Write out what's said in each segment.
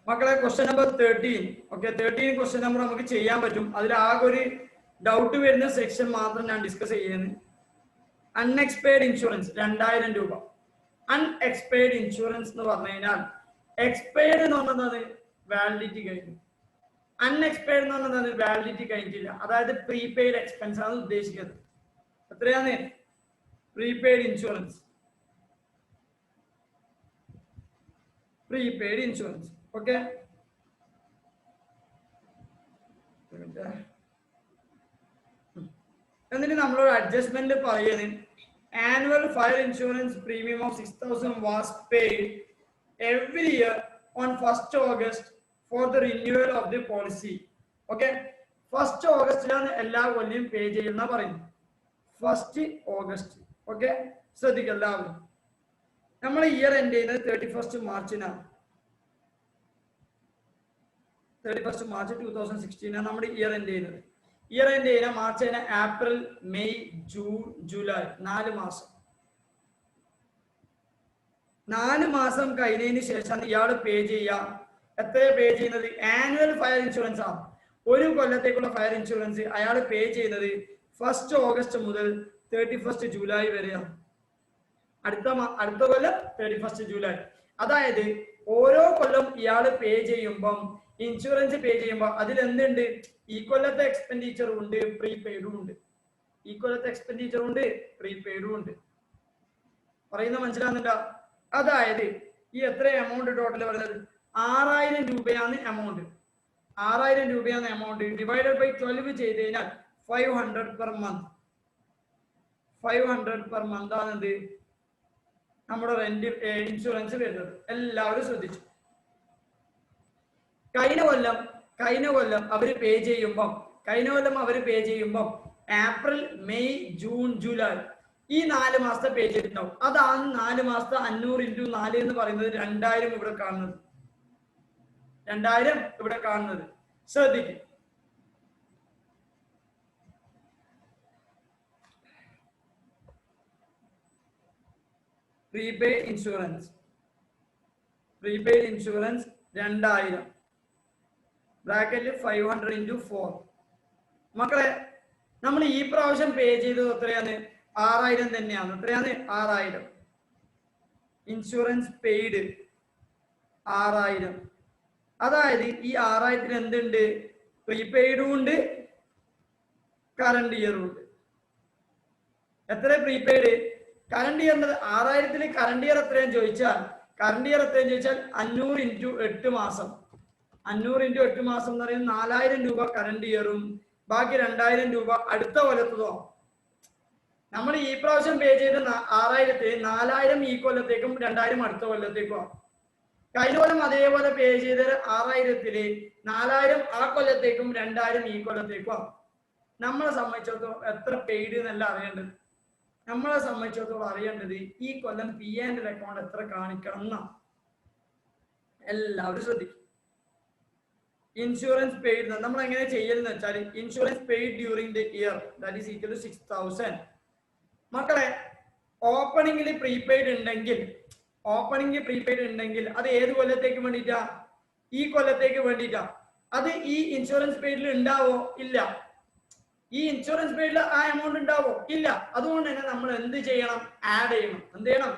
മക്കളെ question number 13. Okay, 13 question number നമുക്ക് ചെയ്യാൻ പറ്റും. അതിൽ ആകെ ഒരു ഡൗട്ട് വരുന്ന സെക്ഷൻ മാത്രം ഞാൻ ഡിസ്കസ് ചെയ്യുന്നത്. അൺഎക്സ്പെയർഡ് ഇൻഷുറൻസ് 2000 രൂപ. അൺഎക്സ്പെയർഡ് ഇൻഷുറൻസ് എന്ന് പറഞ്ഞു കഴിഞ്ഞാൽ എക്സ്പയർഡ് എന്ന് പറഞ്ഞത് വാലിഡിറ്റി കഴിഞ്ഞു, അൺഎക്സ്പയർഡ് എന്ന് പറഞ്ഞത് വാലിഡിറ്റി കഴിഞ്ഞിട്ടില്ല. അതായത് പ്രീപെയ്ഡ് എക്സ്പെൻസ് ആണ് ഉദ്ദേശിക്കുന്നത്. എത്രയാണ് prepaid insurance? Prepaid insurance. Okay, എന്നിട്ട് നമ്മളൊരു അഡ്ജസ്റ്റ്മെന്റ് പറയുന്നത് annual fire insurance premium of 6000 was paid every year on 1st August for the renewal of the policy. Okay, 1st Augustലാണ് എല്ലാ കൊല്ലം പേ ചെയ്യുന്ന പറയുന്നത്. 1st August. ഓക്കെ, ശ്രദ്ധിക്കുക എല്ലാവരും. നമ്മൾ ഇയർ എൻഡ് ചെയ്യുന്നത് 31st മാർച്ചിനാണ്. 31st മാർച്ച് 2016 നമ്മുടെ ഇയർ എൻഡ് ചെയ്യുന്നത്. ഇയർ എൻഡ് ചെയ്യുന്ന മാർച്ച് കഴിഞ്ഞ ഏപ്രിൽ, മെയ്, ജൂൺ, ജൂലൈ 4 മാസം. 4 മാസം കഴിഞ്ഞതിന് ശേഷം ഇയാൾ പേ ചെയ്യാം. എത്ര പേ ചെയ്യുന്നത്? ആനുവൽ ഫയർ ഇൻഷുറൻസ് ആണ്. ഒരു കൊല്ലത്തേക്കുള്ള ഫയർ ഇൻഷുറൻസ് അയാൾ പേ ചെയ്യുന്നത് 1st August മുതൽ 31st ജൂലൈ വരെയാണ്. അടുത്ത കൊല്ലം 31st ജൂലൈ. അതായത് ഓരോ കൊല്ലം ഇയാൾ പേ ചെയ്യുമ്പം, ഇൻഷുറൻസ് പേ ചെയ്യുമ്പോൾ അതിൽ എന്തുണ്ട്? ഈ കൊല്ലത്തെ എക്സ്പെൻഡിച്ചറും ഉണ്ട്, പ്രീപെയ്ഡും ഉണ്ട്. ഈ കൊല്ലത്തെ എക്സ്പെൻഡിച്ചറും ഉണ്ട്, പ്രീപെയ്ഡും ഉണ്ട്. പറയുന്ന മനസ്സിലാകുന്നുണ്ടോ? അതായത് ഈ എത്ര എമൗണ്ട് ടോട്ടൽ പറയുന്നത്? 6000 രൂപയാണ് എമൗണ്ട്. 6000 രൂപയാണ് എമൗണ്ട്. ഡിവൈഡഡ് ബൈ 12 ചെയ്ത് കഴിഞ്ഞാൽ 500 പെർ മന്ത്. 500 പെർ മന്ത് ആണ് എന്ത് നമ്മുടെ റെന്റ് ഇൻഷുറൻസ് വരുന്നത്. എല്ലാവരും ശ്രദ്ധിച്ചു. കഴിഞ്ഞ കൊല്ലം അവര് പേ ചെയ്യുമ്പോൾ ഏപ്രിൽ, മെയ്, ജൂൺ, ജൂലൈ ഈ 4 മാസത്തെ പേ ചെയ്തിട്ടുണ്ടാവും. അതാണ് 4 മാസത്തെ 500 × 4 എന്ന് പറയുന്നത് 2000 ഇവിടെ കാണുന്നത്. 2000 ഇവിടെ കാണുന്നത്. ശ്രദ്ധിക്കും. പ്രീപെയ്ഡ് ഇൻഷുറൻസ് 2000 ബ്രാക്കറ്റിൽ 500 × 4. മക്കളെ, നമ്മൾ ഈ പ്രാവശ്യം പേ ചെയ്തത് എത്രയാണ്? 6000 തന്നെയാണ്. എത്രയാണ്? 6000. Insurance paid 6000. അതായത് ഈ 6000 എന്തുണ്ട്? പ്രീപെയ്ഡും ഉണ്ട്, കറണ്ട് ഇയറും ഉണ്ട്. എത്ര prepaid? Current year 6000 current year എത്രയാന്ന് ചോദിച്ചാൽ 500 × 8 മാസം. 500 × 8 മാസം എന്ന് പറയുന്നത് 4000 രൂപ കറണ്ട് ഇയറും ബാക്കി 2000 രൂപ അടുത്ത കൊല്ലത്തതോ. നമ്മൾ ഈ പ്രാവശ്യം പേ ചെയ്ത 6000 4000 ഈ കൊല്ലത്തേക്കും 2000 അടുത്ത കൊല്ലത്തേക്കും. കഴിഞ്ഞ കൊല്ലം അതേപോലെ പേ ചെയ്ത 6000 4000 ആ കൊല്ലത്തേക്കും 2000 ഈ കൊല്ലത്തേക്കും. നമ്മളെ സംബന്ധിച്ചിടത്തോളം എത്ര പെയ്ഡ് എന്നല്ല അറിയേണ്ടത്. നമ്മളെ സംബന്ധിച്ചിടത്തോളം അറിയേണ്ടത് ഈ കൊല്ലം P&L അക്കൗണ്ട് എത്ര കാണിക്കണം എന്നാണ്. എല്ലാവരും ശ്രദ്ധിക്കും. ഇൻഷുറൻസ് പെയ്ഡ് നമ്മൾ എങ്ങനെ ചെയ്യലെന്ന് വെച്ചാൽ insurance paid during the year that is equal to 6000. മക്കളെ, ഓപ്പണിംഗിൽ പ്രീപെയ്ഡ് ഉണ്ടെങ്കിൽ അത് ഏത് കൊല്ലത്തേക്ക് വേണ്ടിയിട്ടാ? ഈ കൊല്ലത്തേക്ക് വേണ്ടിയിട്ടാ. അത് ഈ ഇൻഷുറൻസ് പെയ്ഡിൽ ഉണ്ടാവോ? ഇല്ല. ഈ ഇൻഷുറൻസ് പെയ്ഡിൽ ആ എമൗണ്ട് ഉണ്ടാവോ? ഇല്ല. അതുകൊണ്ട് തന്നെ നമ്മൾ എന്ത് ചെയ്യണം? ആഡ് ചെയ്യണം.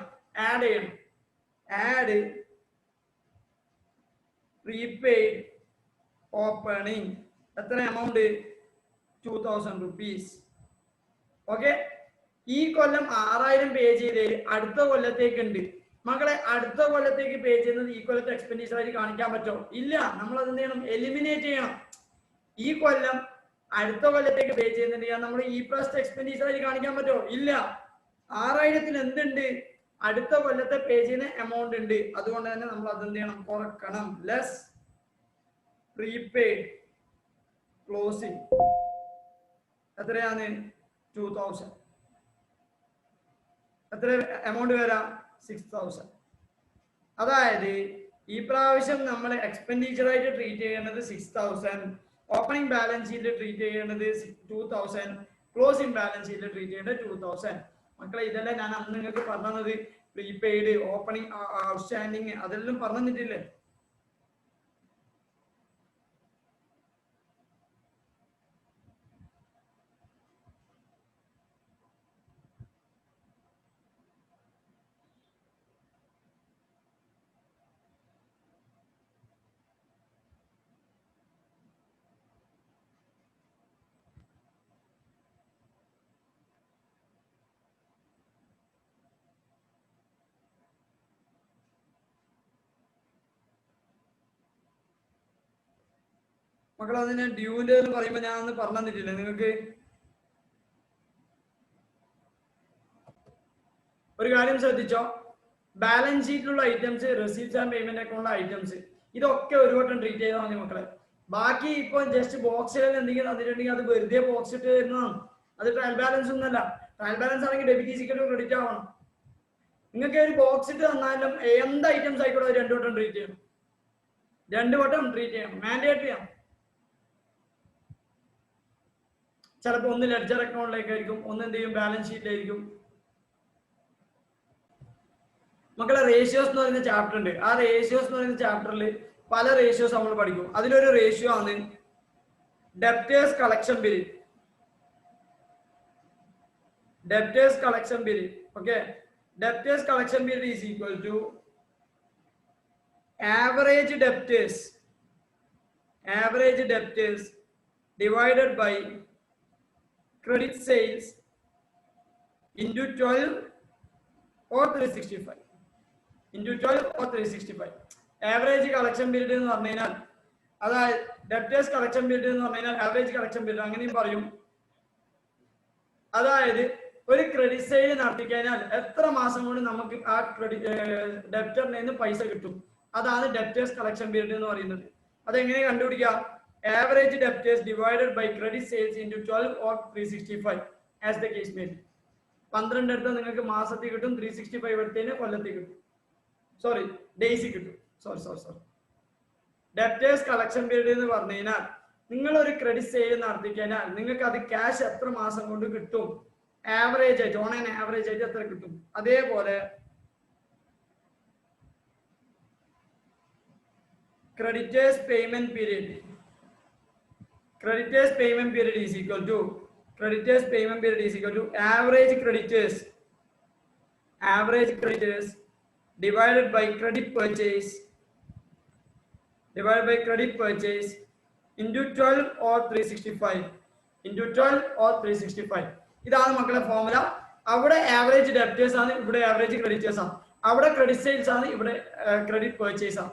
Add prepaid opening. എത്ര എമൗണ്ട്? 2000 rupees. ഓക്കെ, ഈ കൊല്ലം 6000 പേ ചെയ്ത് അടുത്ത കൊല്ലത്തേക്ക് ഉണ്ട്. മക്കളെ, അടുത്ത കൊല്ലത്തേക്ക് പേ ചെയ്യുന്നത് ഈ കൊല്ലത്തെ എക്സ്പെൻഡിച്ചർ ആയിട്ട് കാണിക്കാൻ പറ്റുമോ? ഇല്ല. നമ്മൾ അത് എന്ത് ചെയ്യണം? എലിമിനേറ്റ് ചെയ്യണം. ഈ കൊല്ലം അടുത്ത കൊല്ലത്തേക്ക് പേ ചെയ്യുന്നുണ്ട്, നമ്മൾ ഈ പ്രാവശ്യത്തെ എക്സ്പെൻഡിച്ചർ ആയിട്ട് കാണിക്കാൻ പറ്റുമോ? ഇല്ല. 6000 എന്തുണ്ട്? അടുത്ത കൊല്ലത്തെ പേ ചെയ്യുന്ന എമൗണ്ട് ഉണ്ട്. അതുകൊണ്ട് തന്നെ നമ്മൾ അതെന്ത് ചെയ്യണം? കുറക്കണം. ലെസ് പ്രീപെയ്ഡ് ക്ലോസിംഗ് എത്രയാണ്? 2000. എത്ര എമൗണ്ട് വരാം? 6000. അതായത് ഈ പ്രാവശ്യം നമ്മൾ എക്സ്പെൻഡിച്ചർ ആയിട്ട് ട്രീറ്റ് ചെയ്യേണ്ടത് 6000, ഓപ്പണിംഗ് ബാലൻസ് ഷീറ്റിൽ ട്രീറ്റ് ചെയ്യേണ്ടത് 2000, ക്ലോസിംഗ് ബാലൻസ് ഷീറ്റിൽ ട്രീറ്റ് ചെയ്യേണ്ടത് 2000. മക്കളെ, ഇതെല്ലാം ഞാൻ അന്ന് നിങ്ങൾക്ക് പറഞ്ഞത്. പ്രീപെയ്ഡ്, ഓപ്പണിംഗ്, ഔട്ട്സ്റ്റാൻഡിങ് അതെല്ലാം പറഞ്ഞിട്ടില്ലേ? മക്കളെ അത് ഞാൻ ഡ്യൂവിന്റെ എന്ന് പറയുമ്പോൾ ഞാൻ അന്ന് പറഞ്ഞു തന്നിട്ടില്ലേ നിങ്ങൾക്ക്? ഒരു കാര്യം ശ്രദ്ധിച്ചോ, ബാലൻസ് ഷീറ്റിലുള്ള ഐറ്റംസ്, റെസിപ്റ്റ്സ് ആൻഡ് പേയ്മെന്റ് അക്കൗണ്ടിലെ ഐറ്റംസ്, ഇതൊക്കെ ഒരു വട്ടം ട്രീറ്റ് ചെയ്താൽ മതി മക്കളെ. ബാക്കി ഇപ്പൊ ജസ്റ്റ് ബോക്സിൽ എന്തെങ്കിലും തന്നിട്ടുണ്ടെങ്കിൽ അത് വെറുതെ ബോക്സ് ഇട്ട് തരുന്നതാണ്. അത് ട്രയൽ ബാലൻസ് ഒന്നല്ല. ട്രയൽ ബാലൻസ് ആണെങ്കിൽ ഡെബിറ്റ് ഈസിക്കലും ക്രെഡിറ്റ് ആവണം. നിങ്ങൾക്ക് ഒരു ബോക്സ് ഇട്ട് തന്നാലും എന്ത് ഐറ്റംസ് ആയിക്കോട്ടെ അത് 2 വട്ടം ട്രീറ്റ് ചെയ്യണം. 2 വട്ടം ട്രീറ്റ് ചെയ്യണം, മാൻഡേറ്ററി ആണ്. ചിലപ്പോൾ ഒന്ന് ലെഡ്ജർ അക്കൗണ്ടിലേക്കായിരിക്കും, ഒന്ന് എന്ത് ചെയ്യും ബാലൻസ് ഷീറ്റിലായിരിക്കും. മക്കളെ റേഷ്യോസ് എന്ന് പറയുന്ന ചാപ്റ്റർ ഉണ്ട്. ആ റേഷ്യോസ് എന്ന് പറയുന്ന ചാപ്റ്ററിൽ പല റേഷ്യോസ് നമ്മൾ പഠിക്കും. അതിലൊരു റേഷ്യോ ആണ് debtors collection period. Debtors collection period. Okay, debtors collection period is equal to average debtors divided by credit sales into 12 or 365 into 12 or 365. Average collection period എന്ന് പറഞ്ഞാൽ അതായത് debtors collection period എന്ന് പറഞ്ഞാൽ average collection period അങ്ങനെയും പറയും. അതായത് ഒരു credit sale നടത്തി കഴിഞ്ഞാൽ എത്ര മാസം കൊണ്ട് നമുക്ക് ആ ഡെപ്റ്ററിൽ നിന്ന് പൈസ കിട്ടും, അതാണ് ഡെപ്റ്റേഴ്സ് കളക്ഷൻ പീരീഡ് എന്ന് പറയുന്നത്. അതെങ്ങനെ കണ്ടുപിടിക്കാം? Average debtors divided by credit sales into 12 or 365 as the case may be. 12 എടുത്താൽ നിങ്ങൾക്ക് മാസത്തിൽ കിട്ടും, 365 എടുത്തതിന് കൊല്ലത്തിൽ കിട്ടും, സോറി ഡേയ്സിൽ കിട്ടും. സോറി ഡെപ്റ്റേഴ്സ് കളക്ഷൻ പീരീഡ് എന്ന് പറഞ്ഞു കഴിഞ്ഞാൽ നിങ്ങൾ ഒരു ക്രെഡിറ്റ് സെയിൽ നടത്തി കഴിഞ്ഞാൽ നിങ്ങൾക്ക് അത് ക്യാഷ് എത്ര മാസം കൊണ്ട് കിട്ടും, ആവറേജ് ആയിട്ട് ഓൺ ആൻ ആവറേജ് ആയിട്ട് എത്ര കിട്ടും. അതേപോലെ creditors payment period is equal to average creditors divided by credit purchase into 12 or 365 ഇതാണ് മക്കളെ ഫോർമുല. അവിടെ ആവറേജ് ഡെപ്റ്റേഴ്സ് ആണ്, ഇവിടെ ആവറേജ് ക്രെഡിറ്റേഴ്സ് ആണ്. അവിടെ ക്രെഡിറ്റ് സെയിൽസ് ആണ്, ഇവിടെ ക്രെഡിറ്റ് പർച്ചേസ് ആണ്.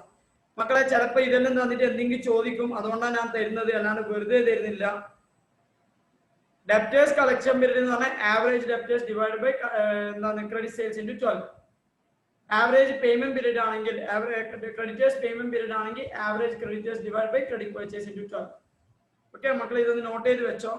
മക്കളെ ചിലപ്പോൾ ഇതെല്ലാം തന്നിട്ട് എന്തെങ്കിലും ചോദിക്കും, അതുകൊണ്ടാണ് ഞാൻ തരുന്നത്, അല്ലാണ്ട് വെറുതെ തരുന്നില്ല. ഡെപ്റ്റേഴ്സ് കളക്ഷൻ പീരീഡ് എന്ന് പറഞ്ഞാൽ ആവറേജ് ഡെപ്റ്റേഴ്സ് ഡിവൈഡ് ബൈ എന്താണ് credit sales into 12. Average payment period ആണെങ്കിൽ ക്രെഡിറ്റേഴ്സ് പേയ്മെന്റ് പീരീഡ് ആണെങ്കിൽ average creditors divide by credit purchase into 12. Okay മക്കളെ, ഇതൊന്ന് നോട്ട് ചെയ്ത് വെച്ചോ.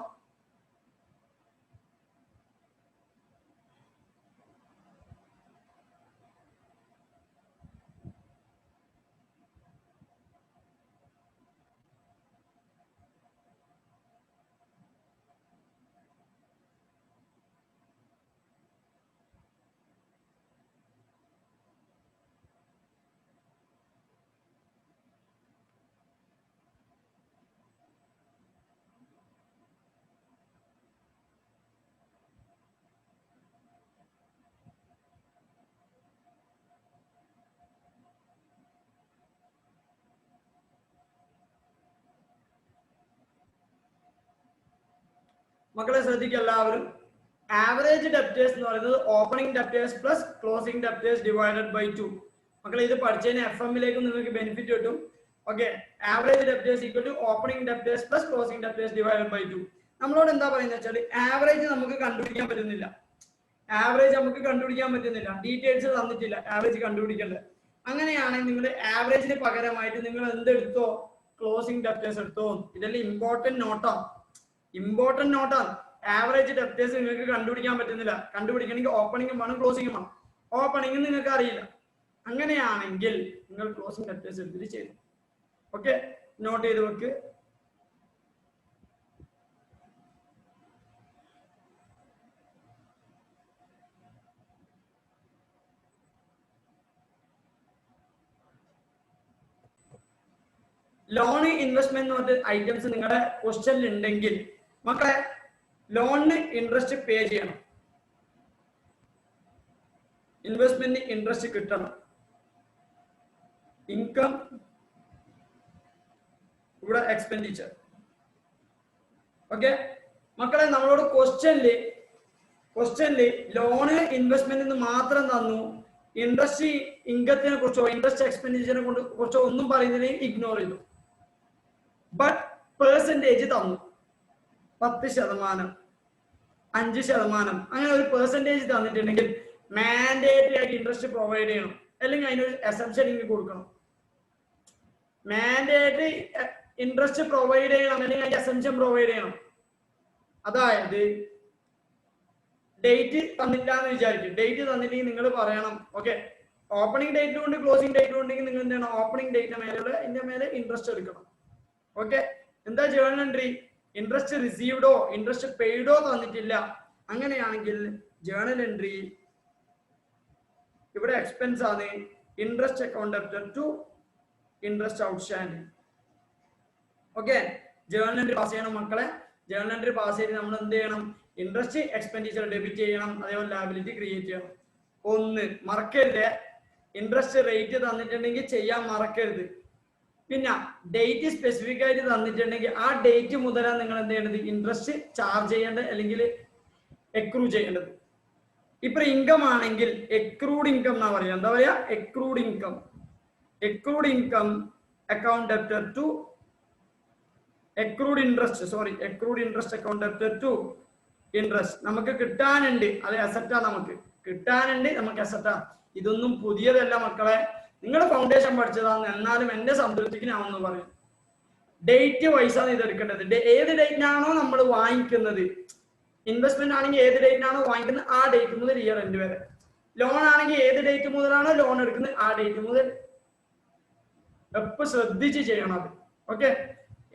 മക്കളെ ശ്രദ്ധിക്കുക എല്ലാവരും. ആവറേജ് ഡെപ്റ്റേഴ്സ് എന്ന് പറയുന്നത് opening debtors plus closing debtors divided by 2. മക്കളെ ഇത് പഠിച്ചതിന് FM-ലേക്ക് നിങ്ങൾക്ക് ബെനിഫിറ്റ് കിട്ടും. Okay, average debtors equal to opening debtors plus closing debtors divided by 2. നമ്മളോട് എന്താ പറയുന്നത് വെച്ചാൽ ആവറേജ് നമുക്ക് കണ്ടുപിടിക്കാൻ പറ്റുന്നില്ല. ഡീറ്റെയിൽസ് തന്നിട്ടില്ല ആവറേജ് കണ്ടുപിടിക്കേണ്ടത്. അങ്ങനെയാണെങ്കിൽ നിങ്ങൾ ആവറേജിന് പകരമായിട്ട് നിങ്ങൾ എന്തെടുത്തോ, ക്ലോസിംഗ് ഡെപ്റ്റേഴ്സ് എടുത്തോ. ഇതെല്ലാം ഇമ്പോർട്ടന്റ് നോട്ടാണ്. ആവറേജ് ഡെപ്റ്റേഴ്സ് നിങ്ങൾക്ക് കണ്ടുപിടിക്കാൻ പറ്റുന്നില്ല. കണ്ടുപിടിക്കണമെങ്കിൽ ഓപ്പണിംഗും വേണം, ക്ലോസിംഗും വേണം. ഓപ്പണിംഗ് നിങ്ങൾക്ക് അറിയില്ല. അങ്ങനെയാണെങ്കിൽ നിങ്ങൾ ക്ലോസിംഗ് ഡെപ്റ്റേഴ്സ് എടുത്തിട്ട് ചെയ്തു. ഓക്കെ, നോട്ട് ചെയ്ത് വെക്ക്. ലോൺ ഇൻവെസ്റ്റ്മെന്റ് എന്ന് പറഞ്ഞ ഐറ്റംസ് നിങ്ങളുടെ ക്വസ്റ്റ്യനിൽ ഉണ്ടെങ്കിൽ മക്കളെ ലോണിന് ഇൻട്രസ്റ്റ് പേ ചെയ്യണം, ഇൻവെസ്റ്റ്മെന്റ് ഇൻട്രസ്റ്റ് കിട്ടണം. ഇൻകം ഇവിടെ എക്സ്പെൻഡിച്ചർ. ഓക്കെ മക്കളെ, നമ്മളോട് ക്വസ്റ്റ്യനില് ലോണ് ഇൻവെസ്റ്റ്മെന്റ് മാത്രം തന്നു, ഇൻട്രസ്റ്റ് ഇൻകത്തിനെ കുറിച്ചോ ഇൻട്രസ്റ്റ് എക്സ്പെൻഡിച്ചറിനെ കുറിച്ചോ ഒന്നും പറയുന്നതിനെ ഇഗ്നോർ ചെയ്തു. ബട്ട് പെർസെൻറ്റേജ് തന്നു, 10%, 5%, അങ്ങനെ ഒരു പെർസെൻറ്റേജ് തന്നിട്ടുണ്ടെങ്കിൽ മാൻഡേറ്ററി ആയിട്ട് ഇൻട്രസ്റ്റ് പ്രൊവൈഡ് ചെയ്യണം, അല്ലെങ്കിൽ അതിനൊരു അസംപ്ഷൻ ഇങ്ങനെ കൊടുക്കണം. മാൻഡേറ്ററി ഇൻട്രസ്റ്റ് പ്രൊവൈഡ് ചെയ്യണം, അല്ലെങ്കിൽ അതിന്റെ അസംപ്ഷൻ പ്രൊവൈഡ് ചെയ്യണം. അതായത് ഡേറ്റ് തന്നില്ല എന്ന് വിചാരിക്കും. ഡേറ്റ് തന്നില്ലെങ്കിൽ നിങ്ങൾ പറയണം, ഓക്കെ ഓപ്പണിംഗ് ഡേറ്റ് കൊണ്ട് ക്ലോസിംഗ് ഡേറ്റ് ഉണ്ടെങ്കിൽ നിങ്ങൾ എന്താണ് ഓപ്പണിംഗ് ഡേറ്റിന് മേലുള്ള ഇതിന്റെ മേലെ ഇൻട്രസ്റ്റ് എടുക്കണം. ഓക്കെ, എന്താ ജേർണൽ എൻട്രി? ഇൻട്രസ്റ്റ് റിസീവ്ഡോ ഇൻട്രസ്റ്റ് പെയ്ഡോ തന്നിട്ടില്ല. അങ്ങനെയാണെങ്കിൽ ജേർണൽ എൻട്രി ഇവിടെ എക്സ്പെൻസ് ആണ്, interest account debtor to interest outstanding. Okay, journal entry pass ചെയ്യണം മക്കളെ. ജേർണൽ എൻട്രി പാസ് ചെയ്ത് നമ്മൾ എന്ത് ചെയ്യണം? ഇൻട്രസ്റ്റ് എക്സ്പെൻഡിച്ചർ ഡെബിറ്റ് ചെയ്യണം, അതേപോലെ ലാബിലിറ്റി ക്രിയേറ്റ് ചെയ്യണം. ഒന്ന് മറക്കരുത്, ഇൻട്രസ്റ്റ് റേറ്റ് തന്നിട്ടുണ്ടെങ്കിൽ ചെയ്യാൻ മറക്കരുത്. പിന്നെ ഡേറ്റ് സ്പെസിഫിക് ആയിട്ട് തന്നിട്ടുണ്ടെങ്കിൽ ആ ഡേറ്റ് മുതലാണ് നിങ്ങൾ എന്ത് ചെയ്യേണ്ടത്? ഇൻട്രസ്റ്റ് ചാർജ് ചെയ്യേണ്ടത് അല്ലെങ്കിൽ എക്രൂ ചെയ്യേണ്ടത്. ഇപ്പൊ ഇൻകം ആണെങ്കിൽ എക്രൂഡ് ഇൻകം എന്നാ പറയാ. എന്താ പറയാ? Accrued income. Accrued income account debtor to accrued interest account debtor to interest. നമുക്ക് കിട്ടാനുണ്ട്, അത് അസറ്റാ. നമുക്ക് കിട്ടാനുണ്ട്, നമുക്ക് അസറ്റാ. ഇതൊന്നും പുതിയതല്ല മക്കളെ, നിങ്ങൾ ഫൗണ്ടേഷൻ പഠിച്ചതാണ്. എന്നാലും എന്റെ സംതൃപ്തിക്ക് ഞാൻ ഒന്ന് പറയും, ഡേറ്റ് വൈസാണ് ഇത് എടുക്കേണ്ടത്. ഏത് ഡേറ്റിനാണോ നമ്മൾ വാങ്ങിക്കുന്നത്, ഇൻവെസ്റ്റ്മെന്റ് ആണെങ്കിൽ ഏത് ഡേറ്റിനാണോ വാങ്ങിക്കുന്നത് ആ ഡേറ്റ് മുതൽ ഇയർ എൻഡ് വരെ. ലോൺ ആണെങ്കിൽ ഏത് ഡേറ്റ് മുതലാണോ ലോൺ എടുക്കുന്നത് ആ ഡേറ്റ് മുതൽ. എപ്പോൾ ശ്രദ്ധിച്ച് ചെയ്യണം അത്. Okay,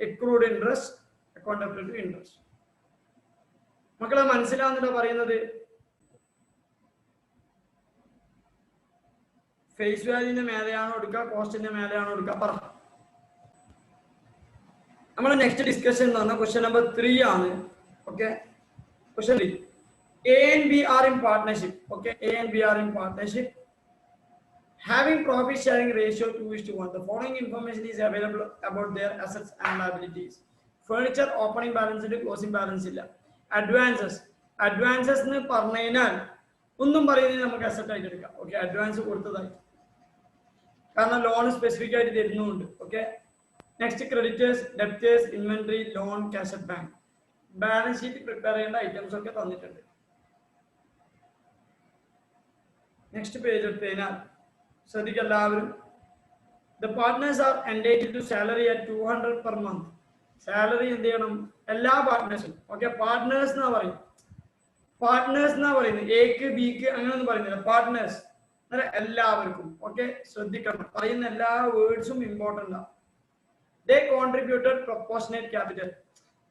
accrued interest account debtor to interest. മക്കളെ മനസ്സിലാവുന്നില്ല പറയുന്നത്? ഫേസ് വാല്യൂന്റെ മേലെയാണോ എടുക്കുക, കോസ്റ്റിന്റെ മേലെയാണോ എടുക്കുക? പറ. നമ്മൾ നെക്സ്റ്റ് ഡിസ്കഷൻ എന്ന് പറഞ്ഞാൽ ക്വസ്റ്റ്യൻ നമ്പർ 3 ആണ്. Okay, question 3. A and B are in partnership. Okay, A and B are in partnership having profit sharing ratio 2:1. The following information is available about their assets and liabilities. Furniture opening balance ഉണ്ട്, closing balance ഇല്ല. Advances എന്ന് പറഞ്ഞു കഴിഞ്ഞാൽ ഒന്നും പറയുന്നത് നമുക്ക് asset ആയിട്ട് എടുക്കാം. ഓക്കെ, അഡ്വാൻസ് കൊടുത്തതായി, കാരണം ലോൺ സ്പെസിഫിക് ആയിട്ട് തരുന്നുണ്ട്. Okay, next creditors, debtors, inventory, loan, cash at bank. Balance sheet prepare ചെയ്യേണ്ട ഐറ്റംസ് ഒക്കെ തന്നിട്ടുണ്ട്. നെക്സ്റ്റ് പേജ് എടുത്തു കഴിഞ്ഞാൽ ശ്രദ്ധിക്കുക എല്ലാവരും. The partners are entitled to salary at 200 per month. Salary എന്ത് ചെയ്യണം? എല്ലാ പാർട്ട്നേഴ്സും. ഓക്കെ, പാർട്ട്നേഴ്സ് എന്നാ പറയും. പാർട്ട്നേഴ്സ് എന്നാ പറയുന്നത്, എക്ക് ബിക്ക് അങ്ങനെ ഒന്നും പറയുന്നില്ല. പാർട്ട്നേഴ്സ് എല്ലാവർക്കും. ഓക്കെ, ശ്രദ്ധിക്കണം, പറയുന്ന എല്ലാ വേർഡ്സും ഇമ്പോർട്ടൻ്റ് ആണ്. ദേ കോൺട്രിബ്യൂട്ടഡ് പ്രൊപ്പോർഷനേറ്റ് ക്യാപിറ്റൽ.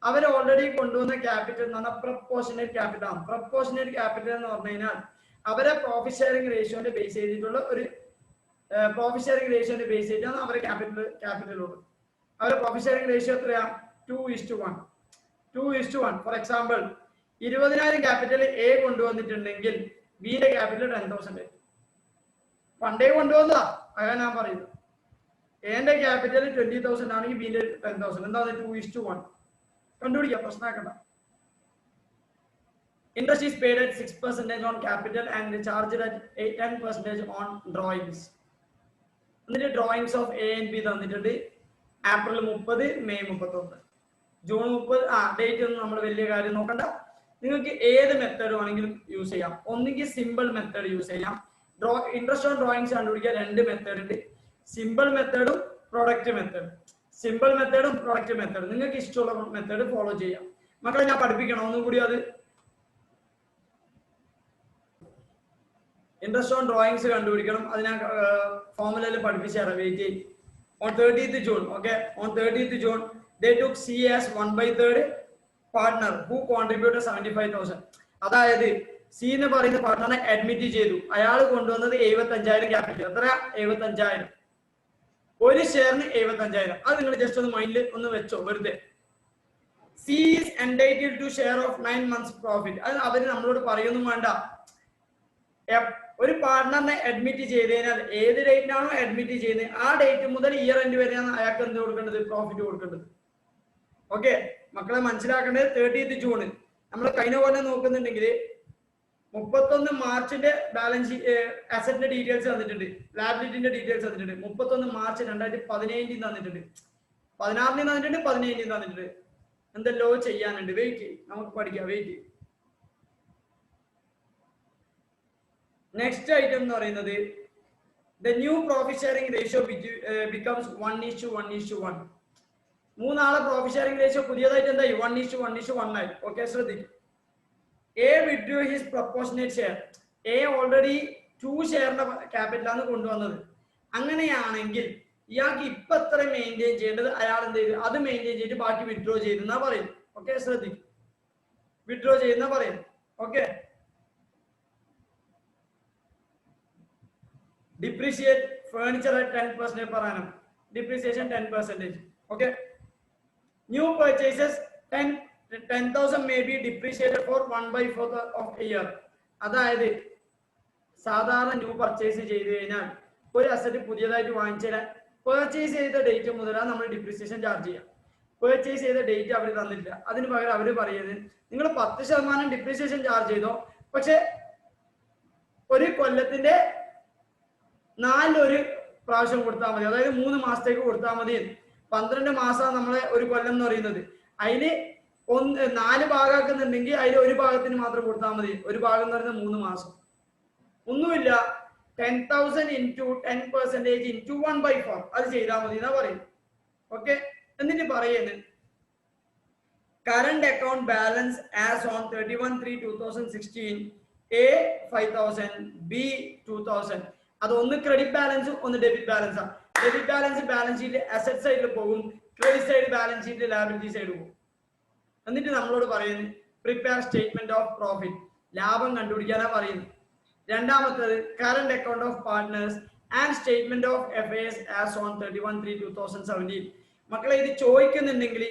അവർ ഓൾറെഡി കൊണ്ടുവന്ന ക്യാപിറ്റൽ എന്ന് പറഞ്ഞാൽ പ്രൊപ്പോർഷനേറ്റ് ക്യാപിറ്റൽ ആണ്. പ്രൊപ്പോർഷനേറ്റ് ക്യാപിറ്റൽ എന്ന് പറഞ്ഞു കഴിഞ്ഞാൽ അവരെ പ്രോഫിറ്റ് ഷെയറിംഗ് റേഷ്യോന്റെ ബേസ് ചെയ്തിട്ടുള്ള ഒരു പ്രോഫിറ്റ് ഷെയറിംഗ് റേഷ്യോന്റെ ബേസ് ചെയ്തിട്ടാണ് അവരെ ക്യാപിറ്റൽ ഉള്ളത്. അവരുടെ പ്രോഫിറ്റ് ഷെയറിംഗ് റേഷ്യോ എത്രയാ? 2:1. 2:1. ഫോർ എക്സാമ്പിൾ 20,000 ക്യാപിറ്റൽ എ കൊണ്ടുവന്നിട്ടുണ്ടെങ്കിൽ ബിയുടെ ക്യാപിറ്റൽ 10,000. പണ്ടേ കൊണ്ടുവന്നതാ, അതാണ് ഞാൻ പറയുന്നത്. എന്റെ ക്യാപിറ്റൽ 20,000 ആണെങ്കിൽ ബിന്റെ 10,000. എന്താ? 2:1. കണ്ടുപിടിക്കാം, പ്രശ്നമാക്കണ്ട. Interest is paid at 6% on capital and charged at 10% on drawings. എന്നിട്ട് drawings of A and B തന്നിട്ടുണ്ട്. April 30, May 31, June 30. ഡേറ്റ് ഒന്നും നമ്മൾ വലിയ കാര്യം നോക്കണ്ട. നിങ്ങൾക്ക് ഏത് മെത്തേഡ് വേണമെങ്കിലും യൂസ് ചെയ്യാം. ഒന്നുകിൽ സിമ്പിൾ മെത്തേഡ് യൂസ് ചെയ്യാം. ഇൻട്രസ്റ്റ് ഓൺ ഡ്രോയിങ്സ് കണ്ടുപിടിക്കാൻ 2 മെത്തേഡ് ഉണ്ട്, സിമ്പിൾ മെത്തേഡും പ്രൊഡക്റ്റ് മെത്തേഡും. സിമ്പിൾ മെത്തേഡും പ്രൊഡക്റ്റ് മെത്തേഡും നിങ്ങൾക്ക് ഇഷ്ടമുള്ള മെത്തേഡ് ഫോളോ ചെയ്യാം. മക്കളെ ഞാൻ പഠിപ്പിക്കണം ഒന്നും കൂടി. അത് ഇൻട്രസ്റ്റ് ഓൺ ഡ്രോയിങ്സ് കണ്ടുപിടിക്കണം. അത് ഞാൻ ഫോർമുലയിൽ പഠിപ്പിച്ചു തരാം. വെയിറ്റ് ചെയ്യും. On 30th June, okay, on 30th June, they took C as 1/3 partner who contributed 75,000. അതായത് സി എന്ന് പറയുന്ന പാർട്ണറെ അഡ്മിറ്റ് ചെയ്തു. അയാൾ കൊണ്ടുവന്നത് 75,000 ക്യാപിറ്റൽ. എത്ര? 75,000. ഒരു ഷെയറിന് 75,000. അത് നിങ്ങൾ ജസ്റ്റ് ഒന്ന് മൈൻഡിൽ ഒന്ന് വെച്ചോ വെറുതെ. C is entitled to share of 9 months profit. അത് അവർ നമ്മളോട് പറയൊന്നും വേണ്ട. ഒരു പാർട്ണറിനെ അഡ്മിറ്റ് ചെയ്ത് കഴിഞ്ഞാൽ ഏത് ഡേറ്റിനാണോ അഡ്മിറ്റ് ചെയ്യുന്നത് ആ ഡേറ്റ് മുതൽ ഇയർ എൻഡ് വരെയാണ് അയാൾക്ക് എന്ത് കൊടുക്കേണ്ടത്? പ്രോഫിറ്റ് കൊടുക്കേണ്ടത്. ഓക്കെ, മക്കളെ മനസ്സിലാക്കേണ്ടത് 30th June. നമ്മൾ കഴിഞ്ഞ പോലെ നോക്കുന്നുണ്ടെങ്കിൽ 31 മാർച്ചിന്റെ ബാലൻസ് അസറ്റിന്റെ ഡീറ്റെയിൽസ് തന്നിട്ടുണ്ട്, ലാബിലിറ്റിന്റെ ഡീറ്റെയിൽസ് തന്നിട്ടുണ്ട്. 31 മാർച്ച് 2017 തന്നിട്ടുണ്ട്. 16 തന്നിട്ടുണ്ട്, 17 തന്നിട്ടുണ്ട്. എന്തെല്ലോ ചെയ്യാനുണ്ട്. വെയിറ്റ് ചെയ്യും, നമുക്ക് പഠിക്കാം. വെയിറ്റ് ചെയ്യും. നെക്സ്റ്റ് ഐറ്റം എന്ന് പറയുന്നത് the new profit sharing ratio becomes 1:1:1. മൂന്നാളെ പ്രോഫിറ്റ് ഷെയറിംഗ് റേഷ്യോ പുതിയതായിട്ട് എന്തായി 1:1:1 ആയി. ഓക്കെ, ശ്രദ്ധിക്കും. A withdrew his proportionate share. A already 2 ഷെയറിന്റെ ക്യാപിറ്റലാണ് കൊണ്ടുവന്നത്. അങ്ങനെയാണെങ്കിൽ ഇയാൾക്ക് ഇപ്പൊ എത്ര മെയിൻറ്റെയിൻ ചെയ്യേണ്ടത്, അയാൾ എന്ത് ചെയ്തു, അത് മെയിൻറ്റെയിൻ ചെയ്തിട്ട് ബാക്കി വിഡ്രോ ചെയ്തെന്നാ പറയും. ഓക്കെ, ശ്രദ്ധിക്കും. വിഡ്രോ ചെയ്യുന്ന പറയും. Okay, depreciate furniture at 10% per annum. Depreciation 10%. Okay. New purchases 10,000 may be depreciated for 1/4 of a year. അതായത് സാധാരണ ന്യൂ പർച്ചേസ് ചെയ്ത് കഴിഞ്ഞാൽ ഒരു അസറ്റ് പുതിയതായിട്ട് വാങ്ങിച്ചാൽ പർച്ചേസ് ചെയ്ത ഡേറ്റ് മുതലാണ് നമ്മൾ ഡിപ്രീസിയേഷൻ ചാർജ് ചെയ്യുക. പർച്ചേസ് ചെയ്ത ഡേറ്റ് അവർ തന്നിട്ടില്ല. അതിന് പകരം അവർ പറയുന്നത് നിങ്ങൾ 10% ഡിപ്രീസിയേഷൻ ചാർജ് ചെയ്തോ, പക്ഷെ ഒരു കൊല്ലത്തിന്റെ 4 പ്രാവശ്യം കൊടുത്താൽ മതി. അതായത് 3 മാസത്തേക്ക് കൊടുത്താൽ മതി. 12 മാസമാണ് നമ്മളെ ഒരു കൊല്ലം എന്ന് പറയുന്നത്. അതിന് 4 ഭാഗമാക്കുന്നുണ്ടെങ്കിൽ അതിൽ ഒരു ഭാഗത്തിന് മാത്രം കൊടുത്താൽ മതി. ഒരു ഭാഗം എന്ന് പറയുന്നത് 3 മാസം. ഒന്നുമില്ല, 10,000 into 10% into 1/4 അത് ചെയ്താൽ മതി എന്നാ പറയും. ഓക്കെ, എന്നിട്ട് പറയുന്നത് current account balance as on 31/3/2016 A 5,000 B 2,000. അത് ഒന്ന് ക്രെഡിറ്റ് ബാലൻസ്, ഒന്ന് ഡെബിറ്റ് ബാലൻസ് ആണ്. Debit balance balance sheet asset സൈഡിൽ പോകും, credit side balance sheet liability side പോകും. എന്നിട്ട് നമ്മളോട് പറയുന്നത് പ്രിപ്പയർ സ്റ്റേറ്റ്മെന്റ് ഓഫ് പ്രോഫിറ്റ്, ലാഭം കണ്ടുപിടിക്കാനാ പറയുന്നത്. രണ്ടാമത്തേത് current account of partners and statement of affairs as on 31/3/2017. മക്കളെ ഇത് ചോദിക്കുന്നുണ്ടെങ്കിൽ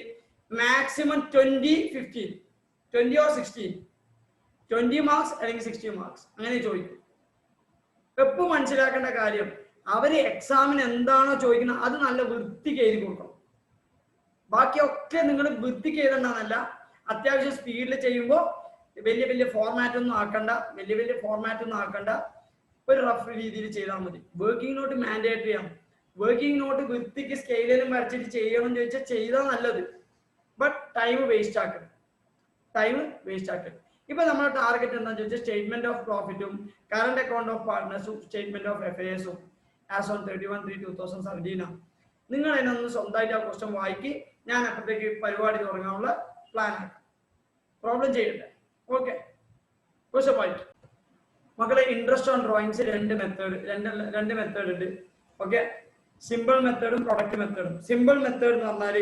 മാക്സിമം 20/15, 20 or 16, 20 മാർക്സ് അല്ലെങ്കിൽ 60 മാർക്സ് അങ്ങനെ ചോദിക്കും. എപ്പോൾ മനസ്സിലാക്കേണ്ട കാര്യം, അവര് എക്സാമിന് എന്താണോ ചോദിക്കുന്നത് അത് നല്ല വൃത്തിക്ക് എഴുതി കൊടുക്കണം. ബാക്കിയൊക്കെ നിങ്ങൾ വൃത്തിക്ക് എഴുതണ്ടെന്നല്ല, അത്യാവശ്യം സ്പീഡിൽ ചെയ്യുമ്പോൾ വലിയ ഫോർമാറ്റ് ഒന്നും ആക്കണ്ട, ഒരു റഫ് രീതിയിൽ ചെയ്താൽ മതി. വർക്കിംഗ് നോട്ട് മാൻഡേറ്ററി ആണ്. വർക്കിംഗ് നോട്ട് വൃത്തിക്ക് സ്കെയിലും വരച്ചിട്ട് ചെയ്യണം എന്ന് ചോദിച്ചാൽ ചെയ്താൽ നല്ലത്. ബട്ട് ടൈം വേസ്റ്റ് ആക്കരുത്. ഇപ്പൊ നമ്മുടെ ടാർഗറ്റ് എന്താണെന്ന് ചോദിച്ചാൽ സ്റ്റേറ്റ്മെന്റ് ഓഫ് പ്രോഫിറ്റും കറന്റ് അക്കൗണ്ട് ഓഫ് പാർട്ട്നേഴ്സും സ്റ്റേറ്റ്മെന്റ് ഓഫ് അഫയേഴ്സും ആസ് ഓൺ 31/3/2017 ആണ്. നിങ്ങൾ അതിനൊന്ന് സ്വന്തമായിട്ട് ആ ക്വസ്റ്റ്യൻ വായിക്കി, ഞാൻ അപ്പോഴത്തേക്ക് പരിപാടി തുടങ്ങാനുള്ള പ്ലാൻ ആക്കാം. പ്രോബ്ലം ചെയ്യട്ടെ. ഓക്കെ, ക്വസ്റ്റ്യൻ വായിക്കും. മക്കളെ ഇൻട്രസ്റ്റ് ഓൺ ഡ്രോയിങ്സ് രണ്ട് മെത്തേഡ് ഉണ്ട്. ഓക്കെ, സിമ്പിൾ മെത്തേഡും പ്രൊഡക്റ്റ് മെത്തേഡും. സിമ്പിൾ മെത്തേഡ് എന്ന് പറഞ്ഞാൽ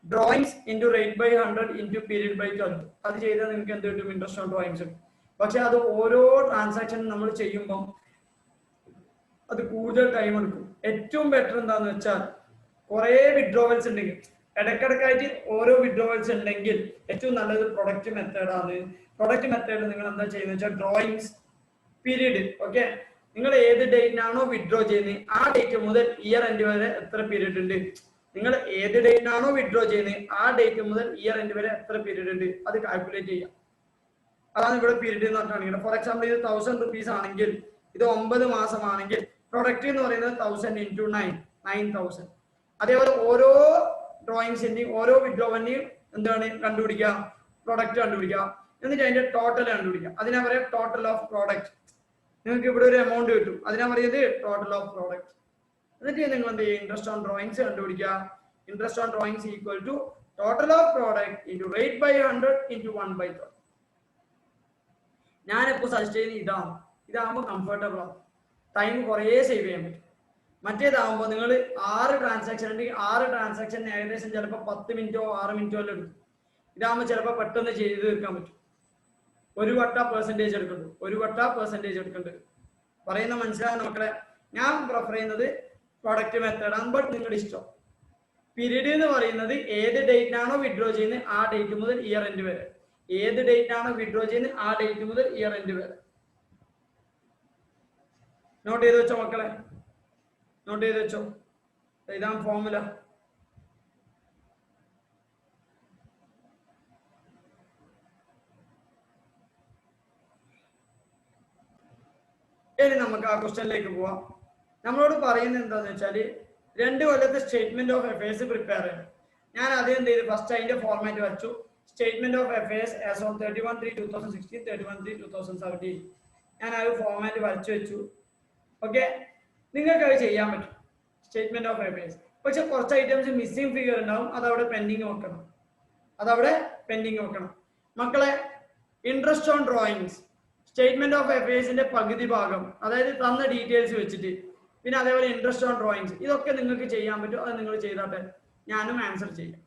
drawings into rate by 100 into period by 12. അത് ചെയ്താൽ നിങ്ങൾക്ക് എന്ത് കിട്ടും, ഇൻട്രസ്റ്റ് ഓൺ ഡ്രോയിങ്സ്. പക്ഷെ അത് ഓരോ ട്രാൻസാക്ഷൻ നമ്മൾ ചെയ്യുമ്പോൾ അത് കൂടുതൽ ടൈം എടുക്കും. ഏറ്റവും ബെറ്റർ എന്താന്ന് വെച്ചാൽ കുറേ വിഡ്രോവൽസ് ഉണ്ടെങ്കിൽ, ഇടയ്ക്കിടയ്ക്കായിട്ട് ഓരോ വിഡ്രോവൽസ് ഉണ്ടെങ്കിൽ ഏറ്റവും നല്ലത് പ്രൊഡക്റ്റ് മെത്തേഡാണ്. പ്രൊഡക്റ്റ് മെത്തേഡ് നിങ്ങൾ എന്താ ചെയ്യുന്നത് വെച്ചാൽ ഡ്രോയിങ്സ് പീരീഡ്. ഓക്കെ, നിങ്ങൾ ഏത് ഡേറ്റിനാണോ വിഡ്രോ ചെയ്യുന്നത് ആ ഡേറ്റ് മുതൽ ഇയർ എൻഡ് വരെ എത്ര പീരീഡ് ഉണ്ട്, നിങ്ങൾ ഏത് ഡേറ്റിനാണോ വിഡ്രോ ചെയ്യുന്നത് ആ ഡേറ്റ് മുതൽ ഇയർ എൻഡ് വരെ എത്ര പീരീഡ് ഉണ്ട് അത് കാൽക്കുലേറ്റ് ചെയ്യാം. അതാണ് ഇവിടെ പീരീഡ് എന്ന് പറഞ്ഞിട്ടുണ്ടെങ്കിൽ. ഫോർ എക്സാമ്പിൾ ഇത് 1000 rupees ആണെങ്കിൽ, ഇത് 9 മാസമാണെങ്കിൽ പ്രൊഡക്റ്റ് എന്ന് പറയുന്നത് 1000 into 9, 9000. അതേപോലെ ഓരോ ഡ്രോയിങ്സിന്റെയും ഓരോ വിഡ്രോവലിന്റെയും എന്താണ് കണ്ടുപിടിക്കുക, പ്രൊഡക്റ്റ് കണ്ടുപിടിക്കുക, എന്നിട്ട് അതിന്റെ ടോട്ടൽ കണ്ടുപിടിക്കുക. അതിനാ പറയുക ടോട്ടൽ ഓഫ് പ്രോഡക്റ്റ്. നിങ്ങൾക്ക് ഇവിടെ ഒരു എമൗണ്ട് കിട്ടും, അതിനാ പറയുന്നത് ടോട്ടൽ ഓഫ് പ്രോഡക്റ്റ്. എന്നിട്ട് നിങ്ങൾ എന്ത് ചെയ്യുക, ഇൻട്രസ്റ്റ് ഓൺ ഡ്രോയിങ്സ് കണ്ടുപിടിക്കുക. Interest on drawings equal to total of product into rate by 100 into 1/12. ഞാനിപ്പോൾ സജസ്റ്റ് ചെയ്യുന്നത് ഇതാകുമ്പോൾ കംഫർട്ടബിൾ ആണ്, ടൈം കുറേ സേവ് ചെയ്യാൻ പറ്റും. മറ്റേതാകുമ്പോൾ നിങ്ങൾ 6 ട്രാൻസാക്ഷൻ ഉണ്ടെങ്കിൽ 6 ട്രാൻസാക്ഷൻ ഏകദേശം ചിലപ്പോൾ 10 മിനിറ്റോ 6 മിനിറ്റോ എല്ലാം എടുക്കും. ഇതാകുമ്പോൾ ചിലപ്പോൾ പെട്ടെന്ന് ചെയ്ത് തീർക്കാൻ പറ്റും. ഒരു വട്ട പെർസെൻറ്റേജ് എടുക്കേണ്ടത് പറയുന്ന മനസ്സിലാകുന്ന മക്കളെ. ഞാൻ പ്രിഫർ ചെയ്യുന്നത് പ്രൊഡക്റ്റ് മെത്തേഡാണ്, ബട്ട് നിങ്ങളുടെ ഇഷ്ടം. പീരീഡ് എന്ന് പറയുന്നത് ഏത് ഡേറ്റിനാണോ വിഡ്രോ ചെയ്യുന്നത് ആ ഡേറ്റ് മുതൽ ഇയർ എൻഡ് വരെ. നോട്ട് ചെയ്ത് വെച്ചോ മക്കളെ, ഇതാണ് ഫോർമുല. ഇനി നമുക്ക് ആ ക്വസ്റ്റ്യനിലേക്ക് പോവാം. നമ്മളോട് പറയുന്നത് എന്താന്ന് വെച്ചാല് 2 കൊല്ലത്തെ സ്റ്റേറ്റ്മെന്റ് ഓഫ് അഫയേഴ്സ് പ്രിപ്പയർ ചെയ്യണം. ഞാൻ ആദ്യം എന്ത് ചെയ്തു, ഫസ്റ്റ് അതിന്റെ ഫോർമാറ്റ് വച്ചു. Statement of affairs as on 31/3/2016, 31/3/2017. ഞാൻ ആ ഒരു ഫോർമാറ്റ് വരച്ചു വെച്ചു. ഓക്കെ, നിങ്ങൾക്ക് അത് ചെയ്യാൻ പറ്റും സ്റ്റേറ്റ്മെന്റ് ഓഫ് അഫയേഴ്സ്. പക്ഷെ കുറച്ച് ഐറ്റംസ് മിസ്സിംഗ് ഫിഗർ ഉണ്ടാവും, അതവിടെ പെൻഡിങ് വെക്കണം. മക്കളെ, interest on drawings statement of അഫയേഴ്സിന്റെ പകുതി ഭാഗം, അതായത് തന്ന ഡീറ്റെയിൽസ് വെച്ചിട്ട്, പിന്നെ അതേപോലെ ഇൻട്രസ്റ്റ് ഓൺ ഡ്രോയിങ്സ്, ഇതൊക്കെ നിങ്ങൾക്ക് ചെയ്യാൻ പറ്റും. അത് നിങ്ങൾ ചെയ്താട്ടെ, ഞാനും ആൻസർ ചെയ്യാം.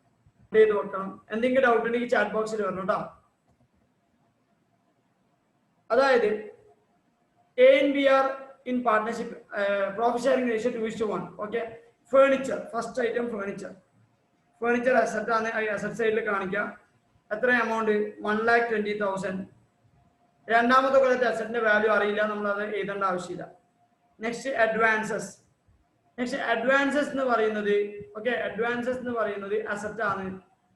ചെയ്ത് നോക്കണം. എന്തെങ്കിലും ഡൗട്ട് ഉണ്ടെങ്കിൽ ചാറ്റ് ബോക്സിൽ വരണം കേട്ടോ. അതായത് ANBR in partnership, profit sharing ratio 2:1. Okay, furniture, first item furniture asset ആണ്. asset side കാണിക്കാം. എത്ര എമൗണ്ട്? 1,20,000. രണ്ടാമത്തെ കൊല്ലത്തെ അസറ്റിന്റെ വാല്യൂ അറിയില്ല, നമ്മൾ അത് എഴുതേണ്ട ആവശ്യമില്ല. നെക്സ്റ്റ് അഡ്വാൻസസ് എന്ന് പറയുന്നത്, ഓക്കെ, അഡ്വാൻസസ് എന്ന് പറയുന്നത് അസറ്റ് ആണ്.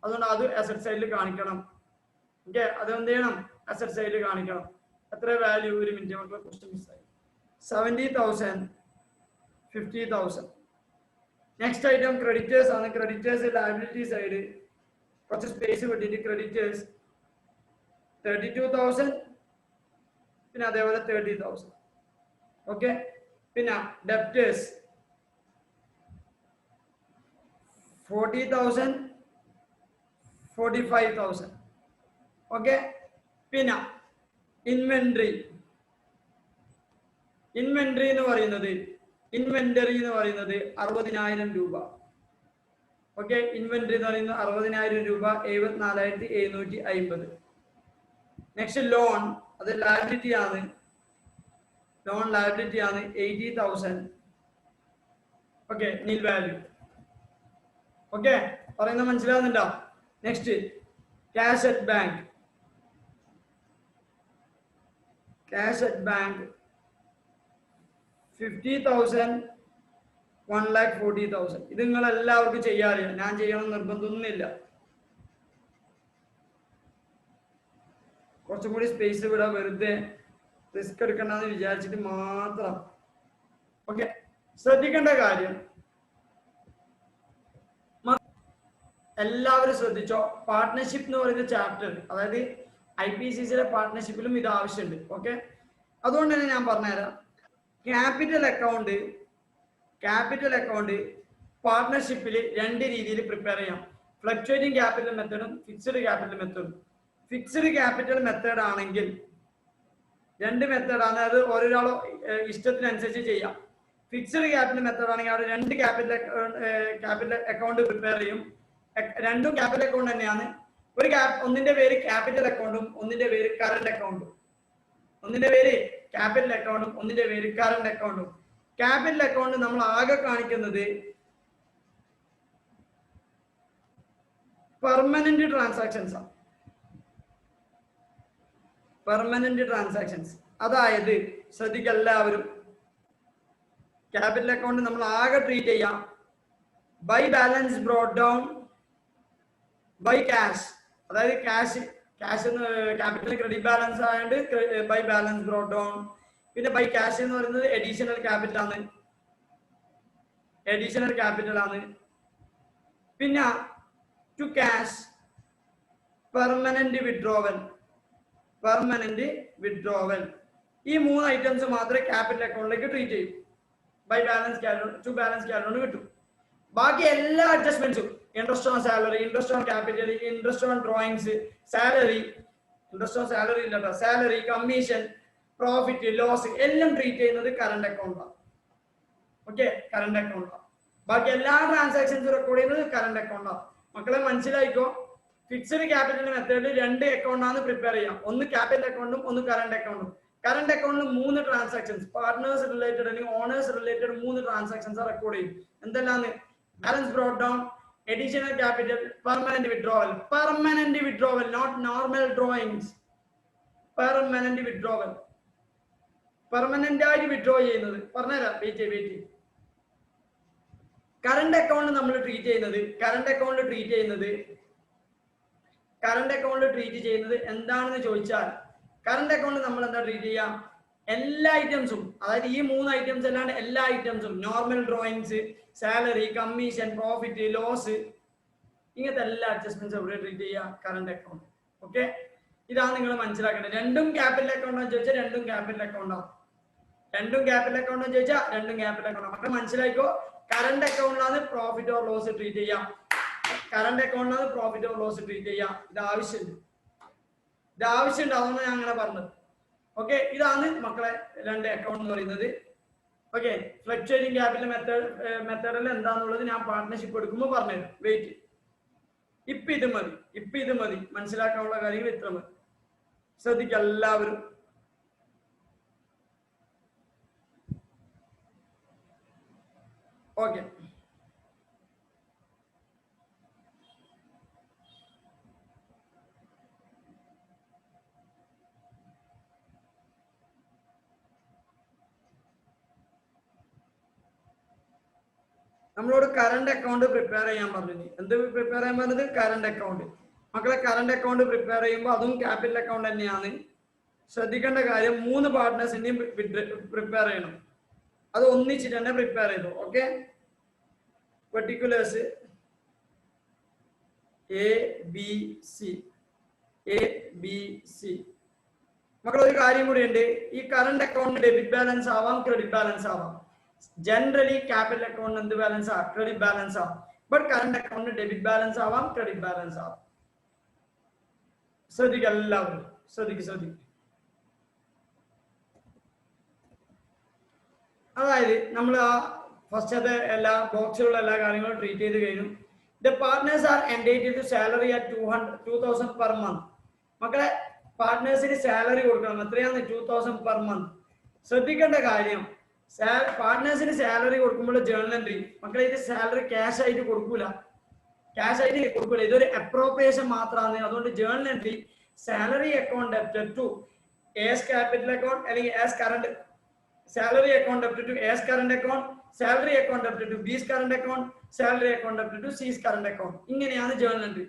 അതുകൊണ്ട് അത് അസറ്റ് സൈഡിൽ കാണിക്കണം. ഓക്കെ, അത് എന്ത് ചെയ്യണം? അസറ്റ് സൈഡിൽ കാണിക്കണം. എത്ര വാല്യൂ? ഒരു മിനിറ്റ്, നമുക്ക് ക്വസ്റ്റ്യൻ മിസ്സായി. 70,000, 50,000. നെക്സ്റ്റ് ഐറ്റം ക്രെഡിറ്റേഴ്സ് ആണ്. ക്രെഡിറ്റേഴ്സ് ലയബിലിറ്റി സൈഡ് കുറച്ച് സ്പേസ് വിട്ടിട്ട് ക്രെഡിറ്റേഴ്സ് 32,000, പിന്നെ അതേപോലെ 30,000. ഓക്കെ, പിന്നെ ഡെപ്റ്റേഴ്സ് 40,000, 45,000. ഓക്കെ, പിന്നെ ഇൻവെന്ററി എന്ന് പറയുന്നത് 60,000 രൂപ. ഓക്കെ, ഇൻവെന്ററി എന്ന് പറയുന്നത് 60,000 രൂപ, 74,750. നെക്സ്റ്റ് ലോൺ, അത് ലയബിലിറ്റി ആണ്. 80,000. ഓക്കെ, നിൽ വാല്യൂ. ഓക്കെ, പറയുന്നത് മനസ്സിലാവുന്നുണ്ടോ? Next cash at bank 50,000, 1,40,000. ഇത് നിങ്ങൾ എല്ലാവർക്കും ചെയ്യാറില്ല, ഞാൻ ചെയ്യണം നിർബന്ധമൊന്നുമില്ല. കുറച്ചും കൂടി സ്പേസ് വിടാം, വെറുതെ റിസ്ക് എടുക്കണ്ടെന്ന് വിചാരിച്ചിട്ട് മാത്രം. ഓക്കെ, ശ്രദ്ധിക്കേണ്ട കാര്യം എല്ലാവരും ശ്രദ്ധിച്ചോ. പാർട്ട്ണർഷിപ്പ് എന്ന് പറയുന്ന ചാപ്റ്റർ, അതായത് IPCCയിലെ പാർട്ട്ണർഷിപ്പിലും ഇത് ആവശ്യമുണ്ട്. ഓക്കെ, അതുകൊണ്ട് തന്നെ ഞാൻ പറഞ്ഞുതരാം. ക്യാപിറ്റൽ അക്കൗണ്ട് പാർട്ട്ണർഷിപ്പിൽ 2 രീതിയിൽ പ്രിപ്പയർ ചെയ്യാം. ഫ്ലക്ച്വേറ്റിംഗ് ക്യാപിറ്റൽ മെത്തേഡും ഫിക്സ്ഡ് ക്യാപിറ്റൽ മെത്തേഡും. ഫിക്സ്ഡ് ക്യാപിറ്റൽ മെത്തേഡ് ആണെങ്കിൽ 2 മെത്തേഡാണ്, അത് ഓരോരാളോ ഇഷ്ടത്തിനനുസരിച്ച് ചെയ്യാം. ഫിക്സ്ഡ് ക്യാപിറ്റൽ മെത്തേഡ് ആണെങ്കിൽ അവിടെ 2 ക്യാപിറ്റൽ അക്കൗണ്ട് പ്രിപ്പയർ ചെയ്യും. 2 ക്യാപിറ്റൽ അക്കൗണ്ട് തന്നെയാണ്. ഒന്നിന്റെ പേര് ക്യാപിറ്റൽ അക്കൗണ്ടും ഒന്നിന്റെ പേര് കറന്റ് അക്കൗണ്ടും. ക്യാപിറ്റൽ അക്കൗണ്ട് നമ്മൾ ആകെ കാണിക്കുന്നത് പെർമനന്റ് ട്രാൻസാക്ഷൻസ്. അതായത് ശ്രദ്ധിക്കുക എല്ലാവരും, ക്യാപിറ്റൽ അക്കൗണ്ട് നമ്മൾ ആകെ ട്രീറ്റ് ചെയ്യാം by balance brought down, by cash. അതായത് ക്യാഷ് ക്യാപിറ്റൽ ക്രെഡിറ്റ് ബാലൻസ് ആയതുകൊണ്ട് ബൈ ബാലൻസ് ബ്രോട്ട് ഡൗൺ. പിന്നെ ബൈ ക്യാഷ് എന്ന് പറയുന്നത് അഡീഷണൽ ക്യാപിറ്റൽ ആണ്. പിന്നെ ടു ക്യാഷ് പെർമനന്റ് വിഡ്രോവൽ. ഈ 3 ഐറ്റംസ് മാത്രമേ ക്യാപിറ്റൽ അക്കൗണ്ടിലേക്ക് ട്രീറ്റ് ചെയ്യൂ. By balance to balance capital കിട്ടും. ബാക്കി എല്ലാ അഡ്ജസ്റ്റ്മെന്റ്സും, interest on salary, interest on capital, interest on drawings, salary, commission, profit, loss എല്ലാം ട്രീറ്റ് ചെയ്യുന്നത് കറണ്ട് അക്കൗണ്ടാണ്. ഓക്കെ, കറണ്ട് അക്കൗണ്ടാണ്. ബാക്കി എല്ലാ ട്രാൻസാക്ഷൻസും റെക്കോർഡ് ചെയ്യുന്നത് കറണ്ട് അക്കൗണ്ടാണ്. മക്കളെ മനസ്സിലായിക്കോ. ഫിക്സ്ഡ് ക്യാപിറ്റൽ മെത്തേഡിൽ 2 അക്കൗണ്ടാണ് പ്രിപ്പയർ ചെയ്യാം. ഒന്ന് ക്യാപിറ്റൽ അക്കൗണ്ടും ഒന്ന് കറണ്ട് അക്കൗണ്ടും. കറണ്ട് അക്കൗണ്ടിൽ 3 ട്രാൻസാക്ഷൻസ്, പാർട്ട്നേഴ്സ് റിലേറ്റഡ് അല്ലെങ്കിൽ ഓണേഴ്സ് റിലേറ്റഡ് 3 ട്രാൻസാക്ഷൻസ് റെക്കോർഡ് ചെയ്യും. എന്തെല്ലാന്ന്? Balance brought down, additional capital, permanent withdrawal, not normal drawings. Permanent ആയിട്ട് വിഡ്രോ ചെയ്യുന്നത് പറഞ്ഞുതരാം. വെയിറ്റ്. കറണ്ട് അക്കൗണ്ട് നമ്മൾ ട്രീറ്റ് ചെയ്യുന്നത് എന്താണെന്ന് ചോദിച്ചാൽ, കറണ്ട് അക്കൗണ്ട് നമ്മൾ എന്താ ട്രീറ്റ് ചെയ്യാം? എല്ലാ ഐറ്റംസും, അതായത് ഈ 3 ഐറ്റംസ് അല്ലാണ്ട് എല്ലാ ഐറ്റംസും, normal drawings, salary, commission, profit, loss, ഇങ്ങനത്തെ എല്ലാ അഡ്ജസ്റ്റ്മെന്റ്സ് എവിടെ ട്രീറ്റ് ചെയ്യുക? Current account. ഓക്കെ, ഇതാണ് നിങ്ങൾ മനസ്സിലാക്കേണ്ടത്. രണ്ടും ക്യാപിറ്റൽ അക്കൗണ്ട് എന്ന് ചോദിച്ചാൽ രണ്ടും ക്യാപിറ്റൽ അക്കൗണ്ടാണ്, രണ്ടും ക്യാപിറ്റൽ അക്കൗണ്ട് എന്ന് ചോദിച്ചാൽ രണ്ടും ക്യാപിറ്റൽ അക്കൗണ്ട്. മക്കൾ മനസ്സിലാക്കോ? കറണ്ട് അക്കൗണ്ടിലാണ് പ്രോഫിറ്റ് ഓർ ലോസ് ട്രീറ്റ് ചെയ്യാം, കറണ്ട് അക്കൗണ്ടിലാണ് പ്രോഫിറ്റ് ഓർ ലോസ് ട്രീറ്റ് ചെയ്യാം. ഇത് ആവശ്യമുണ്ട്, ഇത് ആവശ്യമുണ്ട്, അതാണ് ഞാൻ അങ്ങനെ പറഞ്ഞത്. ഓക്കെ, ഇതാണ് മക്കളെ രണ്ട് അക്കൗണ്ട് എന്ന് പറയുന്നത്. ഓക്കെ, ഫ്ലക്ച്വേറ്റിംഗ് ക്യാപിറ്റൽ മെത്തേഡിൽ എന്താണെന്നുള്ളത് ഞാൻ പാർട്ട്ണർഷിപ്പ് എടുക്കുമ്പോൾ പറഞ്ഞുതരും. വെയിറ്റ്, ഇപ്പൊ ഇത് മതി മനസ്സിലാക്കാനുള്ള കാര്യങ്ങൾ ഇത്ര മതി. ശ്രദ്ധിക്കുക എല്ലാവരും. ഓക്കെ, നമ്മളോട് കറണ്ട് അക്കൗണ്ട് പ്രിപ്പയർ ചെയ്യാൻ പറഞ്ഞു. എന്ത് പ്രിപ്പയർ ചെയ്യാൻ പറഞ്ഞത്? Current account. മക്കളെ കറണ്ട് അക്കൗണ്ട് പ്രിപ്പയർ ചെയ്യുമ്പോൾ അതും ക്യാപിറ്റൽ അക്കൗണ്ട് തന്നെയാണ്. ശ്രദ്ധിക്കേണ്ട കാര്യം 3 പാർട്ട്നേഴ്സിന്റെയും പ്രിപ്പയർ ചെയ്യണം. അത് ഒന്നിച്ചിട്ട് തന്നെ പ്രിപ്പയർ ചെയ്തു. Okay, particulars ABC. മക്കൾ ഒരു കാര്യം കൂടി ഉണ്ട്. ഈ കറണ്ട് അക്കൗണ്ട് ഡെബിറ്റ് ബാലൻസ് ആവാം, ക്രെഡിറ്റ് ബാലൻസ് ആവാം. ജനറലി ക്യാപിറ്റൽ അക്കൗണ്ട് എന്ത് ബാലൻസ് ആ? ക്രെഡിറ്റ് ബാലൻസ് ആവും. But current account debit balance ആവാം, ക്രെഡിറ്റ് ബാലൻസ് ആവാം. ശ്രദ്ധിക്കുക എല്ലാവരും, ശ്രദ്ധിക്കുക. അതായത് നമ്മൾ ആ ഫസ്റ്റത്തെ എല്ലാ ബോക്സിലുള്ള എല്ലാ കാര്യങ്ങളും ട്രീറ്റ് ചെയ്ത് കഴിഞ്ഞു. The partners are entitled to salary at 2,000 per month. മക്കളെ പാർട്ട്നേഴ്സിന് സാലറി കൊടുക്കണം. എത്രയാണ്? 2,000 പെർ മന്ത്. ശ്രദ്ധിക്കേണ്ട കാര്യം, പാർട്ട്നേഴ്സിന് സാലറി കൊടുക്കുമ്പോൾ ജേർണൽ എൻട്രി, മക്കളെ ഇത് സാലറി ക്യാഷ് ആയിട്ട് കൊടുക്കൂല, ഇതൊരു അപ്രോപ്രിയേഷൻ മാത്രമാണ്. അതുകൊണ്ട് journal entry salary account debited to as capital account അല്ലെങ്കിൽ as current, salary account debited to as current account, salary account debited to B's current account, salary account debited to C's current account. ഇങ്ങനെയാണ് journal entry.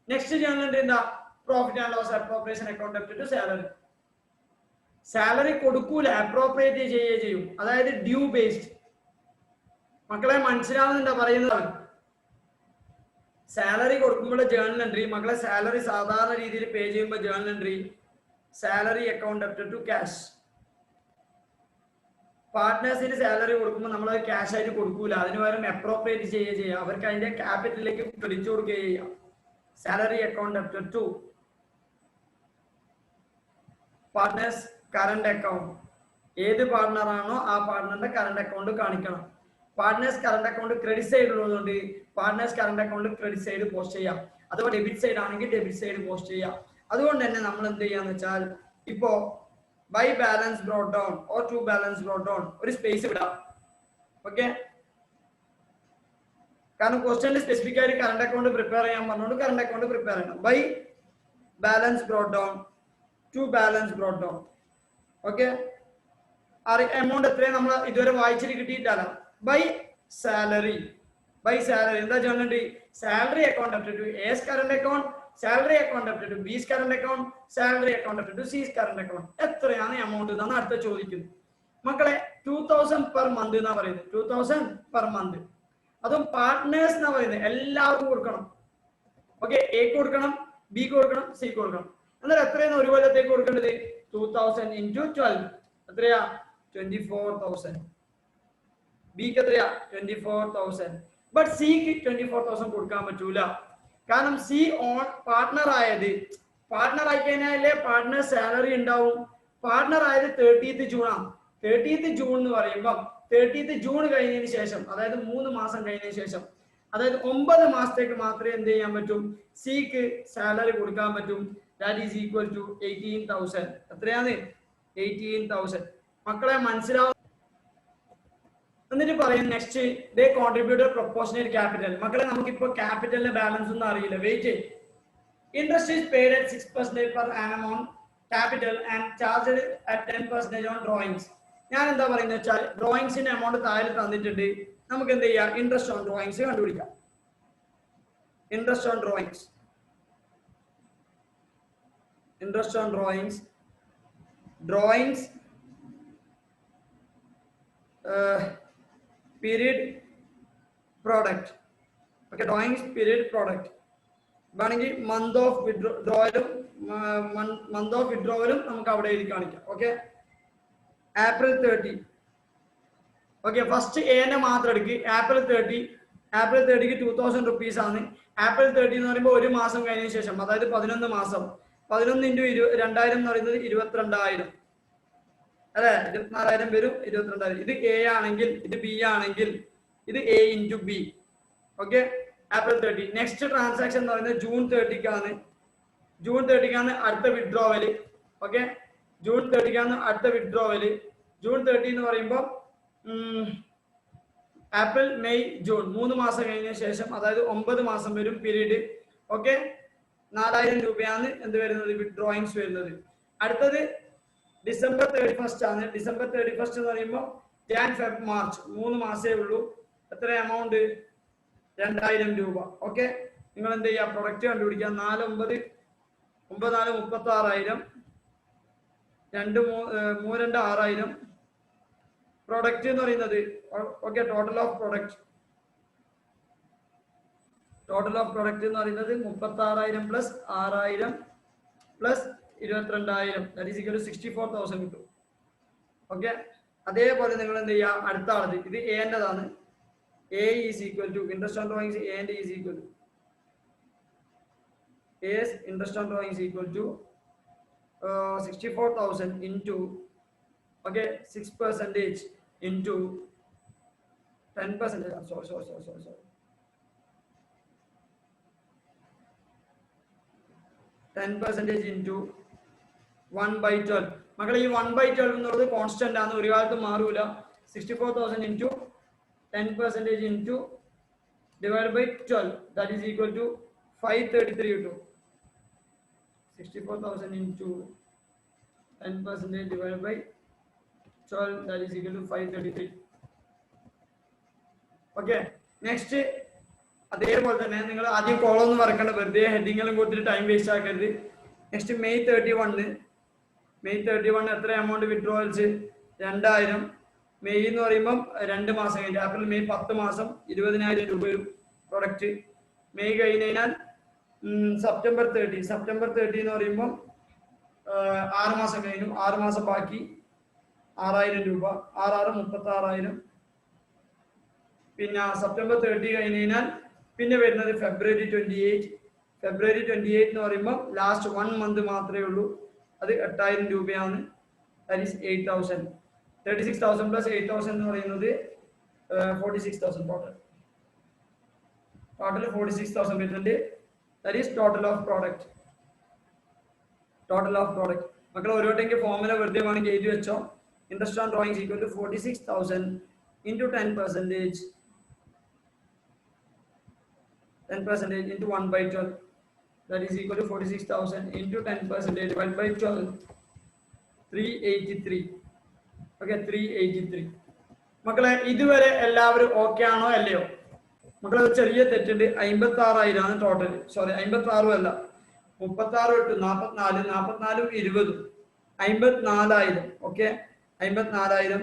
Next journal entry എന്താ? Profit and loss appropriation account debited to salary. Salary കൊടുക്കൂല, appropriate ചെയ്യും. അതായത് due based. മക്കളെ മനസ്സിലാവുന്നുണ്ടാ പറയുന്നത്? Salary കൊടുക്കുമ്പോൾ journal entry, മക്കളെ salary സാധാരണ രീതിയിൽ പേ ചെയ്യുമ്പോൾ journal entry salary account debited to cash. പാർട്ട്നേഴ്സിന് സാലറി കൊടുക്കുമ്പോൾ നമ്മൾ അത് ക്യാഷ് ആയിട്ട് കൊടുക്കൂല, അതിന് പകരം അപ്രോപ്രിയേറ്റ് ചെയ്യുക, അവർക്ക് അതിന്റെ ക്യാപിറ്റലിലേക്ക് ക്രെഡിറ്റ് കൊടുക്കുകയും ചെയ്യാം. Salary account debited to partners current account. ഏത് പാർട്ട്ണറാണോ ആ പാർട്ട്ണറിന്റെ കറണ്ട് അക്കൗണ്ട് കാണിക്കണം. Partners current account credit side ഉള്ളതുകൊണ്ട് partners current account credit side post ചെയ്യാം. അഥവാ ഡെബിറ്റ് സൈഡ് ആണെങ്കിൽ ഡെബിറ്റ് സൈഡ് പോസ്റ്റ് ചെയ്യാം. അതുകൊണ്ട് തന്നെ നമ്മൾ എന്ത് ചെയ്യാന്ന് വെച്ചാൽ, ഇപ്പോ by balance brought down or to balance brought down ഒരു സ്പേസ് വിടാം. ഓക്കെ, കാരണം ക്വസ്റ്റ്യനിൽ സ്പെസിഫിക് ആയിട്ട് കറണ്ട് അക്കൗണ്ട് പ്രിപ്പയർ ചെയ്യാൻ പറഞ്ഞുകൊണ്ട് കറണ്ട് അക്കൗണ്ട് പ്രിപ്പയർ ചെയ്യണം. By balance brought down to balance brought down. Okay, amount എത്രയും നമ്മൾ ഇതുവരെ വായിച്ചിട്ട് കിട്ടിയിട്ടല്ല. ബൈ സാലറി എന്താ ചെയ്യുന്നുണ്ട്? Salary account debited to A's current account, salary account debited to B's current account, salary account debited to C's current account. എത്രയാണ് amount എന്നാണ് അടുത്ത ചോദിക്കുന്നത്. മക്കളെ 2,000 പെർ മന്ത് എന്നാ പറയുന്നത്. 2,000 പെർ മന്ത്. അതും പാർട്ട്നേഴ്സ് എന്നാ പറയുന്നത്. എല്ലാവർക്കും കൊടുക്കണം. ഓക്കെ, എക്ക് കൊടുക്കണം, ബിക്ക് കൊടുക്കണം, സിക്ക് കൊടുക്കണം. എന്നാൽ എത്രയാണ് ഒരു കൊല്ലത്തേക്ക് കൊടുക്കേണ്ടത്? 2,000 into 12 എത്രയാ? 24,000. ബിക്ക് എത്രയാ? 24,000. ബട്ട് സിക്ക് 24,000 കൊടുക്കാൻ പറ്റൂല. കാരണം സി ഓൺ പാർട്ട്ണർ ആയി കഴിഞ്ഞാലേ പാർട്ട്ണർ സാലറി ഉണ്ടാവും. പാർട്ട്ണർ ആയത് 30th June ആണ്. 30th June എന്ന് പറയുമ്പോൾ 30th June കഴിഞ്ഞതിന് ശേഷം, അതായത് 3 മാസം കഴിഞ്ഞതിന് ശേഷം, അതായത് 9 മാസത്തേക്ക് മാത്രമേ എന്ത് ചെയ്യാൻ പറ്റും? സിക്ക് സാലറി കൊടുക്കാൻ പറ്റും. That is equal to 18,000. എത്രയാണ്? 18,000. മക്കളെ മനസ്സിലാവും? എന്നിട്ട് പറയും next the contributor proportionate capital. മക്കളെ നമുക്കിപ്പോ ക്യാപിറ്റലിന്റെ ബാലൻസ് ഒന്നും അറിയില്ല. Wait. Interest is paid at 6% per annum on capital and charged at 10% on drawings. ഞാൻ എന്താ പറയുന്നത് വെച്ചാൽ, ഡ്രോയിങ്സിന്റെ എമൗണ്ട് താഴെ തന്നിട്ടുണ്ട്. നമുക്ക് എന്ത് ചെയ്യാം? ഇൻട്രസ്റ്റ് ഓൺ ഡ്രോയിങ്സ് കണ്ടുപിടിക്കാം. Interest on drawings period product. Okay, drawings period product വേണമെങ്കിൽ മന്ത് ഓഫ് വിഡ്രോവലും നമുക്ക് അവിടെ എഴുതി കാണിക്കാം. Okay, April 30. ഓക്കെ, ഫസ്റ്റ് എനെ മാത്രം എടുക്കുക. April 30ക്ക് 2000 rupees ആണ്. April 30 എന്ന് പറയുമ്പോൾ ഒരു മാസം കഴിഞ്ഞതിന് ശേഷം, അതായത് 11 മാസം. 11 × 2000 എന്ന് പറയുന്നത് 22,000 അല്ലെ, 24,000 വരും, 22,000. ഇത് എ ആണെങ്കിൽ, ഇത് ബി ആണെങ്കിൽ, ഇത് A into B. Okay, April 30. Next transaction എന്ന് പറയുന്നത് June 30ക്കാണ്. June 30ക്കാണ് അടുത്ത വിഡ്രോവൽ. ഓക്കെ, June 30ക്കാണ് അടുത്ത വിഡ്രോവൽ. June 30 എന്ന് പറയുമ്പോൾ April, May, June 3 മാസം കഴിഞ്ഞ ശേഷം, അതായത് 9 മാസം വരും പീരീഡ്. ഓക്കെ, 4,000 രൂപയാണ് എന്ത് വരുന്നത്, വിഡ്രോയിങ്സ് വരുന്നത്. അടുത്തത് December 31 ആണ്. December 31 എന്ന് പറയുമ്പോൾ Jan, Feb, March 3 മാസേ ഉള്ളൂ. എത്ര എമൗണ്ട്, 2,000 രൂപ. ഓക്കെ, നിങ്ങൾ എന്ത് ചെയ്യുക, പ്രൊഡക്റ്റ് കണ്ടുപിടിക്കുക. 4 9 9 4 36,000, 2 3 2 6,000. പ്രൊഡക്റ്റ് എന്ന് പറയുന്നത് ഓക്കെ, ടോട്ടൽ ഓഫ് പ്രൊഡക്റ്റ് എന്ന് പറയുന്നത് 36,000 plus 6,000 plus 22,000, that is equal to 64,000 കിട്ടും. ഓക്കെ, അതേപോലെ നിങ്ങൾ എന്ത് ചെയ്യുക, അടുത്ത ആളത്, ഇത് എൻ്റെതാണ്. A is equal to interest on drawings, എൻ്റെ is equal to S interest on drawings equal to 64,000 into okay 6% into 10%. Sorry. 10% into 1/12. മക്കളെ ഈ 1/12 എന്നുള്ളത് കോൺസ്റ്റന്റ് ആണ്, ഒരു കാലത്തും മാറൂല. 64,000 into 10% into divided by 12, that is equal to 533 കിട്ടും. 64,000 into 10% divided by 12, that is equal to 533. Okay, next അതേപോലെ തന്നെ നിങ്ങൾ ആദ്യം കോളൊന്നും വരക്കേണ്ട, വെറുതെ ഹെഡിങ്ങെല്ലാം കൊടുത്തിട്ട് ടൈം വേസ്റ്റ് ആക്കരുത്. നെക്സ്റ്റ് May 31 എത്ര എമൗണ്ട് വിഡ്രോവൽസ്, 2,000. മെയ് എന്ന് പറയുമ്പം 2 മാസം കഴിഞ്ഞ്, April, May 10 മാസം 20,000 രൂപ വരും പ്രൊഡക്റ്റ്. മെയ് കഴിഞ്ഞ് കഴിഞ്ഞാൽ September 30 എന്ന് പറയുമ്പം 6 മാസം കഴിഞ്ഞു. 6 മാസം ബാക്കി 6,000 രൂപ, 6 36,000. പിന്നെ September 30 കഴിഞ്ഞ് കഴിഞ്ഞാൽ പിന്നെ വരുന്നത് February 28 എന്ന് പറയുമ്പോൾ ലാസ്റ്റ് 1 മന്ത് മാത്രമേ ഉള്ളൂ, അത് 8,000 രൂപയാണ്. That is 8,000. 36,000 പ്ലസ് 8,000 എന്ന് പറയുന്നത് 46,000. ടോട്ടൽ 46,000 വരുന്നുണ്ട്. That is total of product. മക്കൾ ഓരോട്ടെങ്കിൽ ഫോർമുല വെറുതെ വേണമെങ്കിൽ എഴുതി വെച്ചോ. Interest on drawings equal to 46,000 into 10% into 1/12, that is equal to 46,000 into 10% divided by 12, 383. Okay, 383. മക്കളെ ഇതുവരെ എല്ലാവരും ഓക്കെ ആണോ അല്ലയോ? മക്കളെ ചെറിയ തെറ്റുണ്ട്. 56,000 ആണ് ടോട്ടൽ. സോറി, 56 അല്ല, 36 ഇട്ട് 44, 44 20, 54,000. ഓക്കെ, 54,000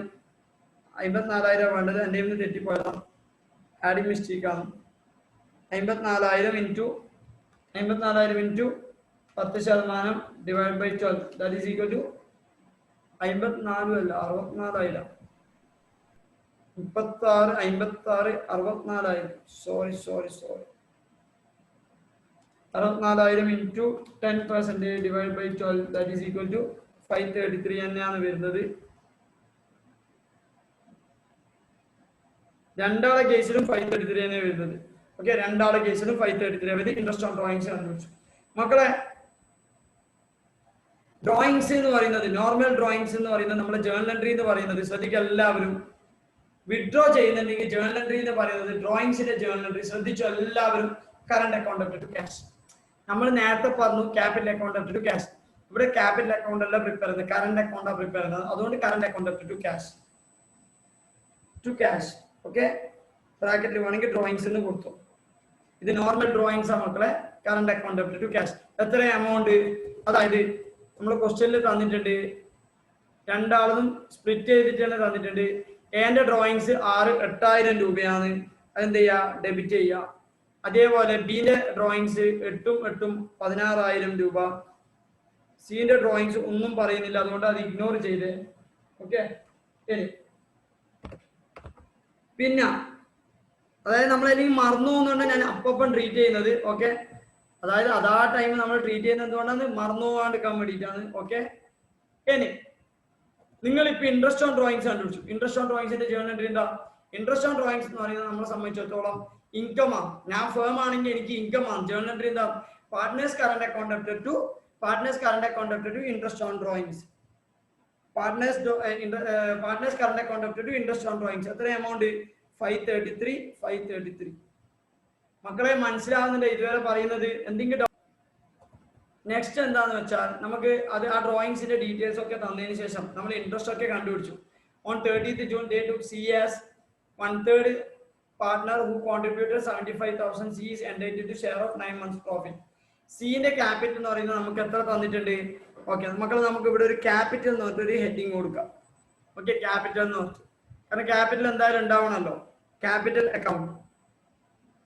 വേണ്ടത്. എൻ്റെ നിന്ന് തെറ്റിപ്പോയതാണ്, ആഡിങ് മിസ്റ്റേക്ക് ആണ്. 54,000 into 10% divided by 12, that is equal to 54 അല്ല 64,000. 36 56 64,000. Sorry 64,000 into 10% divided by 12, that is equal to 533 തന്നെയാണ് വരുന്നത്. രണ്ടാളെ കേസിലും 533 തന്നെ വരുന്നത്. ഓക്കെ, രണ്ടാളെ കേസിലും 533 വരെ ഇൻട്രസ്റ്റ് ഓൺ ഡ്രോയിങ്സ് കണ്ടുപിടിച്ചു. മക്കളെ ഡ്രോയിങ്സ് എന്ന് പറയുന്നത്, നോർമൽ ഡ്രോയിങ്സ് എന്ന് പറയുന്നത്, നമ്മുടെ ജേർണൽ എൻട്രി എന്ന് പറയുന്നത്, ശ്രദ്ധിക്കുക എല്ലാവരും. വിഡ്രോ ചെയ്യുന്നുണ്ടെങ്കിൽ ജേർണൽ എൻട്രി എന്ന് പറയുന്നത് ഡ്രോയിങ്സിന്റെ ജേർണൽ എൻട്രി ശ്രദ്ധിച്ചു എല്ലാവരും. Current account up to cash. നമ്മൾ നേരത്തെ പറഞ്ഞു capital account up to cash. ഇവിടെ ക്യാപിറ്റൽ അക്കൗണ്ട് അല്ല പ്രിപ്പയർ ചെയ്യുന്നത്, കറണ്ട് അക്കൗണ്ട് പ്രിപ്പയർ ചെയ്യുന്നത്. അതുകൊണ്ട് current account up to cash. Okay, ബ്രാക്കറ്റിൽ വേണമെങ്കിൽ ഡ്രോയിങ്സ് എന്ന് കൊടുത്തു. ഇത് നോർമൽ ഡ്രോയിങ്സ് ആണ് മക്കളെ. Current account up to cash എത്ര എമൗണ്ട്, അതായത് നമ്മൾ ക്വസ്റ്റ്യനിൽ തന്നിട്ടുണ്ട്, രണ്ടാളും സ്പ്ലിറ്റ് ചെയ്തിട്ട് തന്നെ തന്നിട്ടുണ്ട്. എന്റെ ഡ്രോയിങ്സ് 8000 രൂപയാണ്, അതെന്ത് ചെയ്യുക, ഡെബിറ്റ് ചെയ്യുക. അതേപോലെ ബിന്റെ ഡ്രോയിങ്സ് 8 16,000 രൂപ. സിന്റെ ഡ്രോയിങ്സ് ഒന്നും പറയുന്നില്ല, അതുകൊണ്ട് അത് ഇഗ്നോർ ചെയ്ത്. ഓക്കെ, പിന്നെ അതായത് നമ്മൾ അല്ലെങ്കിൽ മറന്നു പോകുന്നതുകൊണ്ട് ഞാൻ അപ്പം ട്രീറ്റ് ചെയ്യുന്നത്. ഓക്കെ, അതായത് അതാ ടൈം നമ്മൾ ട്രീറ്റ് ചെയ്യുന്നത് എന്തുകൊണ്ടാണ്, മറന്നു പോകാണ്ടിരിക്കാൻ വേണ്ടിയിട്ടാണ്. ഓക്കെ, ഇനി നിങ്ങൾ ഇപ്പൊ ഇൻട്രസ്റ്റ് ഓൺ ഡ്രോയിങ്സ് കണ്ടുപിടിച്ചു. ഇൻട്രസ്റ്റ് ഓൺ ഡ്രോയിങ്സിന്റെ ജേർണൽ എൻട്രി എന്താ? ഇൻട്രസ്റ്റ് ഓൺ ഡ്രോയിങ്സ് എന്ന് പറയുന്നത് നമ്മളെ സംബന്ധിച്ചിടത്തോളം ഇൻകം ആണ്. ഞാൻ ഫേം ആണെങ്കിൽ എനിക്ക് ഇൻകം ആണ്. ജേർണൽ എൻട്രി എന്താ? Partners current account debited to interest on drawings. Partners current account debited to interest on drawings. എത്ര എമൗണ്ട്? 533. മക്കളെ മനസ്സിലാവുന്നുണ്ട് ഇതുവരെ പറയുന്നത്? എന്തെങ്കിലും നെക്സ്റ്റ് എന്താന്ന് വെച്ചാൽ നമുക്ക് അത് ആ ഡ്രോയിങ്സിന്റെ ഡീറ്റെയിൽസ് ഒക്കെ തന്നതിന് ശേഷം നമ്മൾ ഇൻട്രസ്റ്റ് ഒക്കെ കണ്ടുപിടിച്ചു. On 30th June they took C as 1/3 partner who contributed 75,000. C is entitled to share of 9 months profit. സിന്റെ ക്യാപിറ്റൽ എന്ന് പറയുന്നത് നമുക്ക് എത്ര തന്നിട്ടുണ്ട്? ഓക്കെ മക്കൾ, നമുക്ക് ഇവിടെ ഒരു ക്യാപിറ്റൽ എന്ന് പറഞ്ഞിട്ട് ഒരു ഹെഡിങ് കൊടുക്കാം. ഓക്കെ, ക്യാപിറ്റൽ എന്ന് പറഞ്ഞു, കാരണം ക്യാപിറ്റൽ എന്തായാലും ഉണ്ടാവണമല്ലോ. Capital account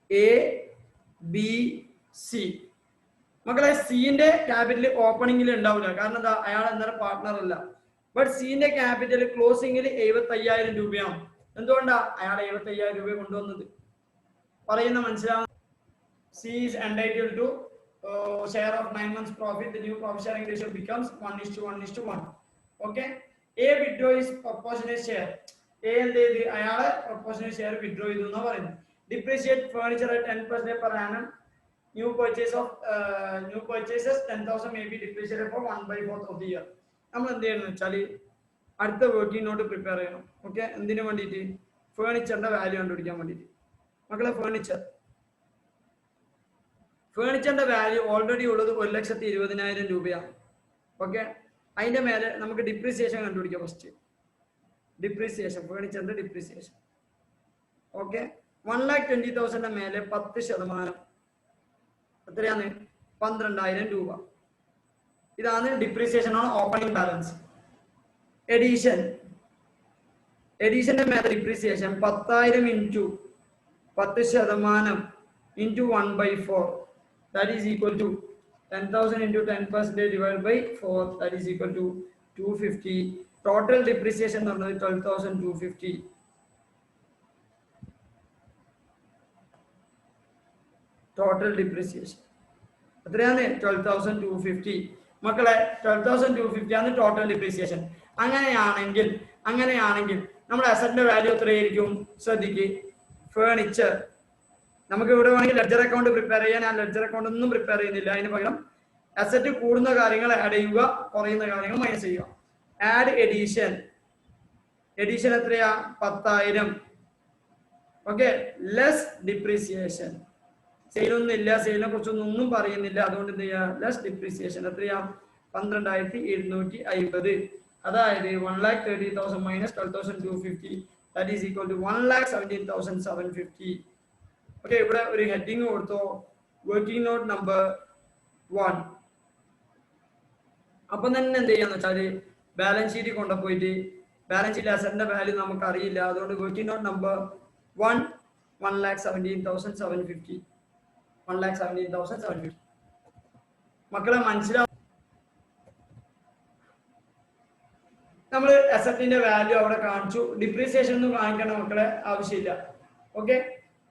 A B C. മക്കളെ, സിന്റെ ക്യാപിറ്റൽ ഓപ്പണിംഗിൽ ഉണ്ടാവില്ല, കാരണം എന്താ, അയാൾ എന്തായാലും പാർട്ട്ണർ അല്ല. ബട്ട് സിന്റെ ക്യാപിറ്റൽ ക്ലോസിംഗിൽ 75,000 രൂപയാണ്. എന്തുകൊണ്ടാ? അയാൾ 75,000 രൂപ കൊണ്ടുവന്നത്. പറയുന്ന മനസ്സിലാവും. C is entitled to share of 9 months profit. The new profit sharing ratio becomes 1:1:1. Okay, A withdraw is proportionate share. A എന്ത് ചെയ്ത്, അയാളെ proportionate share withdraw ചെയ്തു എന്നാ പറയുന്നത്. Depreciate furniture at 10% per annum. New purchases 10,000 may be depreciated for 1/4 of the year. നമ്മൾ എന്ത് ചെയ്യണം വെച്ചാൽ അടുത്ത വർക്കിംഗ് നോട്ട് പ്രിപ്പയർ ചെയ്യണം. ഓക്കെ, എന്തിനു വേണ്ടിയിട്ട്? ഫേർണിച്ചറിന്റെ വാല്യൂ കണ്ടുപിടിക്കാൻ വേണ്ടിയിട്ട്. മക്കളെ, ഫേർണിച്ചറിന്റെ വാല്യൂ ഓൾറെഡി ഉള്ളത് 1,20,000 രൂപയാണ്. ഓക്കെ, അതിന്റെ മേലെ നമുക്ക് ഡിപ്രീസിയേഷൻ കണ്ടുപിടിക്കാം. ഫസ്റ്റ് ഡിപ്രീസിയേഷൻ, ഫേർണിച്ചറിന്റെ ഡിപ്രീസിയേഷൻ. ഓക്കെ, 1,20,000 മേലെ 10% എത്രയാണ്? 12,000 രൂപ. ഇതാണ് ഡിപ്രീസിയേഷൻ ഓൺ ഓപ്പണിംഗ് ബാലൻസ്. എഡീഷന്റെ മേലെ depreciation 10,000 into 10% into 1/4. That is equal to 10,000 into 10% divided by 4. That is equal to 250. Total depreciation is 12,250. Total depreciation. എത്രയാണ്? 12,250. മക്കളെ, 12,250 ആണ് ടോട്ടൽ ഡിപ്രീസിയേഷൻ. അങ്ങനെയാണെങ്കിൽ നമ്മുടെ അസറ്റിന്റെ വാല്യൂ എത്രയായിരിക്കും? ശ്രദ്ധിക്ക്, ഫേർണിച്ചർ നമുക്ക് ഇവിടെ വേണമെങ്കിൽ ലെഡ്ജർ അക്കൗണ്ട് പ്രിപ്പയർ ചെയ്യാൻ. ഞാൻ ലെഡ്ജർ അക്കൗണ്ട് ഒന്നും പ്രിപ്പയർ ചെയ്യുന്നില്ല. അതിന് പകരം അസറ്റ് കൂടുന്ന കാര്യങ്ങൾ ആഡ് ചെയ്യുക, കുറയുന്ന കാര്യങ്ങൾ മൈനസ് ചെയ്യുക. ആഡ് എഡീഷൻ എത്രയാ? 10,000. Okay, less depreciation. സെയിലൊന്നും ഇല്ല, സെയിലിനെ കുറിച്ചൊന്നും പറയുന്നില്ല, അതുകൊണ്ട് എന്ത് ചെയ്യുക? ലെസ് ഡിപ്രീസിയേഷൻ എത്രയാ? 12,750. അതായത് 1,30,000 minus 12,250. That is equal to 1,17,750. Okay, ഇവിടെ ഒരു ഹെഡിങ് കൊടുത്തോ, വർക്കിംഗ് നോട്ട് നമ്പർ 1. അപ്പം തന്നെ എന്ത് ചെയ്യാന്ന് വെച്ചാല് ബാലൻസ് ഷീറ്റ് കൊണ്ടുപോയിട്ട് ബാലൻസ് ഷീറ്റ് അസറ്റിന്റെ വാല്യൂ നമുക്ക് അറിയില്ല, അതുകൊണ്ട് വർക്കിംഗ് നോട്ട് നമ്പർ 1 1,17,750. 1,17,750. മക്കളെ മനസ്സിലാവും? നമ്മൾ അസറ്റിന്റെ വാല്യൂ അവിടെ കാണിച്ചു, ഡിപ്രീസിയേഷൻ ഒന്നും കാണിക്കേണ്ട മക്കളെ ആവശ്യമില്ല. ഓക്കെ,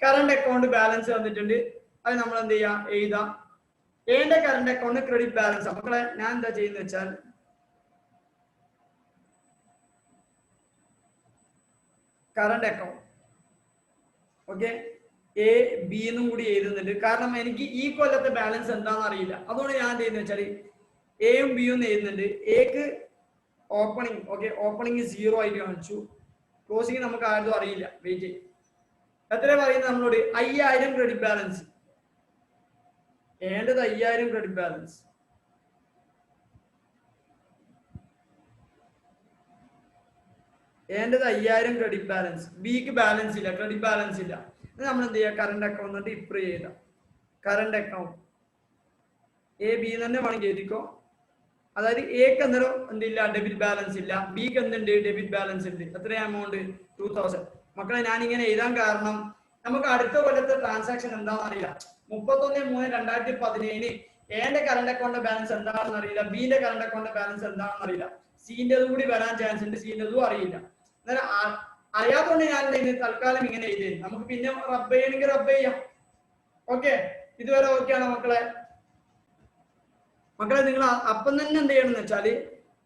കറണ്ട് അക്കൗണ്ട് ബാലൻസ് വന്നിട്ടുണ്ട്, അത് നമ്മൾ എന്ത് ചെയ്യാം? എഴുതാം. എന്റെ കറണ്ട് അക്കൗണ്ട് ക്രെഡിറ്റ് ബാലൻസ്. മക്കളെ, ഞാൻ എന്താ ചെയ്യുന്ന വെച്ചാൽ current account okay A B എന്നും കൂടി എഴുതുന്നുണ്ട്, കാരണം എനിക്ക് ഈ കൊല്ലത്തെ ബാലൻസ് എന്താണെന്ന് അറിയില്ല. അതുകൊണ്ട് ഞാൻ എന്ത് ചെയ്യുന്ന വെച്ചാൽ എയും ബിയും എഴുതുന്നുണ്ട്. എക്ക് ഓപ്പണിംഗ് ഓക്കെ, ഓപ്പണിംഗ് 0 ആയിട്ട് കാണിച്ചു, ക്ലോസിംഗ് നമുക്ക് ആരും അറിയില്ല. വെയിറ്റ് ചെയ്യും. എത്ര പറയുന്നത് നമ്മളോട്? 5,000 ക്രെഡിറ്റ് ബാലൻസ്. ഏണ്ടത് 5,000 ക്രെഡിറ്റ് ബാലൻസ്. ഏണ്ടത് 5,000 ക്രെഡിറ്റ് ബാലൻസ്. ബിക്ക് ബാലൻസ് ഇല്ല, ക്രെഡിറ്റ് ബാലൻസ് ഇല്ല. നമ്മൾ എന്ത് ചെയ്യുക? കറണ്ട് അക്കൗണ്ട് ഇംപ്രൂവ് ചെയ്ത കറണ്ട് അക്കൗണ്ട് എ ബി തന്നെ വേണമെങ്കിൽ എഴുതിക്കോ. അതായത് എക്ക് അന്നേരം എന്തില്ല, ഡെബിറ്റ് ബാലൻസ് ഇല്ല, ബിക്ക് എന്തുണ്ട്, ഡെബിറ്റ് ബാലൻസ് ഉണ്ട്. എത്ര എമൗണ്ട്, 2000. മക്കളെ ഞാൻ ഇങ്ങനെ എഴുതാൻ കാരണം നമുക്ക് അടുത്ത കൊല്ലത്തെ ട്രാൻസാക്ഷൻ എന്താണെന്ന് അറിയില്ല. 31/3/2017 എന്റെ കറണ്ട് അക്കൗണ്ട് ബാലൻസ് എന്താണെന്ന് അറിയില്ല, ബിന്റെ കറണ്ട് അക്കൗണ്ട് ബാലൻസ് എന്താണെന്ന് അറിയില്ല, സിന്റേതും കൂടി വരാൻ ചാൻസ് ഉണ്ട്, സിന്റേതും അറിയില്ല. അന്നേരം അറിയാത്തതുകൊണ്ട് ഞാൻ തൽക്കാലം ഇങ്ങനെ എഴുതി. നമുക്ക് പിന്നെ റബ്ബ് ചെയ്യണമെങ്കിൽ റബ്ബ് ചെയ്യാം. ഓക്കെ, ഇതുവരെ ഓക്കെ ആണോ മക്കളെ? മക്കളെ നിങ്ങൾ അപ്പം തന്നെ എന്ത് ചെയ്യണം എന്ന് വെച്ചാൽ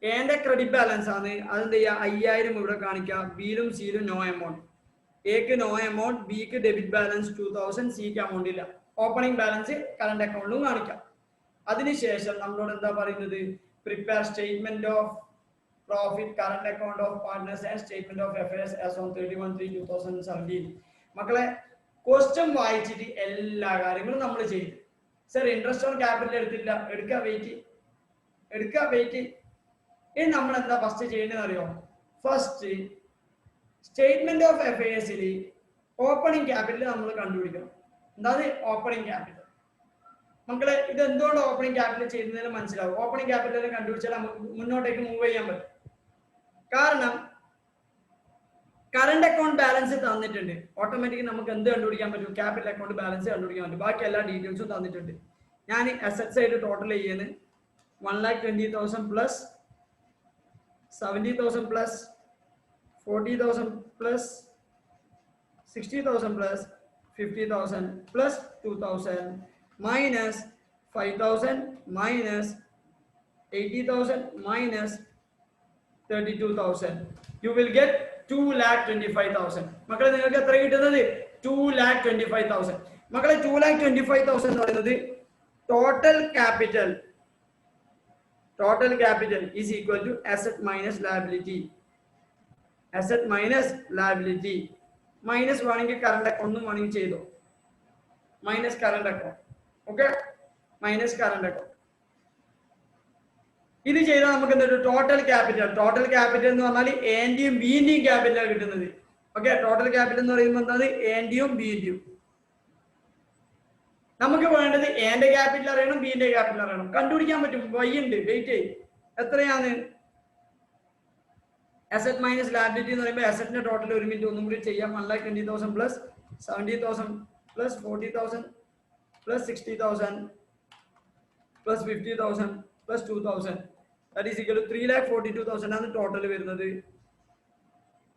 എന്റെ ക്രെഡിറ്റ് ബാലൻസ് ആണ്, അതെന്ത് ചെയ്യുക, 5000 ഇവിടെ കാണിക്കുക. ബിയിലും സിയിലും നോ എമൗണ്ട്. എക്ക് നോ എമൗണ്ട്, ബിക്ക് ഡെബിറ്റ് ബാലൻസ് 2000, സിക്ക് എമൗണ്ട് ഇല്ല. ഓപ്പണിംഗ് ബാലൻസ് കറണ്ട് അക്കൗണ്ടിലും കാണിക്കാം. അതിനുശേഷം നമ്മളോട് എന്താ പറയുന്നത്, prepare statement of profit, current account of partners and statement of affairs as on 31/3/2017. മക്കളെ ക്വസ്റ്റ്യൻ വായിച്ചിട്ട് എല്ലാ കാര്യങ്ങളും നമ്മൾ ചെയ്തു. സർ ഇൻട്രസ്റ്റ് ഓൺ ക്യാപിറ്റൽ എടുത്തില്ല, എടുക്കുക വെയിറ്റ്. ഇനി നമ്മൾ എന്താ ഫസ്റ്റ് ചെയ്യേണ്ടതെന്ന് അറിയോ? ഫസ്റ്റ് സ്റ്റേറ്റ്മെന്റ് ഓഫ് അഫയേഴ്സിൽ ഓപ്പണിംഗ് ക്യാപിറ്റൽ നമ്മൾ കണ്ടുപിടിക്കണം. എന്താണ് ഓപ്പണിംഗ് ക്യാപിറ്റൽ? മക്കളെ ഇത് എന്തുകൊണ്ട് ഓപ്പണിംഗ് ക്യാപിറ്റൽ ചെയ്യുന്നതിന് മനസ്സിലാവും. ഓപ്പണിംഗ് ക്യാപിറ്റൽ കണ്ടുപിടിച്ചാൽ നമുക്ക് മുന്നോട്ടേക്ക് മൂവ് ചെയ്യാൻ പറ്റും. കാരണം കറണ്ട് അക്കൗണ്ട് ബാലൻസ് തന്നിട്ടുണ്ട്, ഓട്ടോമാറ്റിക്കലി നമുക്ക് എന്ത് കണ്ടുപിടിക്കാൻ പറ്റും, ക്യാപിറ്റൽ അക്കൗണ്ട് ബാലൻസ് കണ്ടുപിടിക്കാൻ പറ്റും. ബാക്കി എല്ലാ ഡീറ്റെയിൽസും തന്നിട്ടുണ്ട്. ഞാൻ അസറ്റ്സ് ആയിട്ട് ടോട്ടൽ ചെയ്യുന്നത് 1,20,000 plus 70,000 plus 40,000 plus 60,000 plus 50,000 plus 2,000 minus 5,000 minus 80,000 minus 32,000. You will get 2,25,000. മക്കളെ നിങ്ങൾക്ക് എത്ര കിട്ടുന്നത്, 2,25,000. മക്കളെ 2,25,000 എന്ന് പറയുന്നത് total capital is equal to asset minus liability. Asset minus liability. Minus വേണമെങ്കിൽ കറണ്ട് അക്കൗണ്ടും വേണമെങ്കിൽ ചെയ്തോ, minus current account. Okay, minus current account. ഇത് ചെയ്താൽ നമുക്ക് എന്തൊരു ടോട്ടൽ ക്യാപിറ്റൽ എന്ന് പറഞ്ഞാൽ എന്റെയും ബിന്റെയും ക്യാപിറ്റലാണ് കിട്ടുന്നത്. ഓക്കെ, ടോട്ടൽ ക്യാപിറ്റൽ എന്ന് പറയുമ്പോൾ എന്താണ്, എന്റെയും ബിന്റെയും. നമുക്ക് വേണ്ടത് എന്റെ ക്യാപിറ്റൽ അറിയണം, ബിന്റെ ക്യാപിറ്റൽ അറിയണം. കണ്ടുപിടിക്കാൻ പറ്റും, വൈ ഉണ്ട്, വെയിറ്റ് ചെയ്യും. എത്രയാണ് അസറ്റ് മൈനസ് ലയബിലിറ്റി എന്ന് പറയുമ്പോൾ അസറ്റിന്റെ ടോട്ടൽ ഒരു മിനിറ്റ് ഒന്നും കൂടി ചെയ്യാം. 1,20,000 plus 70,000 plus 40,000 plus 60,000 plus 50,000 plus 2,000 that is equal to 3,42,000 ആണ് ടോട്ടൽ വരുന്നത്.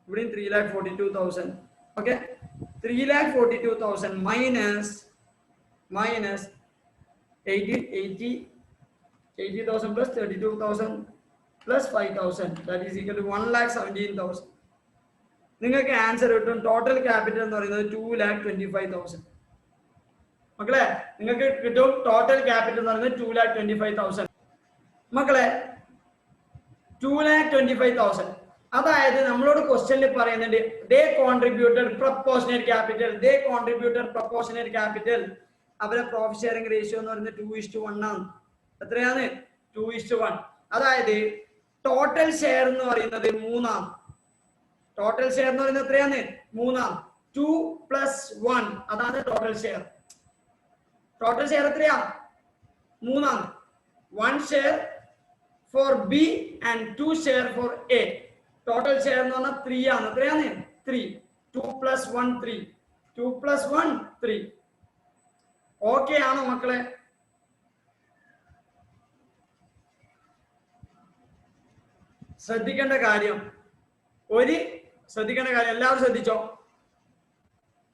ഇവിടെയും 3,42,000. Okay, 3,42,000 minus 80,000 plus 32,000 plus 5,000 that is equal to 1,17,000. നിങ്ങൾക്ക് ആൻസർ കിട്ടും. ടോട്ടൽ ക്യാപിറ്റൽ എന്ന് പറയുന്നത് 2,25,000. മക്കളെ നിങ്ങൾക്ക് കിട്ടും ടോട്ടൽ ക്യാപിറ്റൽ എന്ന് പറയുന്നത് 2,25,000. മക്കളെ 2,25,000. അതായത് നമ്മളോട് ക്വസ്റ്റ്യനിൽ പറയുന്നുണ്ട് they contributed proportionate capital. അവരെ പ്രോഫിറ്റ് ഷെയറിംഗ് റേഷ്യോ എന്ന് പറയുന്നത് 2:1 ആണ്. എത്രയാണ്, 2:1. അതായത് ടോട്ടൽ ഷെയർ എന്ന് പറയുന്നത് 3 ആണ്. ടോട്ടൽ ഷെയർ എന്ന് പറയുന്നത് എത്രയാണ്, 3 ആണ്. 2 + 1 അതാണ് ടോട്ടൽ ഷെയർ. ടോട്ടൽ ഷെയർ എത്രയാ, 3 ആണ്. 1 share four B and 2 share four A. Total share എന്ന് പറഞ്ഞാൽ 3 ആണ്. എത്രയാണ്, 3. 2 + 1 3. 2 + 1 3. ഓക്കെ ആണോ മക്കളെ? ശ്രദ്ധിക്കേണ്ട കാര്യം എല്ലാവരും ശ്രദ്ധിച്ചോ.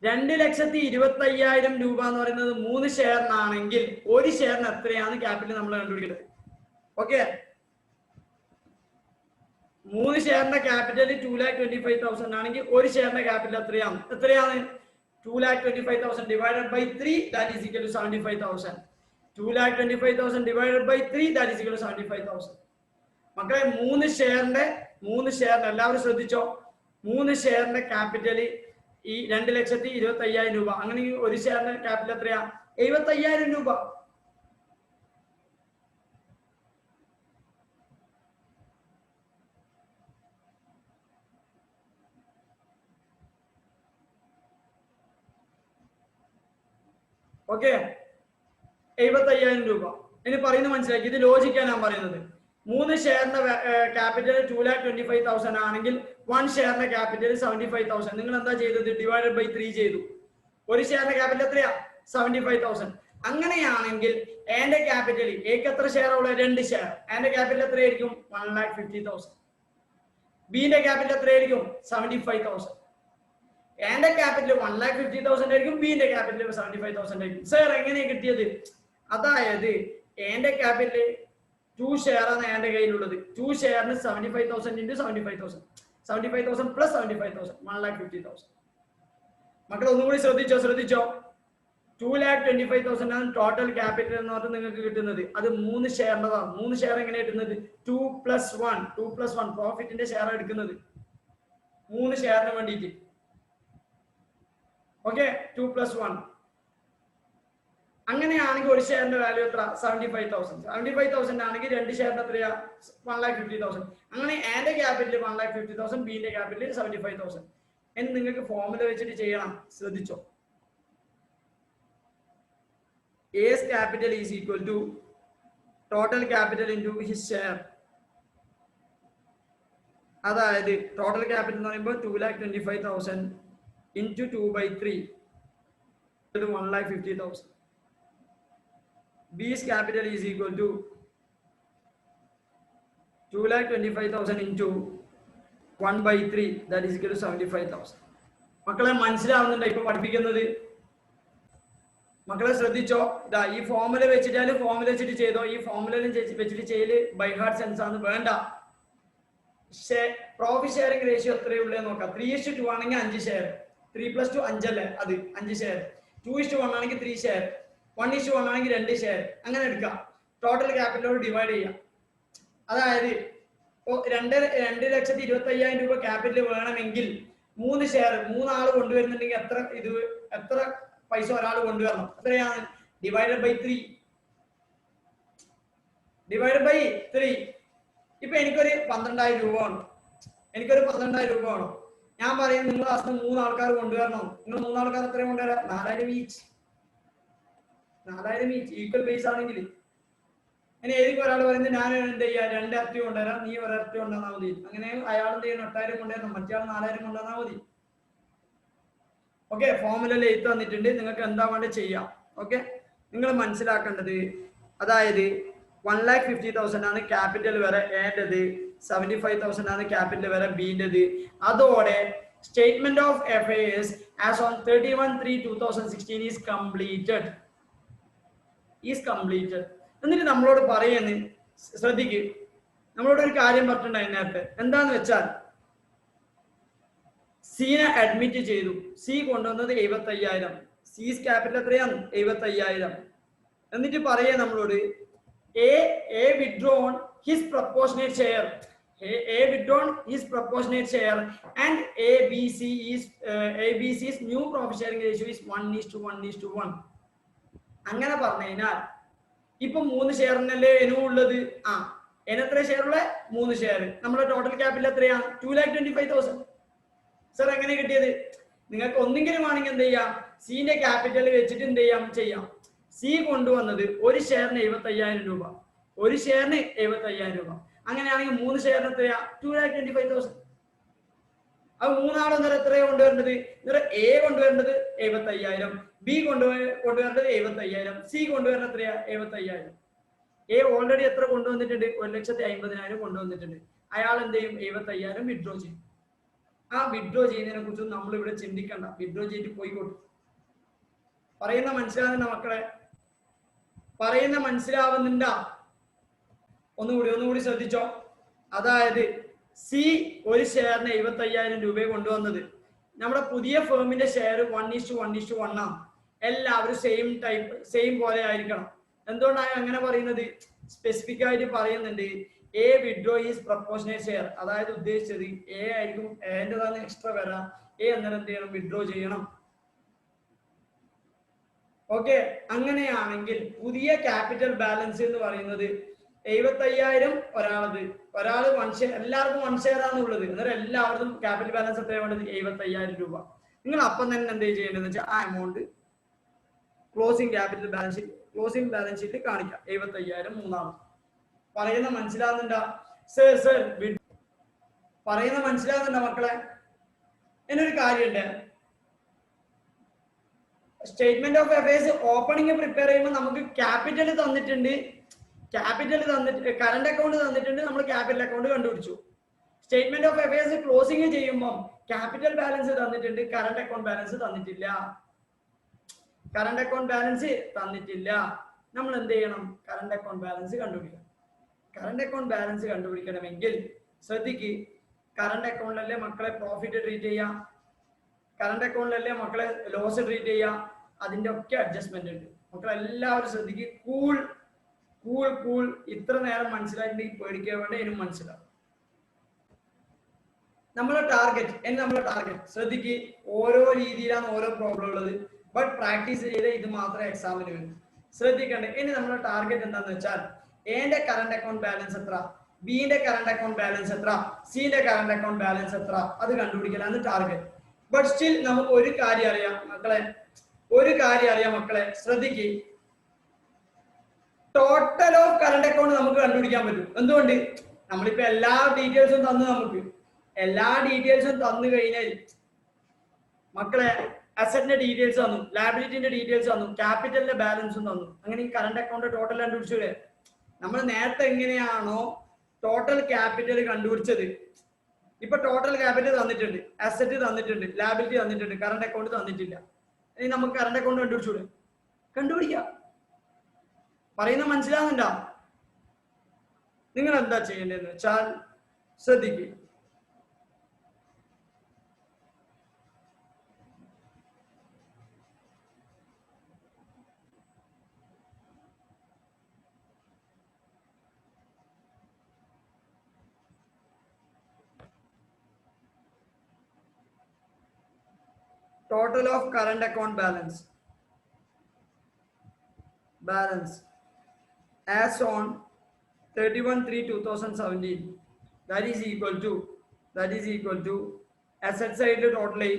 2,25,000 രൂപ എന്ന് പറയുന്നത് 3 ഷെയറിനാണെങ്കിൽ 1 ഷെയറിന് എത്രയാണ് ക്യാപിറ്റൽ നമ്മൾ കണ്ടുപിടിക്കുന്നത്. ഓക്കെ, 3 ഷെയറിന്റെ ക്യാപിറ്റൽ 2,25,000 ആണെങ്കിൽ 1 ഷെയറിന്റെ ക്യാപിറ്റൽ എത്രയാണ് 2,25,000 divided by 3 that is equal to 75,000. 2,25,000 divided by 3 that is equal to 75,000. മക്കളെ 3 ഷെയറിന്റെ എല്ലാവരും ശ്രദ്ധിച്ചോ. 3 ഷെയറിന്റെ ക്യാപിറ്റൽ ഈ 2,25,000 രൂപ. അങ്ങനെ 1 ഷെയറിന്റെ ക്യാപിറ്റൽ എത്രയാ, 75,000 രൂപ. ഓക്കെ, 75,000 രൂപ. ഇനി പറയുന്നത് മനസ്സിലാക്കി, ഇത് ലോജിക്കാണ് ഞാൻ പറയുന്നത്. 3 ഷെയറിന്റെ ക്യാപിറ്റൽ 2,25,000 ആണെങ്കിൽ 1 ഷെയറിന്റെ ക്യാപിറ്റൽ 75,000. നിങ്ങൾ എന്താ ചെയ്തത്? ഡിവൈഡഡ് ബൈ 3 ചെയ്തു. ഒരു ഷെയറിന്റെ ക്യാപിറ്റൽ എത്രയാ? 75,000. അങ്ങനെയാണെങ്കിൽ എന്റെ ക്യാപിറ്റൽ എക്ക് എത്ര ഷെയർ ഉള്ള? 2 ഷെയർ. എന്റെ ക്യാപിറ്റൽ എത്രയായിരിക്കും? 1,50,000. ബിന്റെ ക്യാപിറ്റൽ എത്രയായിരിക്കും? 75,000. എന്റെ ക്യാപിറ്റൽ 1,50,000 ആയിരിക്കും, ബിന്റെ ക്യാപിറ്റൽ 75,000 ആയിരിക്കും. സർ എങ്ങനെയാ കിട്ടിയത്? അതായത് എന്റെ ക്യാപിറ്റൽ 2 ഷെയർ ആണ് എന്റെ കയ്യിലുള്ളത്. 2 ഷെയറിന് 75,000 into 75,000. 75,000 plus 75,000, 1,50,000. മക്കൾ ഒന്നുകൂടി ശ്രദ്ധിച്ചോ. 2,25,000 ആണ് ടോട്ടൽ ക്യാപിറ്റൽ എന്ന് പറഞ്ഞാൽ നിങ്ങൾക്ക് കിട്ടുന്നത്. അത് 3 ഷെയറിൻ്റെതാണ്. 3 ഷെയർ എങ്ങനെ കിട്ടുന്നത്? 2 plus 1 പ്രോഫിറ്റിന്റെ ഷെയർ എടുക്കുന്നത് 3 ഷെയറിന് വേണ്ടിയിട്ട്. Okay, 2 plus 1. അങ്ങനെയാണെങ്കിൽ ഒരു ഷെയറിന്റെ വാല്യൂ എത്ര? 75,000. 75,000 ആണെങ്കിൽ 2 ഷെയറിന്റെ എത്രയാ? 1,50,000. അങ്ങനെ എന്റെ ക്യാപിറ്റൽ 1,50,000, ബിന്റെ ക്യാപിറ്റൽ 75,000 എന്ന് നിങ്ങൾക്ക് ഫോർമുല വെച്ചിട്ട് ചെയ്യണം. ശ്രദ്ധിച്ചോ. A's capital is equal to total capital into his share. അതായത് ടോട്ടൽ ക്യാപിറ്റൽ എന്ന് പറയുമ്പോൾ 2,25,000 into 2/3 1,50,000. B's capital is equal to 2,25,000 into 1/3, that is equal to 75,000. മക്കളെ മനസ്സിലാവുന്നുണ്ടോ ഇപ്പൊ പഠിപ്പിക്കുന്നത്? മക്കളെ ശ്രദ്ധിച്ചോ. ഇതാ ഈ ഫോർമുല വെച്ചിട്ടാലും ഫോർമുല വെച്ചിട്ട് ചെയ്തോ. ഈ ഫോർമുലയിലും വെച്ചിട്ട് ചെയ്യല് ബൈ ഹാർട്ട് സെൻസ് ആണ് വേണ്ട. പ്രോഫിറ്റ് ഷെയറിംഗ് റേഷ്യോ എത്രയേ ഉള്ളൂ നോക്കാം. 3:2 ആണെങ്കിൽ 5 ഷെയർ. 3 + 2 5 അല്ലേ? അത് 5 ഷെയർ. 2:1 ആണെങ്കിൽ 3 ഷെയർ. 1:1 ആണെങ്കിൽ 2 ഷെയർ. അങ്ങനെ എടുക്കാം. ടോട്ടൽ ക്യാപിറ്റലോട് ഡിവൈഡ് ചെയ്യാം. അതായത് 2,25,000 രൂപ ക്യാപിറ്റൽ വേണമെങ്കിൽ 3 ഷെയർ 3 ആൾ കൊണ്ടുവരുന്നുണ്ടെങ്കിൽ എത്ര പൈസ ഒരാൾ കൊണ്ടുവരണം? എത്രയാണ്? Divided by 3. ഇപ്പൊ എനിക്കൊരു 12,000 രൂപ വേണം. ഞാൻ പറയും നിങ്ങൾ ക്ലാസ്സിൽ 3 ആൾക്കാർ കൊണ്ടുവരണം. നിങ്ങൾ 3 ആൾക്കാർ എത്രയും കൊണ്ടുവരാം? 4,000 ഈച്ച്. 4,000 ഈച്ച് ഈക്വൽ ബേസ് ആണെങ്കിൽ ഇനി ഏതെങ്കിലും ഒരാൾ പറയുന്നത് ഞാൻ എന്ത് ചെയ്യാം 2 ഇരട്ടി കൊണ്ടുവരാം, നീ 1 ഇരട്ടി കൊണ്ടുവന്നാൽ മതി. അങ്ങനെ അയാൾ എന്ത് ചെയ്യണം? 8,000 കൊണ്ടുവരണം, മറ്റേ 4,000 കൊണ്ടുവന്നാൽ മതി. ഓക്കെ, ഫോർമുലയിൽ എഴുത്ത് വന്നിട്ടുണ്ട്. നിങ്ങൾക്ക് എന്താ വേണ്ടി ചെയ്യാം. ഓക്കെ, നിങ്ങൾ മനസ്സിലാക്കേണ്ടത് അതായത് 1,50,000 ആണ് ക്യാപിറ്റൽ വരെ ഏണ്ടത്, 75,000 ആണ് ക്യാപിറ്റൽ വരെ ബിന്റേത്. അതോടെ statement of affairs as on 31/3/2016 is completed. എന്നിട്ട് നമ്മളോട് പറയുന്നു, ശ്രദ്ധിക്ക്, നമ്മളോട് ഒരു കാര്യം പറഞ്ഞിട്ടുണ്ടായിരുന്നു നേരത്തെ. എന്താന്ന് വെച്ചാൽ സീനെ അഡ്മിറ്റ് ചെയ്തു. സി കൊണ്ടുവന്നത് 75,000. സീസ് ക്യാപിറ്റൽ എത്രയാണ്? 75,000. എന്നിട്ട് പറയാ നമ്മളോട് A withdrawn his proportionate share. A withdrawn his proportionate share and ABC's new profit sharing ratio is 1:1:1. അങ്ങനെ പറഞ്ഞു കഴിഞ്ഞാൽ ഇപ്പൊ 3 ഷെയറിനല്ലേ എനു ഉള്ളത്. എത്ര ഷെയർ ഉള്ള? 3 ഷെയർ. നമ്മുടെ ടോട്ടൽ ക്യാപിറ്റൽ എത്രയാണ്? 2,25,000. സർ എങ്ങനെ കിട്ടിയത്? നിങ്ങൾക്ക് ഒന്നെങ്കിലും ആണെങ്കിൽ എന്ത് ചെയ്യാം? സിന്റെ ക്യാപിറ്റൽ വെച്ചിട്ട് എന്ത് ചെയ്യാം? സി കൊണ്ടുവന്നത് ഒരു ഷെയറിന് 75,000 രൂപ. അങ്ങനെയാണെങ്കിൽ 3 ഷെയറിന് എത്രയാ? 2,25,000. അപ്പൊ 3 ആൾ എത്രയാ കൊണ്ടുവരേണ്ടത്? എ കൊണ്ടുവരേണ്ടത് 75,000, ബി കൊണ്ടുവരേണ്ടത് 75,000, സി കൊണ്ടുവരേണ്ടത് എത്രയാ? 75,000. എ ഓൾറെഡി എത്ര കൊണ്ടുവന്നിട്ടുണ്ട്? 1,50,000 കൊണ്ടുവന്നിട്ടുണ്ട്. അയാൾ എന്ത് ചെയ്യും? 75,000 വിഡ്രോ ചെയ്യും. ആ വിഡ്രോ ചെയ്യുന്നതിനെ കുറിച്ച് നമ്മൾ ഇവിടെ ചിന്തിക്കണ്ട. വിഡ്രോ ചെയ്തിട്ട് പോയിക്കോട്ടെ. പറയുന്ന മനസ്സിലാവുന്ന മക്കളെ? പറയുന്ന മനസ്സിലാവുന്നുണ്ടാ? ഒന്നുകൂടി ശ്രദ്ധിച്ചോ. അതായത് സി ഒരു ഷെയറിന് 75,000 രൂപയെ കൊണ്ടുവന്നത്. നമ്മുടെ പുതിയ ഫേമിന്റെ ഷെയർ 1:1:1 ആണ്. എല്ലാവരും സെയിം പോലെ ആയിരിക്കണം. എന്തുകൊണ്ടാണ് അങ്ങനെ പറയുന്നത്? സ്പെസിഫിക് ആയിട്ട് പറയുന്നുണ്ട്. A withdraw is proportionate share. അതായത് ഉദ്ദേശിച്ചത് എ ആയിരിക്കും, എന്റേതാണ് എക്സ്ട്രാ വരാം. എ അന്നേരം എന്ത് ചെയ്യണം? വിഡ്രോ ചെയ്യണം. ഓക്കെ, അങ്ങനെയാണെങ്കിൽ പുതിയ ക്യാപിറ്റൽ ബാലൻസ് എന്ന് പറയുന്നത് 75,000 ഒരാള് 1 ഷെയർ, എല്ലാവർക്കും 1 ഷെയർ ആണ് ഉള്ളത്. അന്നേരം എല്ലാവർക്കും ക്യാപിറ്റൽ ബാലൻസ് എത്രയാണ് വേണ്ടത്? 75,000 രൂപ. നിങ്ങൾ അപ്പം തന്നെ എന്ത് ചെയ്യേണ്ടതെന്ന് വെച്ചാൽ ആ എമൗണ്ട് ക്ലോസിംഗ് ബാലൻസ് ഷീറ്റ് കാണിക്കാം. 75,000 മൂന്നാമത്. പറയുന്ന മനസ്സിലാവുന്നുണ്ടോ സർ പറയുന്ന മനസ്സിലാവുന്നുണ്ടോ മക്കളെ? എന്നൊരു കാര്യമുണ്ട്, statement of affairs opening prepare ചെയ്യുമ്പോൾ നമുക്ക് ക്യാപിറ്റൽ തന്നിട്ടുണ്ട്, കറണ്ട് അക്കൗണ്ട് തന്നിട്ടുണ്ട്, നമ്മൾ ക്യാപിറ്റൽ അക്കൗണ്ട് കണ്ടുപിടിച്ചു. സ്റ്റേറ്റ്മെന്റ് ഓഫ് അഫയേഴ്സ് ക്ലോസിംഗ് ചെയ്യുമ്പോൾ ക്യാപിറ്റൽ ബാലൻസ് തന്നിട്ടുണ്ട്, കറണ്ട് അക്കൗണ്ട് ബാലൻസ് തന്നിട്ടില്ല. നമ്മൾ എന്ത് ചെയ്യണം? കറണ്ട് അക്കൗണ്ട് ബാലൻസ് കണ്ടുപിടിക്കണം. കറണ്ട് അക്കൗണ്ട് ബാലൻസ് കണ്ടുപിടിക്കണമെങ്കിൽ ശ്രദ്ധിക്ക്, കറണ്ട് അക്കൗണ്ടിലല്ലേ മക്കളെ പ്രോഫിറ്റ് ട്രീറ്റ് ചെയ്യാം, കറണ്ട് അക്കൗണ്ടിലല്ലേ മക്കളെ ലോസ് ട്രീറ്റ് ചെയ്യാം. അതിന്റെ ഒക്കെ അഡ്ജസ്റ്റ്മെന്റ് ഉണ്ട്. മക്കളെല്ലാവരും ശ്രദ്ധിക്ക്. കൂൾ. ഇത്ര നേരം മനസ്സിലായിട്ടുണ്ടെങ്കിൽ പേടിക്കാൻ വേണ്ട, ഇനിയും മനസ്സിലാവും. നമ്മളെ ടാർഗറ്റ് ശ്രദ്ധിക്ക്. ഓരോ രീതിയിലാണ് ഓരോ പ്രോബ്ലം ഉള്ളത്. ബട്ട് പ്രാക്ടീസ് ചെയ്ത് ഇത് മാത്രമേ എക്സാമിന് വരും. ശ്രദ്ധിക്കണ്ടേ? ഇനി നമ്മുടെ ടാർഗറ്റ് എന്താന്ന് വെച്ചാൽ എന്റെ കറണ്ട് അക്കൗണ്ട് ബാലൻസ് എത്ര, ബിന്റെ കറണ്ട് അക്കൗണ്ട് ബാലൻസ് എത്ര, സിന്റെ കറണ്ട് അക്കൗണ്ട് ബാലൻസ് എത്ര, അത് കണ്ടുപിടിക്കലാണ് ടാർഗറ്റ്. ബട്ട് സ്റ്റിൽ നമുക്ക് ഒരു കാര്യം അറിയാം മക്കളെ, ശ്രദ്ധിക്ക്. ടോട്ടൽ ഓഫ് കറണ്ട് അക്കൗണ്ട് നമുക്ക് കണ്ടുപിടിക്കാൻ പറ്റും. എന്തുകൊണ്ട്? നമ്മളിപ്പോ എല്ലാ ഡീറ്റെയിൽസും തന്നു കഴിഞ്ഞാൽ മക്കളെ അസറ്റിന്റെ ഡീറ്റെയിൽസ് തന്നു, ലാബിലിറ്റിന്റെ ഡീറ്റെയിൽസ് തന്നു, ക്യാപിറ്റലിന്റെ ബാലൻസും തന്നു. അങ്ങനെ ഈ കറണ്ട് അക്കൗണ്ട് ടോട്ടൽ കണ്ടുപിടിച്ചൂടെ? നമ്മൾ നേരത്തെ എങ്ങനെയാണോ ടോട്ടൽ ക്യാപിറ്റൽ കണ്ടുപിടിച്ചത്, ഇപ്പൊ ടോട്ടൽ ക്യാപിറ്റൽ തന്നിട്ടുണ്ട്, അസറ്റ് തന്നിട്ടുണ്ട്, ലാബിലിറ്റി തന്നിട്ടുണ്ട്, കറണ്ട് അക്കൗണ്ട് തന്നിട്ടില്ല. ഇനി നമുക്ക് കറണ്ട് അക്കൗണ്ട് കണ്ടുപിടിക്കാം. പറയുന്ന മനസ്സിലാവുന്നുണ്ടോ? നിങ്ങൾ എന്താ ചെയ്യേണ്ടതെന്ന് വെച്ചാൽ ശ്രദ്ധിക്കുക. Total of current account balance as on 31/3/2017 that is equal to asset side totally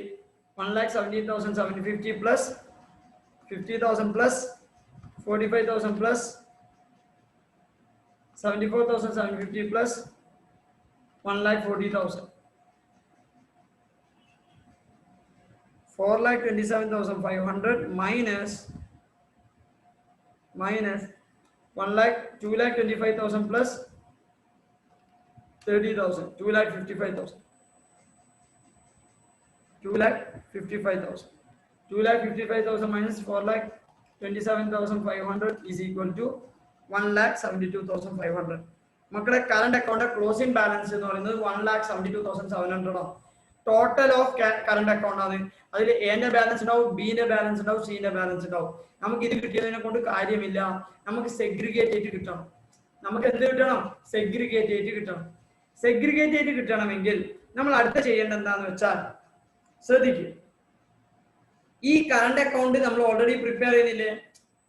1,17,750 plus 50,000 plus 45,000 plus 74,750 plus 1,40,000 4,27,500 minus 2,25,000 plus 30,000 2,55,000 2,55,000 minus 4,27,500 is equal to 1,72,500. മക്കളെ കറണ്ട് അക്കൗണ്ട് ക്ലോസിംഗ് ബാലൻസ് എന്ന് പറയുന്നത് 1,72,700 ആണ്. ടോട്ടൽ ഓഫ് കറണ്ട് അക്കൗണ്ട് ആണ്. അതിൽ എന്റെ balance ഉണ്ടാവും, ബിന്റെ balance ഉണ്ടാവും, സിന്റെ ബാലൻസ് ഉണ്ടാവും. നമുക്ക് ഇത് കിട്ടിയതിനെ കൊണ്ട് കാര്യമില്ല. നമുക്ക് സെഗ്രിഗേറ്റ് ആയിട്ട് കിട്ടണം. നമുക്ക് എന്ത് കിട്ടണം? സെഗ്രിഗേറ്റ് ആയിട്ട് കിട്ടണമെങ്കിൽ നമ്മൾ അടുത്ത ചെയ്യേണ്ടത് എന്താന്ന് വെച്ചാൽ ശ്രദ്ധിക്കും. ഈ കറണ്ട് അക്കൗണ്ട് നമ്മൾ ഓൾറെഡി പ്രിപ്പയർ ചെയ്യുന്നില്ലേ?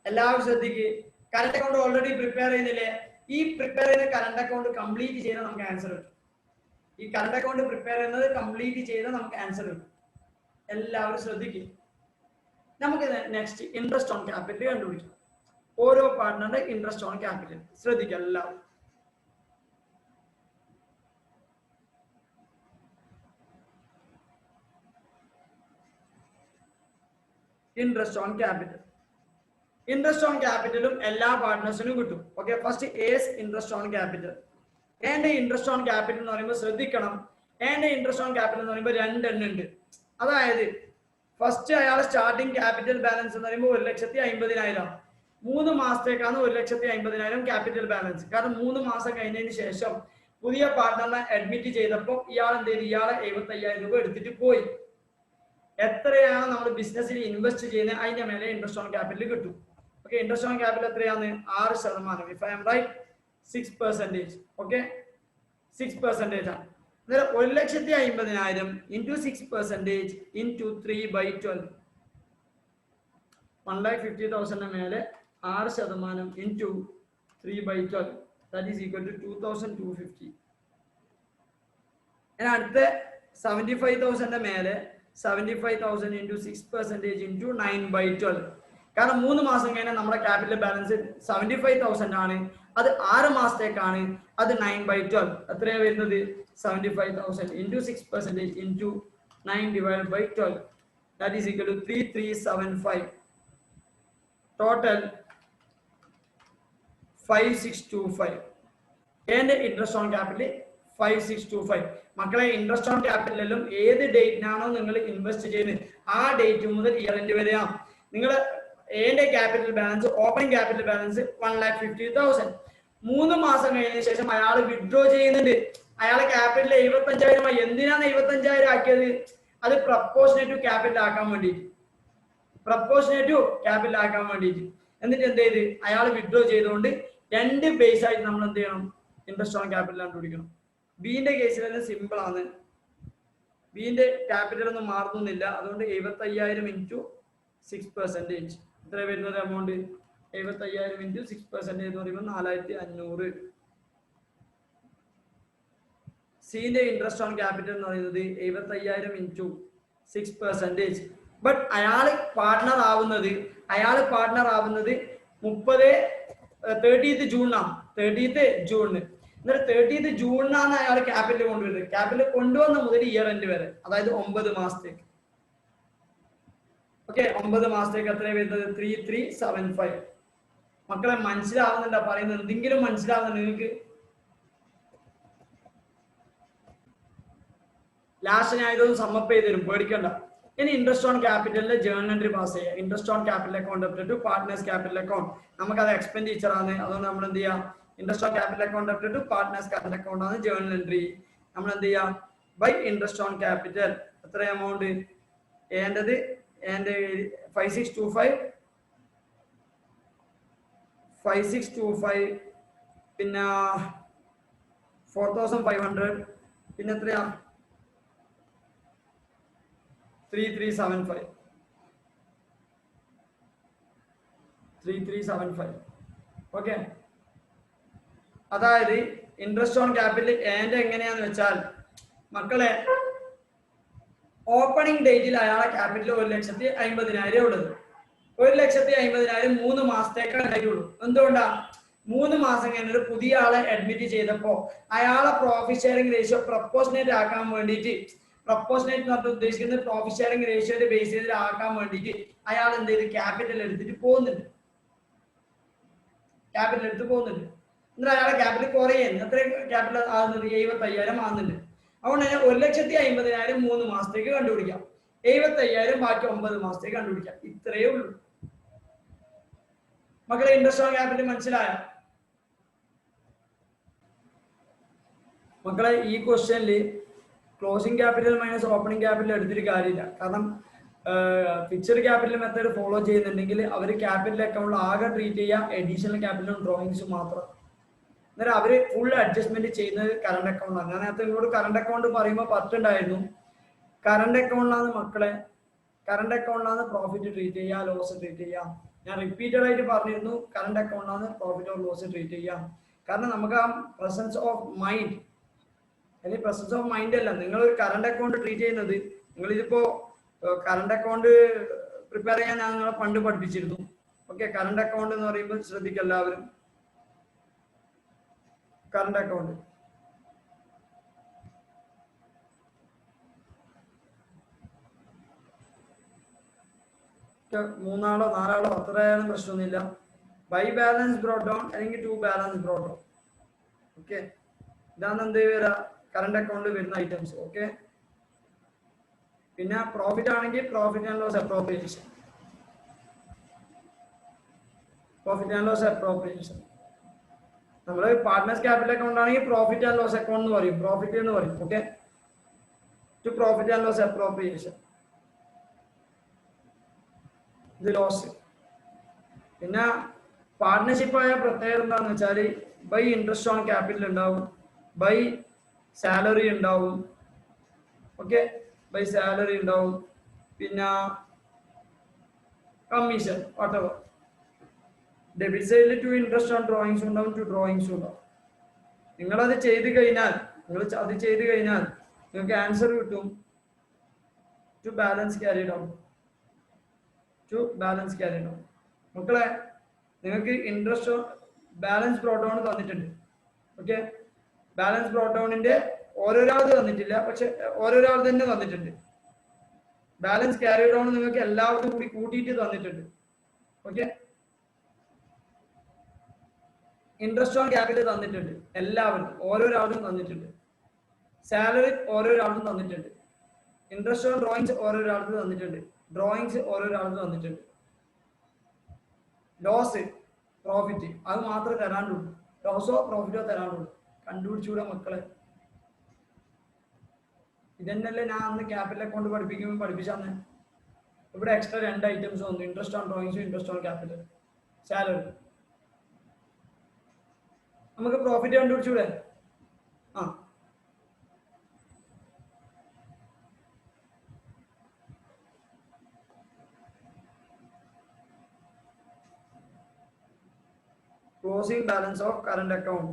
എല്ലാവരും ശ്രദ്ധിക്കുക. കറണ്ട് അക്കൗണ്ട് ഓൾറെഡി പ്രിപ്പയർ ചെയ്യുന്നില്ലേ? ഈ പ്രിപ്പയർ ചെയ്യുന്ന കറണ്ട് അക്കൗണ്ട് കംപ്ലീറ്റ് ചെയ്താൽ നമുക്ക് ആൻസർ കിട്ടും. ഈ കറണ്ട് അക്കൗണ്ട് പ്രിപ്പയർ ചെയ്യുന്നത് കംപ്ലീറ്റ് ചെയ്താൽ നമുക്ക് ആൻസർ കിട്ടും. എല്ലാവരും ശ്രദ്ധിക്കുക. നമുക്ക് നെക്സ്റ്റ് ഇൻട്രസ്റ്റ് ഓൺ ക്യാപിറ്റൽ കണ്ടുപിടിക്കാം. ഓരോ പാർട്ട്ണറുടെ ഇൻട്രസ്റ്റ് ഓൺ ക്യാപിറ്റൽ ശ്രദ്ധിക്കുക എല്ലാവരും. ഇൻട്രസ്റ്റ് ഓൺ ക്യാപിറ്റലും എല്ലാ പാർട്ട്നേഴ്സിനും കിട്ടും. Okay, first as interest on capital. എന്റെ ഇൻട്രസ്റ്റ് ഓൺ ക്യാപിറ്റൽ എന്ന് പറയുമ്പോൾ ശ്രദ്ധിക്കണം. എന്റെ ഇൻട്രസ്റ്റ് ഓൺ ക്യാപിറ്റൽ എന്ന് പറയുമ്പോൾ 2 എണ്ണം ഉണ്ട്. അതായത് ഫസ്റ്റ് അയാൾ സ്റ്റാർട്ടിംഗ് ക്യാപിറ്റൽ ബാലൻസ് എന്ന് പറയുമ്പോൾ 1,50,000. 3 മാസത്തേക്കാണ് 1,50,000 ക്യാപിറ്റൽ ബാലൻസ്. കാരണം 3 മാസം കഴിഞ്ഞതിന് ശേഷം പുതിയ പാർട്ട്ണറിനെ അഡ്മിറ്റ് ചെയ്തപ്പോൾ ഇയാൾ എന്ത് ചെയ്തു? ഇയാളെ 75,000 രൂപ എടുത്തിട്ട് പോയി. എത്രയാണ് നമ്മൾ ബിസിനസ്സിൽ ഇൻവെസ്റ്റ് ചെയ്യുന്നത് അതിന്റെ മേലെ ഇൻട്രസ്റ്റ് ഓൺ ക്യാപിറ്റൽ കിട്ടും. ഓക്കെ, ഇൻട്രസ്റ്റ് ഓൺ ക്യാപിറ്റൽ എത്രയാണ്? 6%. If I'm right 6%. Okay, 6% ആണ്. അന്നേരം 1,50,000 into 6% into 3/12. 1,50,000 മേലെ 6% into 3/12 that is equal to 2,250. അടുത്ത 75,000 മേലെ 75,000 into 6% into 9/12. കാരണം 3 മാസം കഴിഞ്ഞാൽ നമ്മുടെ ക്യാപിറ്റൽ ബാലൻസ് 75,000 ആണ്. അത് 6 മാസത്തേക്കാണ്. അത് 9/12 എത്രയാണ് വരുന്നത്? 75,000 into 6% into 9 divided by 12, that is equal to 3375. Total 5625 and interest on capital 5625. മക്കളെ ഇൻട്രസ്റ്റ് ഓൺ ക്യാപിറ്റലിലും ഏത് ഡേറ്റിനാണോ നിങ്ങൾ ഇൻവെസ്റ്റ് ചെയ്യുന്നത് ആ ഡേറ്റ് മുതൽ ഇയർ എൻഡ് വരെയാണ്. നിങ്ങൾ എന്റെ capital balance, opening capital balance 1,50,000. 3 മാസം കഴിഞ്ഞ ശേഷം അയാൾ വിഡ്രോ ചെയ്യുന്നുണ്ട്. അയാളെ ക്യാപിറ്റൽ 75,000. എന്തിനാണ് 75,000 ആക്കിയത്? അത് പ്രപ്പോർഷനേറ്റ് ടു ക്യാപിറ്റൽ ആക്കാൻ വേണ്ടിയിട്ട്, പ്രപ്പോർഷനേറ്റ് ടു ക്യാപിറ്റൽ ആക്കാൻ വേണ്ടിയിട്ട്. എന്നിട്ട് എന്ത് ചെയ്ത് അയാൾ വിഡ്രോ ചെയ്തുകൊണ്ട് 2 ബേസ് ആയിട്ട് നമ്മൾ എന്ത് ചെയ്യണം? ഇൻട്രസ്റ്റ് ഓൺ ക്യാപിറ്റൽ കണ്ടുപിടിക്കണം. ബിന്റെ കേസിൽ തന്നെ സിമ്പിൾ ആണ്. ബിന്റെ ക്യാപിറ്റൽ ഒന്നും മാറുന്നില്ല. അതുകൊണ്ട് 75,000 into 6%. എത്ര വരുന്നത് എമൗണ്ട്? 75,000 into 6% എന്ന് പറയുമ്പോൾ 4,500. സിന്റെ ഇൻട്രസ്റ്റ് ഓൺ ക്യാപിറ്റൽ എന്ന് പറയുന്നത് 75,000 into 6%. ബട്ട് അയാള് പാർട്ട്ണർ ആവുന്നത് 30th ജൂണിനാണ്. 30th ജൂണിന്. എന്നിട്ട് 30th ജൂണിനാണ് അയാൾ ക്യാപിറ്റൽ കൊണ്ടുവരുന്നത്. ക്യാപിറ്റൽ കൊണ്ടുവന്ന മുതൽ ഇയർ എൻഡ് വരെ, അതായത് 9 മാസത്തേക്ക്. ഓക്കെ, 9 മാസത്തേക്ക് എത്ര വരുന്നത്? 3375. മക്കളെ മനസ്സിലാവുന്നുണ്ടോ പറയുന്നത്? എന്തെങ്കിലും മനസ്സിലാവുന്നുണ്ട് നിങ്ങൾക്ക്? ലാസ്റ്റ് ഞാൻ ഇതൊന്ന് സമ്മപ്പ് ചെയ്ത് തരും, പേടിക്കണ്ട. ഇനി ഇൻട്രസ്റ്റ് ഓൺ ക്യാപിറ്റലിന്റെ ജേർണൽ എൻട്രി പാസ് ചെയ്യുക. Interest on capital account debited to partners capital account. നമുക്കത് എക്സ്പെൻഡിച്ചർ ആണ്. അതുകൊണ്ട് നമ്മൾ എന്ത് ചെയ്യാം? Interest on capital account debited to partners capital account ആണ് ജേർണൽ എൻട്രി. നമ്മൾ എന്ത് ചെയ്യാം? ബൈ ഇൻട്രസ്റ്റ് ഓൺ ക്യാപിറ്റൽ എത്ര എമൗണ്ട് ഏണ്ടത്? and 5625 പിന്നെ 4,500 പിന്നെ എത്രയാ? 3375. ഓക്കെ, അതായത് ഇൻട്രസ്റ്റ് ഓൺ ക്യാപിറ്റൽ ആൻഡ് എങ്ങനെയാന്ന് വെച്ചാൽ മക്കളെ ഓപ്പണിംഗ് ഡേറ്റിൽ അയാളെ ക്യാപിറ്റൽ 1,50,000 ഉള്ളത്. 1,50,000 3 മാസത്തേക്കാണ് ആയിട്ടുള്ളൂ. എന്തുകൊണ്ടാ? 3 മാസം കഴിഞ്ഞിട്ട് പുതിയ ആളെ അഡ്മിറ്റ് ചെയ്തപ്പോ അയാളെ പ്രോഫിറ്റ് ഷെയറിംഗ് റേഷ്യോ പ്രപ്പോർഷനേറ്റ് ആക്കാൻ വേണ്ടിയിട്ട്, പ്രപ്പോർഷനേറ്റ് എന്ന് പറഞ്ഞാൽ ഉദ്ദേശിക്കുന്നത് പ്രോഫിറ്റ് ഷെയറിംഗ് റേഷ്യോയുടെ ബേസ് ചെയ്ത് ആക്കാൻ വേണ്ടിയിട്ട് അയാൾ എന്ത് ചെയ്ത് ക്യാപിറ്റൽ എടുത്തിട്ട് പോകുന്നുണ്ട്. എന്നിട്ട് അയാളെ ക്യാപിറ്റൽ കുറയുന്നു. എത്ര ക്യാപിറ്റൽ ആകുന്നത്? 75,000 ആകുന്നുണ്ട്. അതുകൊണ്ട് തന്നെ 1,50,000 3 മാസത്തേക്ക് കണ്ടുപിടിക്കാം. 75,000 ബാക്കി 9 മാസത്തേക്ക് കണ്ടുപിടിക്കാം. ഇത്രയേ ഉള്ളൂ മക്കളെ. ഇൻട്രസ്റ്റ് ഓൺ ക്യാപിറ്റൽ മനസ്സിലായ മക്കളെ? ഈ ക്വസ്റ്റ്യനിൽ closing capital minus opening capital എടുത്തിട്ട് കാര്യമില്ല. കാരണം ഫിക്സഡ് ക്യാപിറ്റൽ മെത്തേഡ് ഫോളോ ചെയ്യുന്നുണ്ടെങ്കിൽ അവർ ക്യാപിറ്റൽ അക്കൗണ്ടിൽ ആകെ ട്രീറ്റ് ചെയ്യുക എഡീഷണൽ ക്യാപിറ്റലും ഡ്രോയിങ്സും മാത്രം. അന്നേരം അവർ ഫുൾ അഡ്ജസ്റ്റ്മെന്റ് ചെയ്യുന്നത് കറണ്ട് അക്കൗണ്ടാണ്. ഞാൻ നേരത്തെ നിങ്ങളോട് കറണ്ട് അക്കൗണ്ട് പറയുമ്പോൾ പറഞ്ഞിട്ടുണ്ടായിരുന്നു, കറണ്ട് അക്കൗണ്ടിലാണ് മക്കളെ, കറണ്ട് അക്കൗണ്ടിലാണ് പ്രോഫിറ്റ് ട്രീറ്റ് ചെയ്യുക, ലോസ് ട്രീറ്റ് ചെയ്യാം. ഞാൻ റിപ്പീറ്റഡ് ആയിട്ട് പറഞ്ഞിരുന്നു, കറണ്ട് അക്കൗണ്ടിലാണ് പ്രോഫിറ്റ് ഓർ ലോസ് ട്രീറ്റ് ചെയ്യാം. കാരണം നമുക്ക് ആ പ്രസൻസ് ഓഫ് മൈൻഡ്, അല്ലെങ്കിൽ പ്രസൻസ് ഓഫ് മൈൻഡ് അല്ല, നിങ്ങൾ ഒരു കറണ്ട് അക്കൗണ്ട് ട്രീറ്റ് ചെയ്യുന്നത്, നിങ്ങളിതിപ്പോ കറണ്ട് അക്കൗണ്ട് പ്രിപ്പയർ ചെയ്യാൻ ഞാൻ നിങ്ങളെ പണ്ട് പഠിപ്പിച്ചിരുന്നു. ഓക്കെ, കറണ്ട് അക്കൗണ്ട് എന്ന് പറയുമ്പോൾ ശ്രദ്ധിക്കുക എല്ലാവരും. കറണ്ട് അക്കൗണ്ട് മൂന്നാളോ നാലാളോ അത്രയായാലും പ്രശ്നമൊന്നുമില്ല. ബൈ ബാലൻസ് ബ്രോട്ട് ഡൗൺ അല്ലെങ്കിൽ to balance brought down. Okay, ഇതാണ് എന്ത് വരാ കറണ്ട് അക്കൗണ്ട് വരുന്ന ഐറ്റംസ്. ഓക്കെ, പിന്നെ പ്രോഫിറ്റ് ആണെങ്കിൽ profit and loss appropriation, profit and loss appropriation. നമ്മൾ പാർട്ട്നേഴ്സ് ക്യാപിറ്റൽ അക്കൗണ്ട് ആണെങ്കിൽ പ്രോഫിറ്റ് ആൻഡ് ലോസ് അക്കൗണ്ട് എന്ന് പറയും, പ്രോഫിറ്റ് എന്ന് പറയും. Okay, to profit and loss appropriation, ഇത് ലോസ്. പിന്നെ പാർട്ട്ണർഷിപ്പ് ആയ പ്രത്യേകത എന്താണെന്ന് വെച്ചാൽ ബൈ ഇൻട്രസ്റ്റ് ഓൺ ക്യാപിറ്റൽ ഉണ്ടാവും, ബൈ സാലറി ഉണ്ടാവും. ഓക്കെ, ബൈ സാലറി ഉണ്ടാവും, പിന്നെ കമ്മീഷൻ വാട്ടവർ. ഡെബിറ്റ് സൈഡിൽ ടു ഇൻട്രസ്റ്റ് ഓൺ ഡ്രോയിങ്സ് ഉണ്ടാവും, ടു ഡ്രോയിങ്സ് ഉണ്ടാവും. നിങ്ങളത് ചെയ്ത് കഴിഞ്ഞാൽ നിങ്ങൾക്ക് ആൻസർ കിട്ടും to balance carried out, to balance carried out. മക്കളെ, നിങ്ങൾക്ക് ഇൻട്രസ്റ്റ് ബാലൻസ് ബ്രോട്ട് ഡൗൺ തന്നിട്ടുണ്ട്. ഓക്കെ, ബാലൻസ് ബ്രോട്ട് ഡൗണിന്റെ ഓരോരാളത് തന്നിട്ടില്ല, പക്ഷെ ഓരോരാൾ തന്നെ തന്നിട്ടുണ്ട്. ബാലൻസ് ക്യാരി ഡൗൺ നിങ്ങൾക്ക് എല്ലാവർക്കും കൂടി കൂട്ടിയിട്ട് തന്നിട്ടുണ്ട്. ഓക്കെ, ഇൻട്രസ്റ്റ് ഓൺ ക്യാപിറ്റൽ തന്നിട്ടുണ്ട്, എല്ലാവരും ഓരോരാളും തന്നിട്ടുണ്ട്. സാലറി ഓരോരാളും തന്നിട്ടുണ്ട്. ഇൻട്രസ്റ്റ് ഓൺ ഡ്രോയിങ്സ് ഓരോരാൾക്ക് തന്നിട്ടുണ്ട്. ഡ്രോയിങ്സ് ഓരോരാൾക്ക് തന്നിട്ടുണ്ട്. ലോസ് പ്രോഫിറ്റ് അത് മാത്രമേ തരാണ്ടുള്ളൂ. ലോസോ പ്രോഫിറ്റോ തരാണ്ടുള്ളൂ. കണ്ടുപിടിച്ചൂടെ മക്കളെ? ഇതന്നെയല്ലേ ഞാൻ അന്ന് ക്യാപിറ്റൽ അക്കൗണ്ട് പഠിപ്പിക്കുമ്പോൾ പഠിപ്പിച്ചാന്ന്. ഇവിടെ എക്സ്ട്രാ 2 ഐറ്റംസ് വന്നു, ഇൻട്രസ്റ്റ് ഓൺ ഡ്രോയിങ്സും ഇൻട്രസ്റ്റ് ഓൺ ക്യാപിറ്റൽ. സാലറി നമുക്ക് പ്രോഫിറ്റ് കണ്ടുപിടിച്ചൂടെ? ആ, closing balance of current account.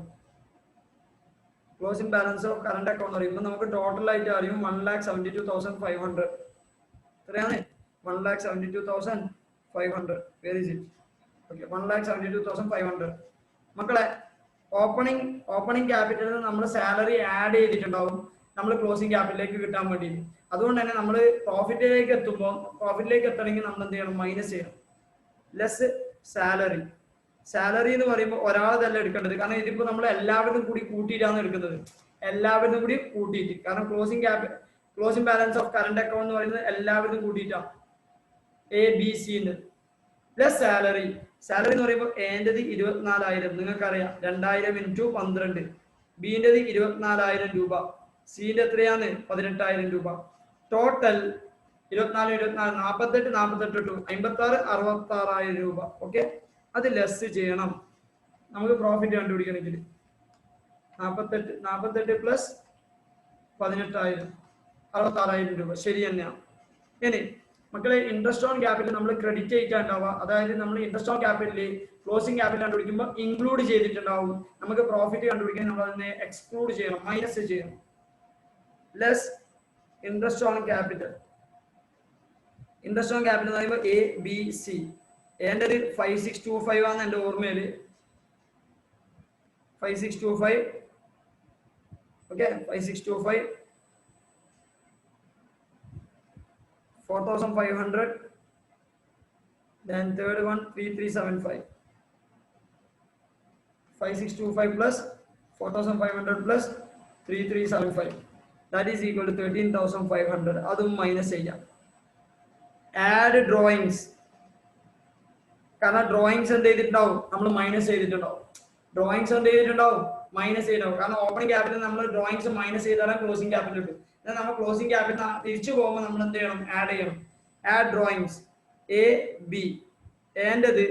Closing balance of current account പറയുമ്പോൾ നമുക്ക് ടോട്ടൽ ആയിട്ട് അറിയും 1,72,500. എത്രയാണ്? 1,72,500. Very it. ഓക്കെ, 1,72,500. മക്കളെ, ഓപ്പണിംഗ് ക്യാപിറ്റലിൽ നമ്മൾ സാലറി ആഡ് ചെയ്തിട്ടുണ്ടാവും നമ്മൾ ക്ലോസിംഗ് ക്യാപിറ്റലിലേക്ക് കിട്ടാൻ വേണ്ടി. അതുകൊണ്ട് തന്നെ നമ്മൾ പ്രോഫിറ്റിലേക്ക് എത്തണമെങ്കിൽ നമ്മൾ എന്ത് ചെയ്യണം? മൈനസ് ചെയ്യണം. Less salary. സാലറി എന്ന് പറയുമ്പോൾ ഒരാളതല്ല എടുക്കേണ്ടത്, കാരണം ഇതിപ്പോൾ നമ്മൾ എല്ലാവരും കൂടി കൂട്ടിയിട്ടാണ് എടുക്കുന്നത്. എല്ലാവരും കൂടി കൂട്ടിയിട്ട്, കാരണം closing balance of current account എന്ന് പറയുന്നത് എല്ലാവരും കൂട്ടിയിട്ടാണ്. ABC ഉണ്ട്. Plus salary. സാലറി എന്ന് പറയുമ്പോൾ എന്റേത് 24,000, നിങ്ങൾക്കറിയാം 2,000 × 12. ബിന്റേത് 24,000 രൂപ. സിന്റെ എത്രയാണ്? 18,000 രൂപ. ടോട്ടൽ 24 48 48 ടു 56 66,000 രൂപ. ഓക്കെ, അത് ലെസ് ചെയ്യണം നമുക്ക് പ്രോഫിറ്റ് കണ്ടുപിടിക്കണമെങ്കിൽ. 48 പ്ലസ് 18,000 66,000 രൂപ. ശരി തന്നെയാണ്. ഇനി മക്കളെ, ഇൻട്രസ്റ്റ് ഓൺ ക്യാപിറ്റൽ നമ്മൾ ക്രെഡിറ്റ് ചെയ്തിട്ടുണ്ടാവുക. അതായത് നമ്മൾ ഇൻട്രസ്റ്റ് ഓൺ ക്യാപിറ്റലിൽ ക്ലോസിംഗ് ക്യാപിറ്റൽ കണ്ടുപിടിക്കുമ്പോൾ ഇൻക്ലൂഡ് ചെയ്തിട്ടുണ്ടാവും. നമുക്ക് പ്രോഫിറ്റ് കണ്ടുപിടിക്കാൻ നമ്മൾ അതിനെ എക്സ്ക്ലൂഡ് ചെയ്യണം, മൈനസ് ചെയ്യണം. Less interest on capital. Interest on capital എന്ന് പറയുമ്പോൾ ABC. എൻ്റെ 5625 ആണ് എൻ്റെ ഓർമ്മയിൽ. 5625. Okay, 5625 4,500. Then third one 3,375. 5625 plus 4,500 plus 3,375. That is equal to 13,500. അതും മൈനസ് ചെയ്യാം. Add drawings. കാരണം ഡ്രോയിങ്സ് എന്ത് ചെയ്തിട്ടുണ്ടാവും? നമ്മൾ മൈനസ് ചെയ്തിട്ടുണ്ടാവും. ഡ്രോയിങ്സ് എന്ത് ചെയ്തിട്ടുണ്ടാവും? മൈനസ് ചെയ്തിട്ടുണ്ടാവും. കാരണം ഓപ്പണിംഗ് ക്യാപിറ്റൽ നമ്മൾ ഡ്രോയിങ്സ് മൈനസ് ചെയ്താലും ക്ലോസിംഗ് ക്യാപിറ്റൽ കിട്ടും. എന്നാൽ നമ്മൾ ക്ലോസിംഗ് ക്യാപിറ്റൽ തിരിച്ചു പോകുമ്പോൾ നമ്മൾ എന്ത് ചെയ്യണം? ആഡ് ചെയ്യണം. Add drawings AB. എന്റേത്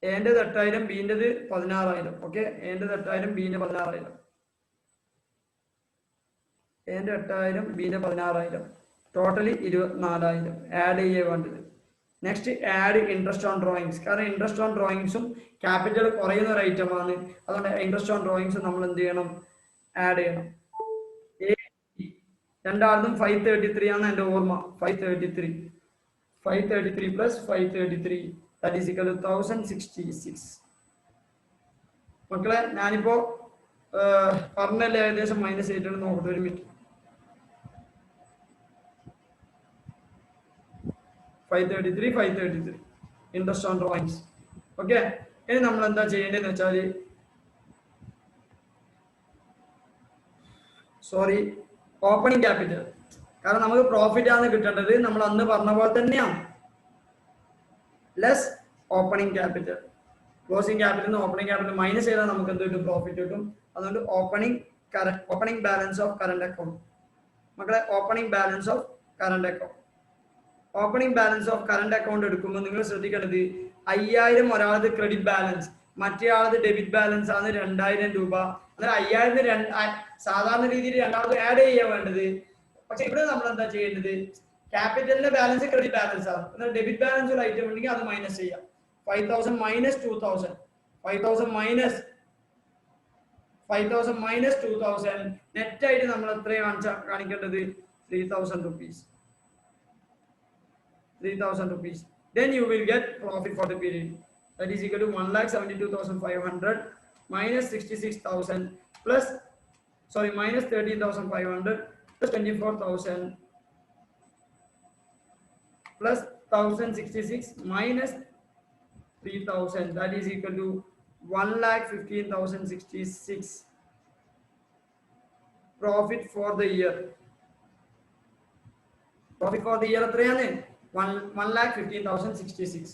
എന്റേത് 8,000, ബിന്റേത് 16,000. ഓക്കെ, എന്റേത് 8,000, ബിന്റെ 16,000. എന്റെ 8,000, ബിന്റെ 16,000. ടോട്ടലി 24,000. ആഡ് ചെയ്യേ വേണ്ടത്. Next add interest on drawings. കാരണം ഇൻട്രസ്റ്റ് ഓൺ ഡ്രോയിങ്സും ക്യാപിറ്റൽ കുറയുന്ന ഒരു ഐറ്റമാണ്. അതുകൊണ്ട് ഇൻട്രസ്റ്റ് ഓൺ ഡ്രോയിങ്സ് നമ്മൾ എന്ത് ചെയ്യണം? ആഡ് ചെയ്യണം. രണ്ടാളും 533 ആണ് എൻ്റെ ഓർമ്മ. 533 plus 533 that is equal to 1,066. മക്കളെ, ഞാനിപ്പോ പറഞ്ഞല്ലേ ഏകദേശം മൈനസ് ചെയ്തിട്ട് നോക്കട്ടെ ഒരു minute. 533 interest on drawings. Okay, ഇനി നമ്മൾ എന്താ ചെയ്യേണ്ടതെന്ന് വെച്ചാൽ, സോറി, ഓപ്പണിംഗ് ക്യാപിറ്റൽ. കാരണം നമുക്ക് പ്രോഫിറ്റ് ആണ് കിട്ടേണ്ടത്, നമ്മൾ അന്ന് പറഞ്ഞ പോലെ തന്നെയാണ്. Less opening capital. Closing capital നിന്ന് ഓപ്പണിംഗ് ക്യാപിറ്റൽ മൈനസ് ചെയ്താൽ നമുക്ക് എന്ത് കിട്ടും? പ്രോഫിറ്റ് കിട്ടും. അതുകൊണ്ട് opening balance of current account. മക്കളെ, opening balance of current account. Opening balance of current account എടുക്കുമ്പോൾ നിങ്ങൾ ശ്രദ്ധിക്കേണ്ടത് 5,000 ഒരാളത് ക്രെഡിറ്റ് ബാലൻസ്, മറ്റേ ആളത് ഡെബിറ്റ് ബാലൻസ് ആണ് 2,000 രൂപ. അന്നേരം 5,000 സാധാരണ രീതിയിൽ രണ്ടാമത് ആഡ് ചെയ്യാൻ വേണ്ടത്. പക്ഷെ ഇവിടെ നമ്മൾ എന്താ ചെയ്യേണ്ടത്? ക്യാപിറ്റലിന്റെ ബാലൻസ് ക്രെഡിറ്റ് ബാലൻസ് ആണ്. എന്നാൽ ഡെബിറ്റ് ബാലൻസ് ഉള്ള ഐറ്റം ഉണ്ടെങ്കിൽ അത് മൈനസ് ചെയ്യാം. 5,000 മൈനസ് 2,000. 5,000 മൈനസ് 2,000. നെറ്റ് ആയിട്ട് നമ്മൾ എത്രയാണ് കാണിക്കേണ്ടത്? 3,000 rupees. 3,000 rupees. Then you will get profit for the period. That is equal to 1,72,500 minus 66,000 plus, sorry, minus 13,500 plus 24,000 plus 1,066 minus 3,000. That is equal to 1,15,066 profit for the year. Profit for the year എത്രയാണ്? 1,15,066.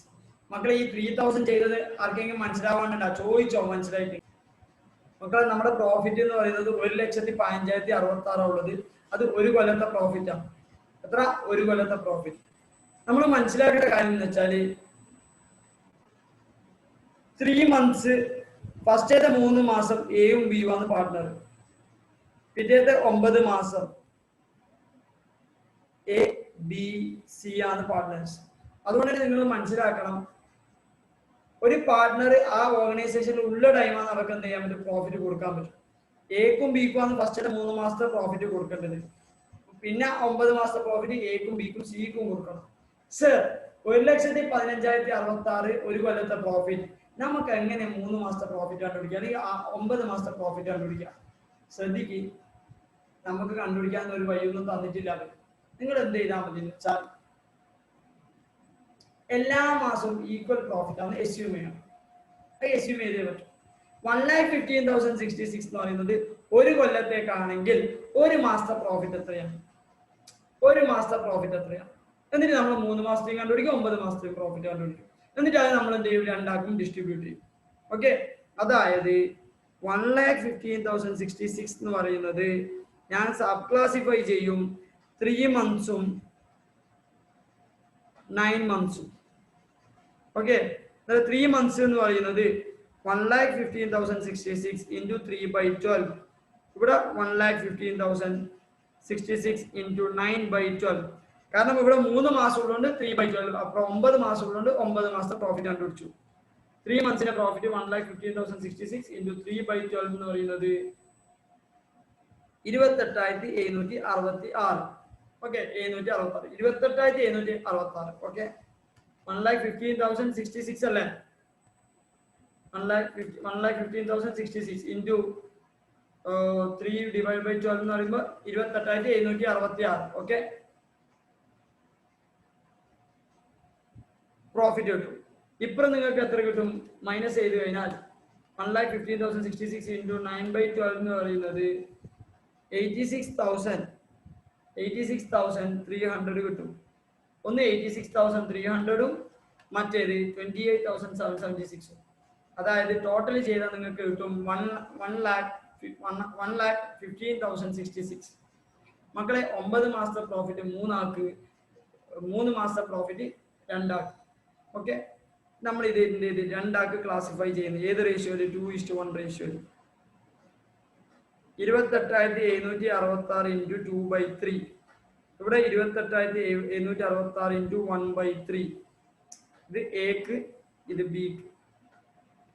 മക്കളെ ഈ 3,000 ചെയ്തത് ആർക്കെങ്കിലും മനസ്സിലാവാനുണ്ടോ? ചോദിച്ചോ മനസ്സിലായിട്ട്. മക്കളെ നമ്മുടെ profit എന്ന് പറയുന്നത് 1,15,066 ഉള്ളത്. അത് ഒരു കൊല്ലത്തെ പ്രോഫിറ്റ് ആണ്. എത്ര? ഒരു കൊല്ലത്തെ പ്രോഫിറ്റ്. നമ്മൾ മനസ്സിലാക്കേണ്ട കാര്യം എന്ന് വെച്ചാൽ 3 months, ഫസ്റ്റേത്തെ 3 മാസം എയും ബിയും ആണ് പാർട്ട്ണർ, പിറ്റേത്തെ 9 മാസം എ ബി സി ആണ് പാർട്ട്നേഴ്സ്. അതുകൊണ്ട് നിങ്ങൾ മനസ്സിലാക്കണം, ഒരു പാർട്ട്ണർ ആ ഓർഗനൈസേഷനിൽ ഉള്ള ടൈമാണ് അവർക്ക് എന്ത് ചെയ്യാൻ പറ്റും? പ്രോഫിറ്റ് കൊടുക്കാൻ പറ്റും. എക്കും ബിക്കും ആണ് ഫസ്റ്റത്തെ 3 മാസത്തെ പ്രോഫിറ്റ് കൊടുക്കേണ്ടത്. പിന്നെ 9 മാസത്തെ പ്രോഫിറ്റ് എക്കും ബിക്കും സിക്കും കൊടുക്കണം. സർ, 1,15,066 ഒരു കൊല്ലത്തെ പ്രോഫിറ്റ്, നമുക്ക് എങ്ങനെ 3 മാസത്തെ പ്രോഫിറ്റ് കണ്ടുപിടിക്കുക, അല്ലെങ്കിൽ 9 മാസത്തെ പ്രോഫിറ്റ് കണ്ടുപിടിക്കുക? ശ്രദ്ധിക്കുക, നമുക്ക് കണ്ടുപിടിക്കാൻ ഒരു വഴിയൊന്നും തന്നിട്ടില്ല. നിങ്ങൾ എന്ത് ചെയ്താൽ മതി വെച്ചാൽ എല്ലാ മാസവും ഈക്വൽ പ്രോഫിറ്റ് ആണ് എസ്യൂം ചെയ്യണം. എസ്യൂം ചെയ്തേ പറ്റും. 1,15,066 എന്ന് പറയുന്നത് ഒരു കൊല്ലത്തേക്കാണെങ്കിൽ ഒരു മാസത്തെ പ്രോഫിറ്റ് എത്രയാണ്? ഒരു മാസത്തെ പ്രോഫിറ്റ് എത്രയാണ്? എന്നിട്ട് നമ്മൾ 3 മാസത്തേക്ക് കണ്ടുപിടിക്കും, 9 മാസത്തേക്ക് പ്രോഫിറ്റ് കണ്ടുപിടിക്കും. എന്നിട്ട് അത് നമ്മൾ എന്ത് ചെയ്യും? രണ്ടാക്കും ഡിസ്ട്രിബ്യൂട്ട് ചെയ്യും. ഓക്കെ, അതായത് 1,15,066 എന്ന് പറയുന്നത് ഞാൻ സബ് ക്ലാസിഫൈ ചെയ്യും 3 months-ഉം 9 months-ഉം. ഓക്കെ, 3 months എന്ന് പറയുന്നത് 1,15,066 into 3/12. ഇവിടെ 1,15,066 into 9/12. കാരണം ഇവിടെ 3 മാസം ഉള്ളതുകൊണ്ട് 3/12. അപ്പോൾ 9 മാസം ഉള്ളതുകൊണ്ട് 9 മാസത്തെ പ്രോഫിറ്റ് കണ്ടുപിടിച്ചു. 3 months-ന്റെ പ്രോഫിറ്റ് 1,15,066 into 3/12 എന്ന് പറയുന്നത് 28,766. ഓക്കെ, 766, 28,766. ഓക്കെ, 1,15,066 അല്ലേ? 1,15,066 into 3/12 എന്ന് പറയുമ്പോൾ 28,766. ഓക്കെ, പ്രോഫിറ്റ് കിട്ടും. ഇപ്പുറം നിങ്ങൾക്ക് എത്ര കിട്ടും? മൈനസ് ചെയ്ത് കഴിഞ്ഞാൽ 1,15,066 into 9/12 എന്ന് പറയുന്നത് 86,300 കിട്ടും. ഒന്ന് 86,300-ഉം മറ്റേത് 28,776. അതായത് ടോട്ടൽ ചെയ്താൽ നിങ്ങൾക്ക് കിട്ടും 1,15,066. മക്കളെ, 9 മാസത്തെ പ്രോഫിറ്റ് 3 ആൾക്ക്, 3 മാസത്തെ പ്രോഫിറ്റ് 2 ആൾക്ക്. ഓക്കെ, നമ്മൾ ഇത് 2 ആൾക്ക് ക്ലാസിഫൈ ചെയ്യുന്നത് ഏത് റേഷ്യോയിൽ? 2:1 റേഷ്യോയിൽ. 28,766 into 2/3. ഇവിടെ 28,766 into 1/3. ഇത് എക്ക്, ഇത് ബിക്ക്.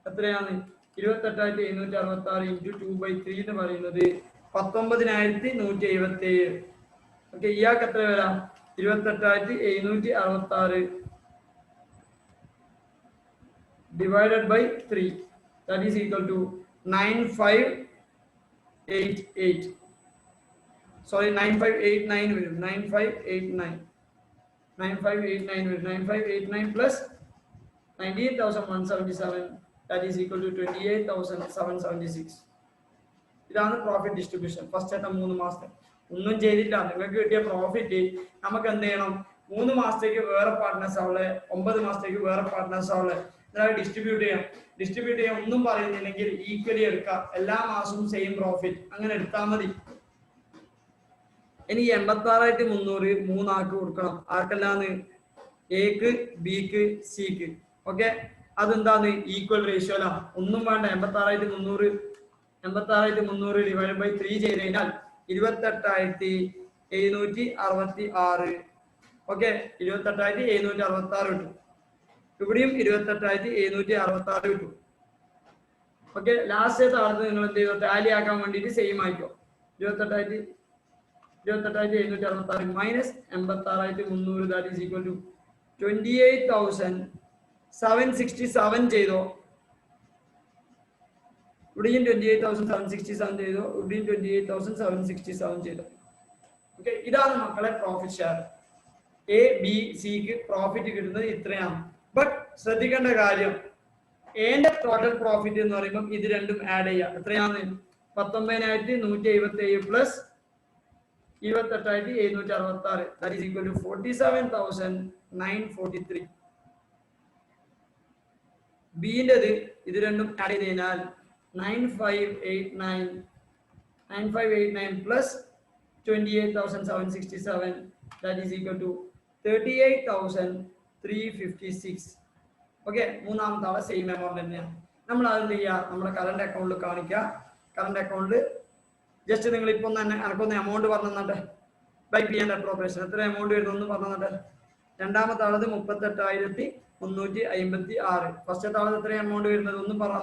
എത്രയാണ്? 28,766 into 2/3 എന്ന് പറയുന്നത് 19,177. ഓക്കെ, ഇയാൾക്ക് എത്ര വരാം? 28,766 divided by 3. That is equal to 9,588. Sorry, 9,589 വരും. 9,589 വരും. 9,589 plus 19,177. That is equal to 28,776. ഇതാണ് പ്രോഫിറ്റ് ഡിസ്ട്രിബ്യൂഷൻ ഫസ്റ്റത്തെ 3 മാസത്തെ. ഒന്നും ചെയ്തില്ല, നിങ്ങൾക്ക് കിട്ടിയ പ്രോഫിറ്റ് നമുക്ക് എന്ത് ചെയ്യണം? 3 മാസത്തേക്ക് വേറെ പാർട്ട്നേഴ്സ് ആവുള്ളേ, 9 മാസത്തേക്ക് വേറെ പാർട്ട്നേഴ്സ് ആവുള്ളേ, ഡിസ്ട്രിബ്യൂട്ട് ചെയ്യാം. ഒന്നും പറയുന്നില്ലെങ്കിൽ ഈക്വലി എടുക്കാം. എല്ലാ മാസവും സെയിം പ്രോഫിറ്റ് അങ്ങനെ എടുത്താൽ മതി. ഇനി 86,300 3 ആൾക്ക് കൊടുക്കണം. ആർക്കെല്ലാന്ന്? എക്ക്, ബിക്ക്, സിക്ക്. ഓക്കെ, അതെന്താന്ന്? ഈക്വൽ റേഷ്യോയിലാണ്. ഒന്നും വേണ്ട. 86,300 ഡിവൈഡ് ബൈ 3 ചെയ്ത് കഴിഞ്ഞാൽ 28,766. ഓക്കെ, 28,766 കിട്ടും. ഇവിടെയും 28,766 കിട്ടും. ഓക്കെ, ലാസ്റ്റ് താഴത്ത് നിങ്ങൾ എന്ത് ചെയ്തോ? ടാലി ആക്കാൻ വേണ്ടിയിട്ട് സെയിം ആയിക്കോ. 28,000 28,766 minus 86,300 that is equal to 28,767 ചെയ്തോ. ഇവിടെയും 28,767 ചെയ്തോ, ഇവിടെയും 28,767 ചെയ്തോ. ഓക്കെ, ഇതാണ് മക്കളെ പ്രോഫിറ്റ് ഷെയർ. എ ബി സിക്ക് പ്രോഫിറ്റ് കിട്ടുന്നത് ഇത്രയാണ്. ബട്ട് ശ്രദ്ധിക്കേണ്ട കാര്യം, എന്റെ ടോട്ടൽ പ്രോഫിറ്റ് എന്ന് പറയുമ്പോൾ ഇത് രണ്ടും ആഡ് ചെയ്യുക. എത്രയാണ്? 19,177 plus 28,766 that is equal to 47,943. ബിന്റേത് ഇത് രണ്ടും ആഡ് ചെയ്ത് കഴിഞ്ഞാൽ 9589 plus 28,767 that is equal to 38,356. Okay, മൂന്നാമത്തെ ആളെ സെയിം എമൗണ്ട് തന്നെയാണ്. നമ്മൾ അത് ചെയ്യുക, നമ്മുടെ കറണ്ട് അക്കൗണ്ടിൽ കാണിക്കുക. കറണ്ട് അക്കൗണ്ടിൽ ജസ്റ്റ് നിങ്ങൾ ഇപ്പൊ തന്നെ എനക്കൊന്ന് എമൗണ്ട് പറഞ്ഞു തന്നട്ടെ. ബൈ പി ആൻഡ് അപ്രോപ്രിയേഷൻ എത്ര എമൗണ്ട് വരുന്നു പറഞ്ഞു തന്നട്ടെ. രണ്ടാമത്തെ ആളത് 38,356. ഫസ്റ്റത്തെ ആളത് എത്ര എമൗണ്ട് വരുന്നത് ഒന്ന് പറ.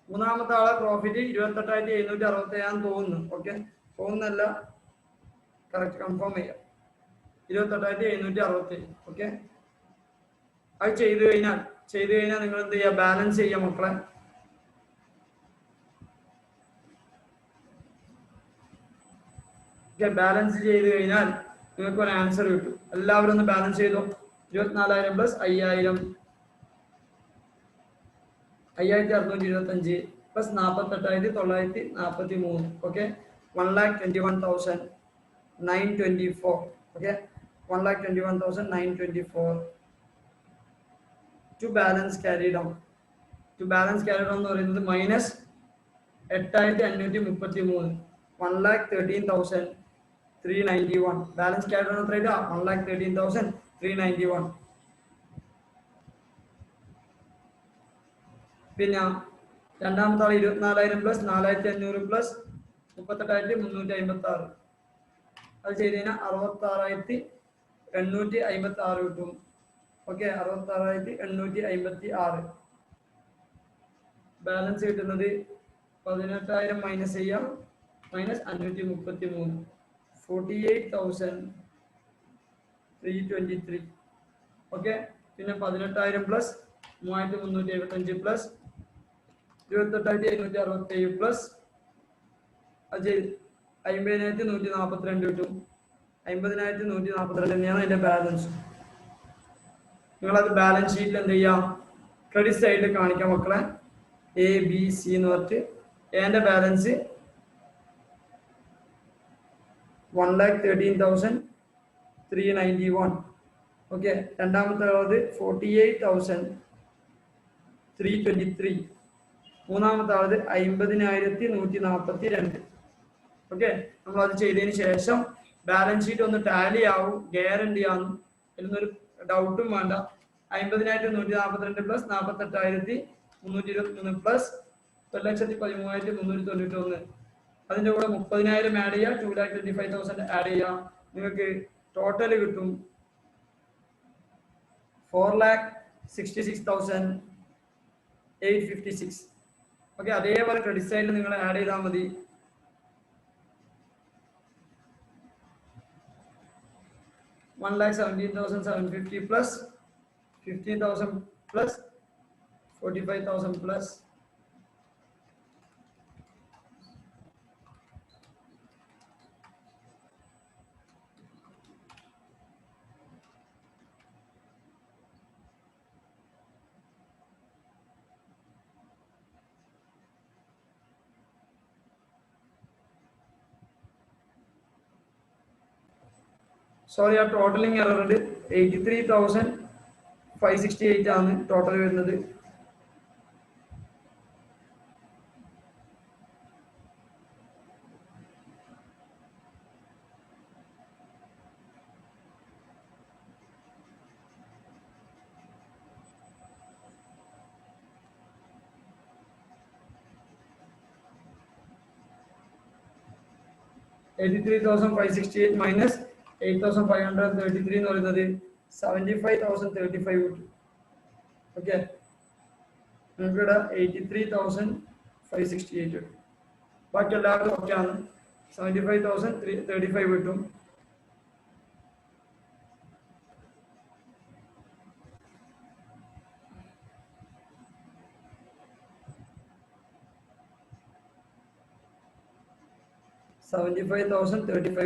മൂന്നാമത്തെ ആളെ പ്രോഫിറ്റ് 28,767 തോന്നുന്നു. ഓക്കെ, തോന്നുന്നല്ല, കറക്റ്റ് കൺഫേം ചെയ്യാം. 28,767. ഓക്കെ, അത് ചെയ്തു കഴിഞ്ഞാൽ നിങ്ങൾ എന്ത് ചെയ്യുക? ബാലൻസ് ചെയ്യാം മക്കളെ. ബാലൻസ് ചെയ്ത് കഴിഞ്ഞാൽ നിങ്ങൾക്ക് ഒരു ആൻസർ കിട്ടും. എല്ലാവരും ഒന്ന് ബാലൻസ് ചെയ്തോ. 24,000 plus 5,000, 5,625 plus 48,943. Okay, 1,21,924. Okay, 1,21,924 to balance carry down. To balance carry down എന്ന് പറയുന്നത് മൈനസ് 8,533, 1,13,391. ബാലൻസ് ക്യാരി ഡൗൺ എത്ര? 1,13,391. പിന്നെ രണ്ടാമത്തെ ആൾ 24,000 പ്ലസ് 4,500 പ്ലസ് 38,356. അത് ചെയ്ത് കഴിഞ്ഞാൽ 66,856 കിട്ടും. ഓക്കെ, 66,856. ബാലൻസ് കിട്ടുന്നത് 18,000 മൈനസ് ചെയ്യാം, മൈനസ് 533, 48,323. ഓക്കെ, പിന്നെ 18,000 പ്ലസ് 3,375 പ്ലസ് 28,767 പ്ലസ് അത് 50,142 കിട്ടും. 50,142 തന്നെയാണ് അതിന്റെ ബാലൻസ്. നിങ്ങളത് ബാലൻസ് ഷീറ്റിൽ എന്ത് ചെയ്യാം? ക്രെഡിറ്റ് സൈഡിൽ കാണിക്കാം മക്കളെ. എ ബി സി എന്ന് പറഞ്ഞിട്ട് എന്റെ ബാലൻസ് 1,13,391. ഓക്കെ, രണ്ടാമത്തെ 48,323. മൂന്നാമത്തെ ആളത് 50,142. ഓക്കെ, നമ്മൾ അത് ചെയ്തതിന് ശേഷം ബാലൻസ് ഷീറ്റ് ഒന്ന് ടാലി ആവും, ഗ്യാരണ്ടി ആണ്, എന്നൊരു ഡൗട്ടും വേണ്ട. 50,142 പ്ലസ് 48,323 പ്ലസ് 1,13,391. അതിന്റെ കൂടെ 30,000 ആഡ് ചെയ്യുക, 2,25,000 ആഡ് ചെയ്യുക. നിങ്ങൾക്ക് ടോട്ടൽ കിട്ടും 4,66,856. ഓക്കെ, അതേപോലെ ക്രെഡിറ്റ് സൈഡിൽ നിങ്ങൾ ആഡ് ചെയ്താൽ മതി. $1,17,750 plus 15,000 plus 45,000 plus സോറി, ആ ടോട്ടലിംഗ് എറർ ഉണ്ട്. 83,568 ആണ് ടോട്ടൽ വരുന്നത്. 83,568 മൈനസ് 8,533 എന്ന് പറയുന്നത് 75,035 കിട്ടും. ഓക്കെ, നമുക്കിവിടെ 83,568 കിട്ടും. ബാക്കി എല്ലാവർക്കും ഓക്കെ ആണ്. 75,035 കിട്ടും.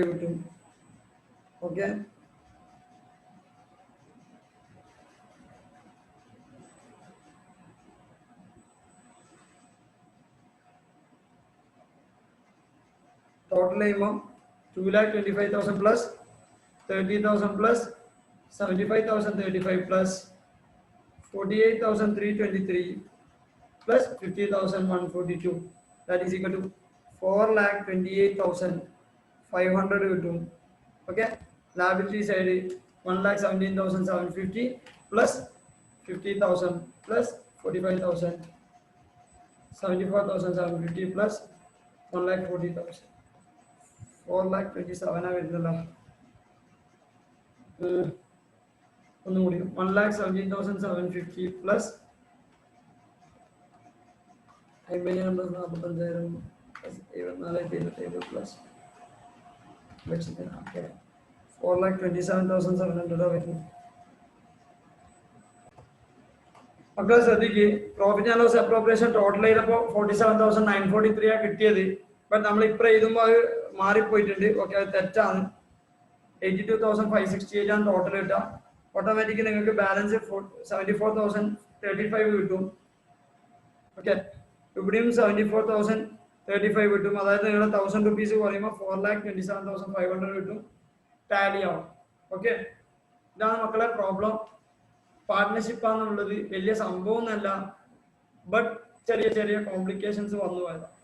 കിട്ടും. ഓക്കെ, ടോട്ടൽ ചെയ്യുമ്പോൾ 2,25,000 plus 30,000 plus 75,035 plus 48,323 plus 50,142 that is equal to 4,28,500 കിട്ടും. Okay, liability side 1,17,750 plus 50,000 plus 45,000 74,750 plus 1,40,000 4,27,000 വരുന്നല്ലോ. ഒന്നുകൂടി 1,17,750 പ്ലസ് 50,000 പ്ലസ് 4,27,700 വരുന്നു. മക്കളെ ശ്രദ്ധിക്ക്, profit and loss appropriation total ചെയ്തപ്പോൾ 47,943 കിട്ടിയത്. ബട്ട് നമ്മൾ ഇപ്പം എഴുതുമ്പോൾ അത് മാറിപ്പോയിട്ടുണ്ട്. ഓക്കെ, അത് തെറ്റാണ്. 82,568 ആണ് ടോട്ടൽ കിട്ടുക. ഓട്ടോമാറ്റിക്കലി നിങ്ങൾക്ക് ബാലൻസ് 74,035 കിട്ടും. ഓക്കെ, ഇവിടെയും 74,035 കിട്ടും. അതായത് നിങ്ങളുടെ 1,000 റുപ്പീസ് പറയുമ്പോൾ 4,27,500 കിട്ടും. ടാലി ആവും. ഓക്കെ, ഇതാണ് മക്കളെ പ്രോബ്ലം. പാർട്ട്ണർഷിപ്പ് ആണെന്നുള്ളത് വലിയ സംഭവം ഒന്നല്ല, ബട്ട് ചെറിയ ചെറിയ കോംപ്ലിക്കേഷൻസ് വന്നു പോയതാണ്.